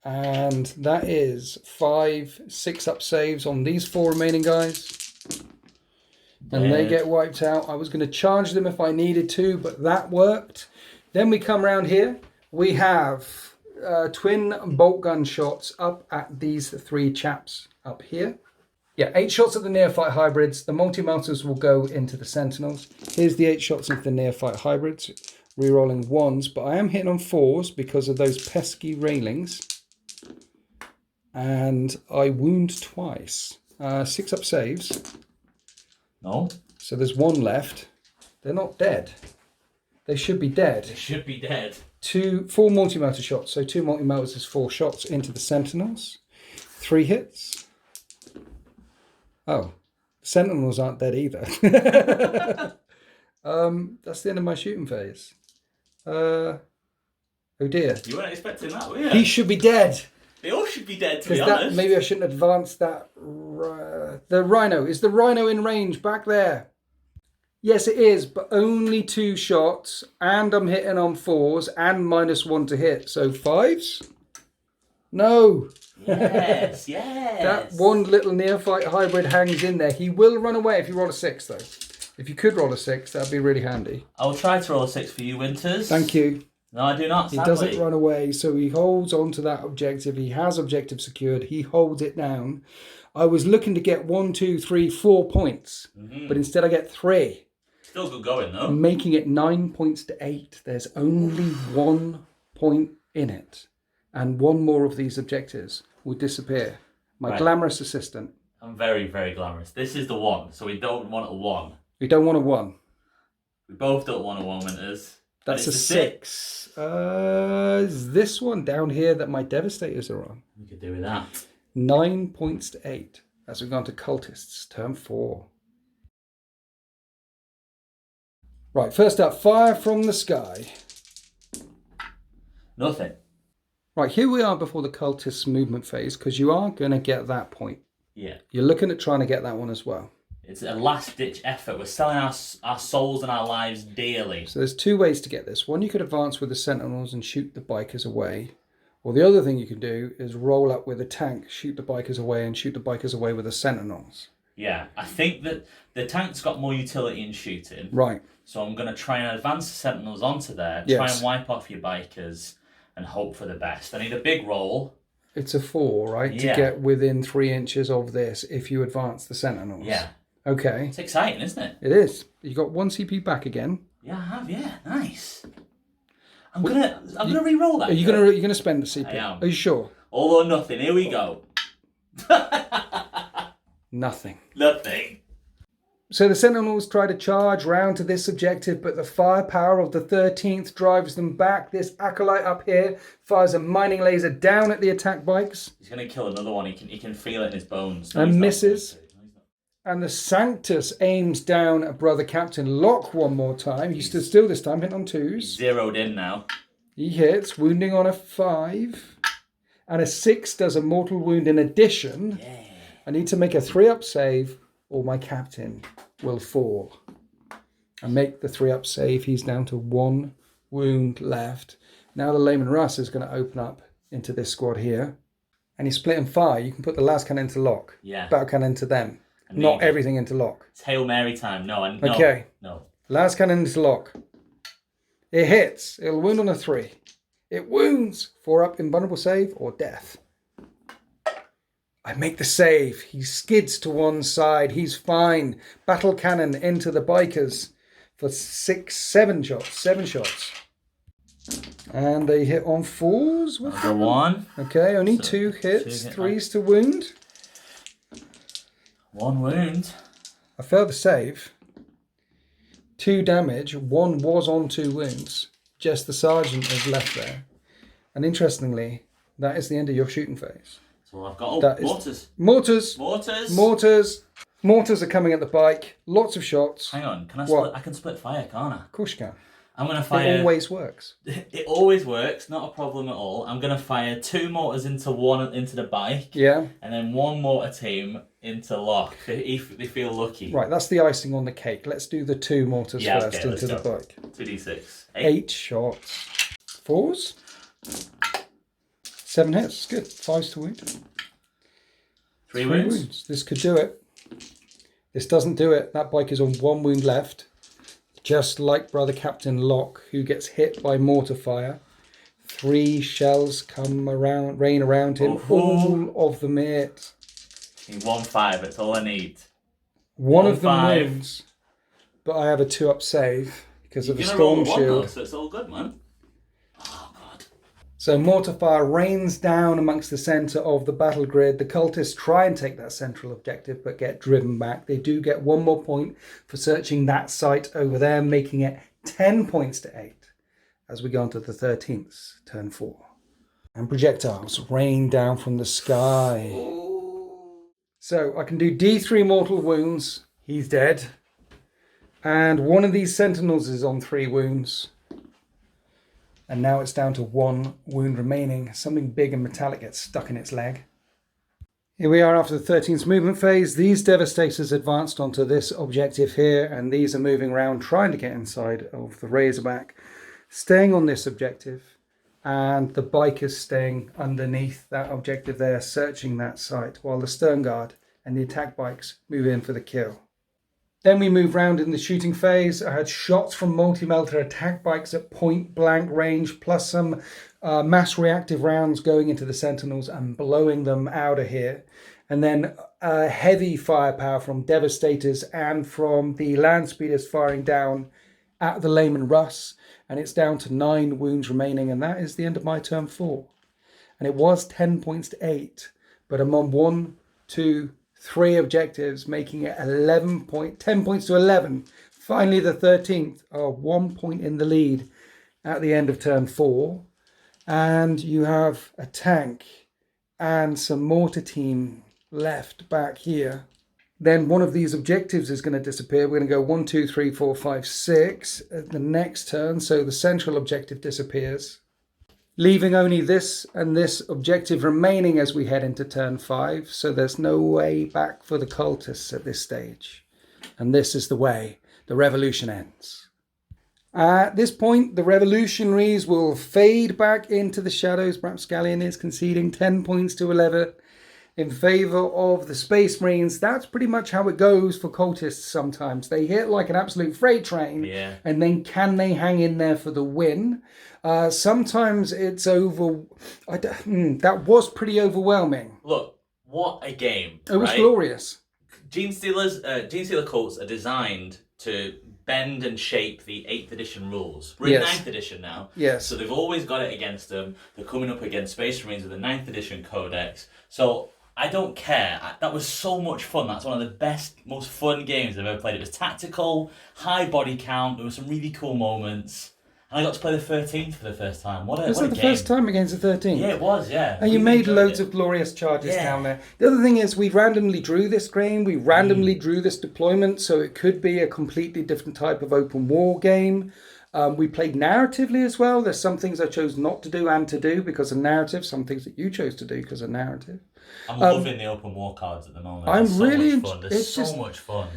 And that is 5, 6 up saves on these 4 remaining guys. And they get wiped out. I was going to charge them if I needed to, but that worked. Then we come around here. We have twin bolt gun shots up at these 3 chaps up here. Yeah, 8 shots at the neophyte hybrids. The multi-melters will go into the sentinels. Here's the 8 shots into the neophyte hybrids. Rerolling 1s, but I am hitting on 4s because of those pesky railings. And I wound twice. 6 up saves. No. So there's 1 left. They're not dead. They should be dead. They should be dead. 4 multi-melter shots. So 2 multi-melters is 4 shots into the sentinels. 3 hits. Oh, the sentinels aren't dead either. That's the end of my shooting phase. Oh dear. You weren't expecting that, were you? He should be dead. They all should be dead, to be honest. Maybe I shouldn't advance that. The rhino. Is the rhino in range back there? Yes, it is, but only 2 shots. And I'm hitting on 4s and -1 to hit. So 5s? No. Yes, yes. That 1 little neophyte hybrid hangs in there. He will run away if you roll a 6, though. If you could roll a 6, that'd be really handy. I'll try to roll a 6 for you, Winters. Thank you. No, I do not, sadly. He doesn't run away, so he holds on to that objective. He has objective secured. He holds it down. I was looking to get 1, 2, 3, 4 points, but instead I get 3. Still good going, though. Making it 9 points to 8. There's only 1 point in it. And 1 more of these objectives will disappear. My glamorous assistant. I'm very, very glamorous. This is the 1, so we don't want a 1. We don't want a 1. We both don't want a 1, Winters. That's a 6. Is this one down here that my Devastators are on? We could do with that. 9 points to 8. As we've gone to Cultists, turn 4. Right, first up, fire from the sky. Nothing. Right, here we are before the cultists movement phase, because you are going to get that point. Yeah. You're looking at trying to get that one as well. It's a last-ditch effort. We're selling our souls and our lives dearly. So there's two ways to get this. One, you could advance with the sentinels and shoot the bikers away. Or the other thing you can do is roll up with a tank, shoot the bikers away, and shoot the bikers away with the sentinels. Yeah, I think that the tank's got more utility in shooting. Right. So I'm going to try and advance the sentinels onto there, try and wipe off your bikers, and hope for the best. I need a big roll. It's a 4, right? Yeah. To get within 3 inches of this if you advance the sentinels. Yeah. Okay. It's exciting, isn't it? It is. You got 1 CP back again. Yeah, I have. Yeah, nice. I'm gonna re-roll that. Are you gonna spend the CP? I am. Are you sure? All or nothing. Here we go. Nothing. Nothing. So the Sentinels try to charge round to this objective, but the firepower of the 13th drives them back. This Acolyte up here fires a mining laser down at the attack bikes. He's going to kill another one. He can feel it in his bones. And misses. And the Sanctus aims down at Brother Captain Locke one more time. He stood still this time, hit on 2s. He's zeroed in now. He hits, wounding on a 5. And a 6 does a mortal wound in addition. Yeah. I need to make a 3-up save, or my captain will fall. I make the 3-up save. He's down to 1 wound left. Now the Layman Russ is going to open up into this squad here. And he's splitting fire. You can put the last cannon into Locke. Yeah. Battle cannon into them. Not everything into Locke. It's Hail Mary time. No. Okay. No. Last cannon into Locke. It hits. It'll wound on a 3. It wounds. 4-up invulnerable save or death. I make the save. He skids to one side. He's fine. Battle cannon into the bikers for 7 shots. 7 shots. And they hit on 4s. Another 1. Okay, only 2 hits. 3s to wound. 1 wound. I failed the save. 2 damage. 1 was on 2 wounds. Just the sergeant is left there. And interestingly, that is the end of your shooting phase. So I've got mortars. Mortars are coming at the bike. Lots of shots. Hang on, can I split? I can split fire, can't I? Of course you can. I'm going to fire... It always works. It always works, not a problem at all. I'm going to fire 2 mortars into the bike. Yeah. And then 1 mortar team into Locke, if they feel lucky. Right, that's the icing on the cake. Let's do the 2 mortars first into the bike. 2d6. 8 shots. 4s. 7 hits. Good. 5s to wound. 3 wounds. This could do it. This doesn't do it. That bike is on 1 wound left. Just like Brother Captain Locke, who gets hit by mortar fire. 3 shells come around, rain around him. All of them hit. In 1-5, that's all I need. One of them wins, but I have a 2-up save because of the storm shield. So it's all good, man. Oh god. So mortar fire rains down amongst the centre of the battle grid. The cultists try and take that central objective, but get driven back. They do get 1 more point for searching that site over there, making it 10 points to 8 as we go on to the 13th, turn 4. And projectiles rain down from the sky. So I can do D3 mortal wounds. He's dead. And one of these sentinels is on 3 wounds. And now it's down to 1 wound remaining. Something big and metallic gets stuck in its leg. Here we are after the 13th movement phase. These Devastators advanced onto this objective here. And these are moving around trying to get inside of the Razorback. Staying on this objective. And the bikers staying underneath that objective there, searching that site, while the stern guard and the attack bikes move in for the kill. Then we move round in the shooting phase. I had shots from multi-melter attack bikes at point blank range, plus some mass reactive rounds going into the sentinels and blowing them out of here. And then heavy firepower from Devastators and from the land speeders firing down at the Layman Russ. And it's down to 9 wounds remaining, and that is the end of my turn 4. And it was 10 points to 8, but I'm on 1, 2, 3 objectives, making it 10 points to 11. Finally, the 13th are 1 point in the lead at the end of turn 4. And you have a tank and some mortar team left back here. Then one of these objectives is going to disappear. We're going to go 1, 2, 3, 4, 5, 6 at the next turn. So the central objective disappears. leaving only this and this objective remaining as we head into turn 5. So there's no way back for the cultists at this stage. And this is the way the revolution ends. At this point, the revolutionaries will fade back into the shadows. Perhaps Scallion is conceding 10 points to 11 in favour of the Space Marines. That's pretty much how it goes for cultists sometimes. They hit like an absolute freight train, and then can they hang in there for the win? Sometimes it's over. That was pretty overwhelming. Look, what a game. It was glorious. Genestealer Cults are designed to bend and shape the 8th edition rules. We're in 9th edition now. Yes. So they've always got it against them. They're coming up against Space Marines with the 9th edition codex. So I don't care. That was so much fun. That's one of the best, most fun games I've ever played. It was tactical, high body count. There were some really cool moments. And I got to play the 13th for the first time. What a Was that the first time against the 13th? Yeah, it was, yeah. And you made loads of glorious charges down there. The other thing is we randomly drew this game. We randomly drew this deployment, so it could be a completely different type of open war game. We played narratively as well. There's some things I chose not to do and to do because of narrative. Some things that you chose to do because of narrative. I'm loving the open war cards at the moment. I'm so really much fun. There's so much fun.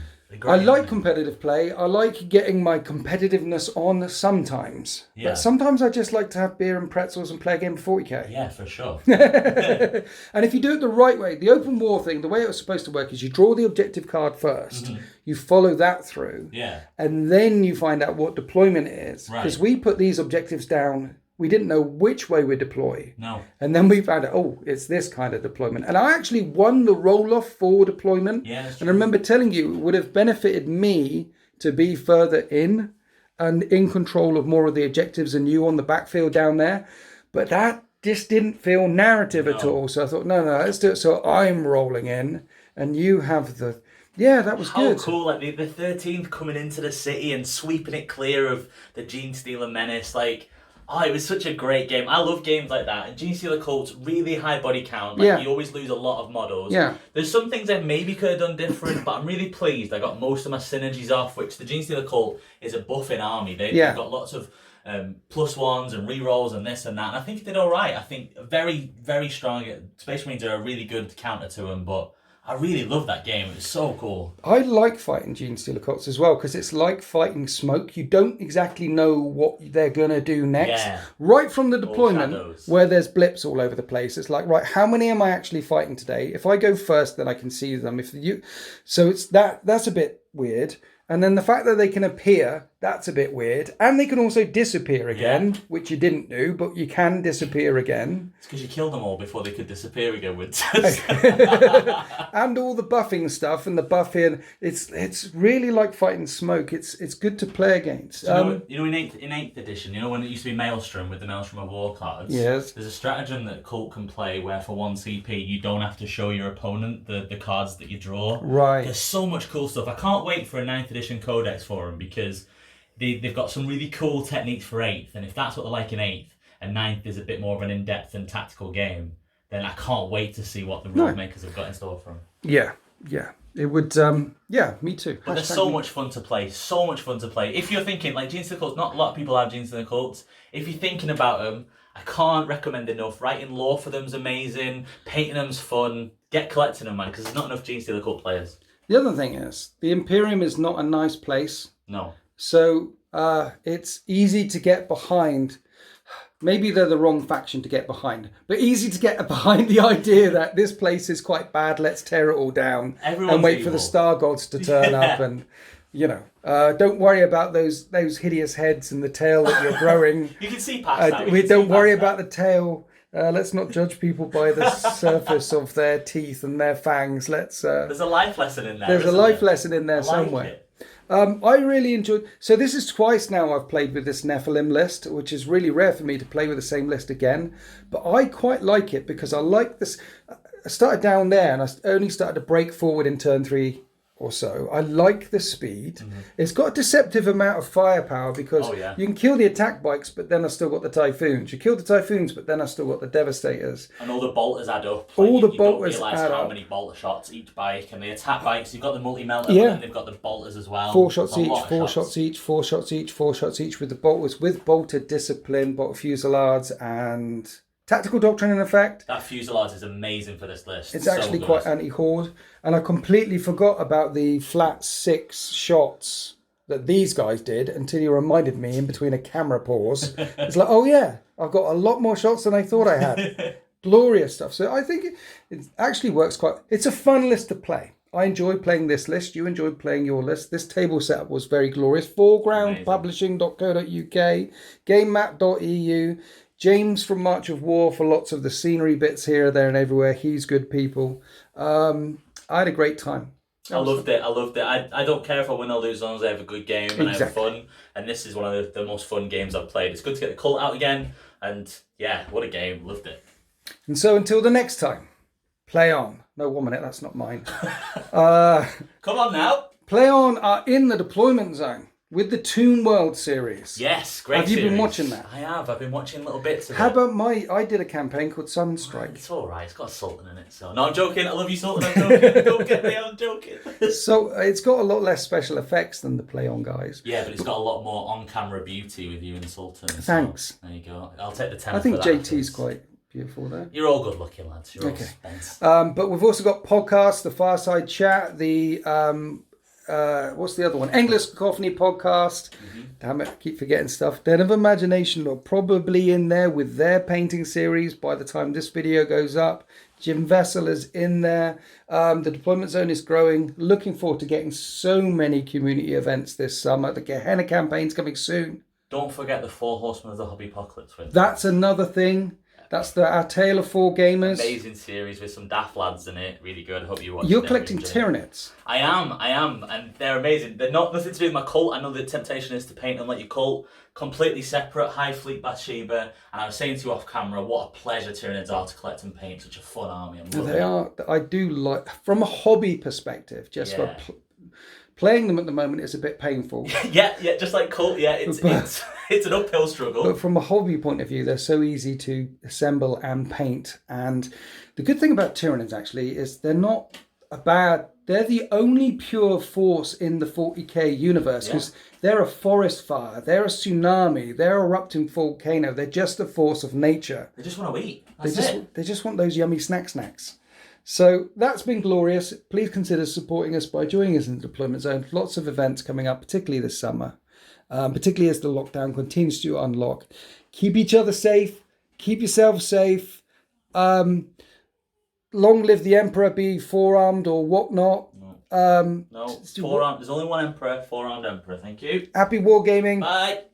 I like competitive play. I like getting my competitiveness on sometimes. Yeah. But sometimes I just like to have beer and pretzels and play a game of 40k. Yeah, for sure. And if you do it the right way, the open war thing, the way it was supposed to work is you draw the objective card first, you follow that through, and then you find out what deployment is. Because we put these objectives down, we didn't know which way we deploy. No. And then we found out, oh, it's this kind of deployment. And I actually won the roll-off for deployment. Yeah, and I remember telling you it would have benefited me to be further in and in control of more of the objectives and you on the backfield down there. But that just didn't feel narrative at all. So I thought, no, let's do it. So I'm rolling in and you have the... Yeah, that was good. How cool, like the 13th coming into the city and sweeping it clear of the Genestealer menace, like... Oh, it was such a great game. I love games like that. And Genestealer Cults, really high body count. Like, you always lose a lot of models. Yeah. There's some things I maybe could have done different, but I'm really pleased. I got most of my synergies off, which the Genestealer Cult is a buffing army. They've got lots of +1s and rerolls and this and that. And I think it did all right. I think very, very strong. Space Marines are a really good counter to them, but... I really love that game. It was so cool. I like fighting Genestealer Cults as well because it's like fighting smoke. You don't exactly know what they're going to do next. Yeah. Right from the deployment where there's blips all over the place. It's like, right, how many am I actually fighting today? If I go first, then I can see them. So it's that's a bit weird. And then the fact that they can appear, that's a bit weird. And they can also disappear again, which you didn't do, but you can disappear again. It's because you killed them all before they could disappear again, Winters. And all the buffing stuff and the buffing, it's really like fighting smoke. It's good to play against. In 8th edition, you know when it used to be Maelstrom with the Maelstrom of War cards? Yes. There's a stratagem that Cult can play where for 1 CP you don't have to show your opponent the cards that you draw. Right. There's so much cool stuff. I can't wait for a 9th edition codex for them because they've got some really cool techniques for 8th, and if that's what they're like in 8th, and 9th is a bit more of an in-depth and tactical game, then I can't wait to see what the rule makers have got in store for them. Yeah. It would, me too. But there's so much fun to play, If you're thinking, like, Genestealer Cults, not a lot of people have Genestealer Cults. If you're thinking about them, I can't recommend enough. Writing lore for them's amazing. Painting them's fun. Get collecting them, man, because there's not enough Genestealer Cult players. The other thing is, the Imperium is not a nice place. No. So it's easy to get behind. Maybe they're the wrong faction to get behind, but easy to get behind the idea that this place is quite bad, let's tear it all down and wait for the star gods to turn up and, don't worry about those hideous heads and the tail that you're growing. You can see past that. We don't worry about the tail. Let's not judge people by the surface of their teeth and their fangs. There's a life lesson in there. There's a life lesson in there somewhere. I really enjoyed... So this is twice now I've played with this Nephilim list, which is really rare for me to play with the same list again. But I quite like it because I like this... I started down there and I only started to break forward in turn 3 or so. I like the speed. It's got a deceptive amount of firepower because you can kill the attack bikes, but then I've still got the Typhoons. You kill the Typhoons, but then I've still got the Devastators. And all the bolters add up. All the you bolters don't realise add how up. many bolter shots each bike. And the attack bikes, you've got the multi-melter, but then they've got the bolters as well. 4 shots each, 4 shots each, 4 shots each, 4 shots each with the bolters, with bolter discipline, bolter fusillades, and tactical doctrine in effect. That fusillade is amazing for this list. It's actually quite anti-horde. And I completely forgot about the flat 6 shots that these guys did until you reminded me in between a camera pause. It's like, oh yeah, I've got a lot more shots than I thought I had. Glorious stuff. So I think it actually works quite... It's a fun list to play. I enjoyed playing this list. You enjoyed playing your list. This table setup was very glorious. Foregroundpublishing.co.uk, gamemap.eu, James from March of War for lots of the scenery bits here, there and everywhere. He's good people. I had a great time. I loved it. I don't care if I win or lose as long as I have a good game and I have fun. And this is one of the most fun games I've played. It's good to get the cult out again. And yeah, what a game. Loved it. And so until the next time, play on. No, 1 minute, that's not mine. Come on now. Play on are in the deployment zone with the Toon World series. Yes, great Have you been watching that? I have. I've been watching little bits of it. How about I did a campaign called Sunstrike. It's all right. It's got Sultan in it. So no, I'm joking. I love you, Sultan. I'm joking. Don't get me. I'm joking. So it's got a lot less special effects than the Play On guys. Yeah, but it's got a lot more on-camera beauty with you and Sultan. Thanks. So, there you go. I'll take the 10. I think JT's quite beautiful there. You're all good-looking lads. You're all spent. But we've also got podcasts, the Fireside Chat, the what's the other one? Endless Cacophony podcast. Damn it, I keep forgetting stuff. Den of Imagination are probably in there with their painting series by the time this video goes up. Jim Vessel is in there. The deployment zone is growing. Looking forward to getting so many community events this summer. The Gehenna campaign's coming soon. Don't forget the 4 Horsemen of the Hobby Apocalypse. That's another thing. That's our Tale of 4 Gamers. Amazing series with some daft lads in it. Really good. I hope you watch it. You're collecting Tyranids. I am. And they're amazing. They're not nothing to do with my cult. I know the temptation is to paint them like your cult. Completely separate. High Fleet Bathsheba. And I was saying to you off camera, what a pleasure Tyranids are to collect and paint. Such a fun army. They are. I do like, from a hobby perspective, just for playing them at the moment is a bit painful. yeah, just like cult. Yeah, it's an uphill struggle. But from a hobby point of view, they're so easy to assemble and paint. And the good thing about Tyranids actually is they're not they're the only pure force in the 40k universe, because they're a forest fire, they're a tsunami, they're a erupting volcano, they're just a force of nature. They just want to eat. They just want those yummy snacks. So that's been glorious. Please consider supporting us by joining us in the deployment zone. Lots of events coming up, particularly this summer, particularly as the lockdown continues to unlock. Keep each other safe. Keep yourself safe. Long live the Emperor, be four-armed or whatnot. No, four-armed. There's only one Emperor, four-armed Emperor. Thank you. Happy wargaming. Bye.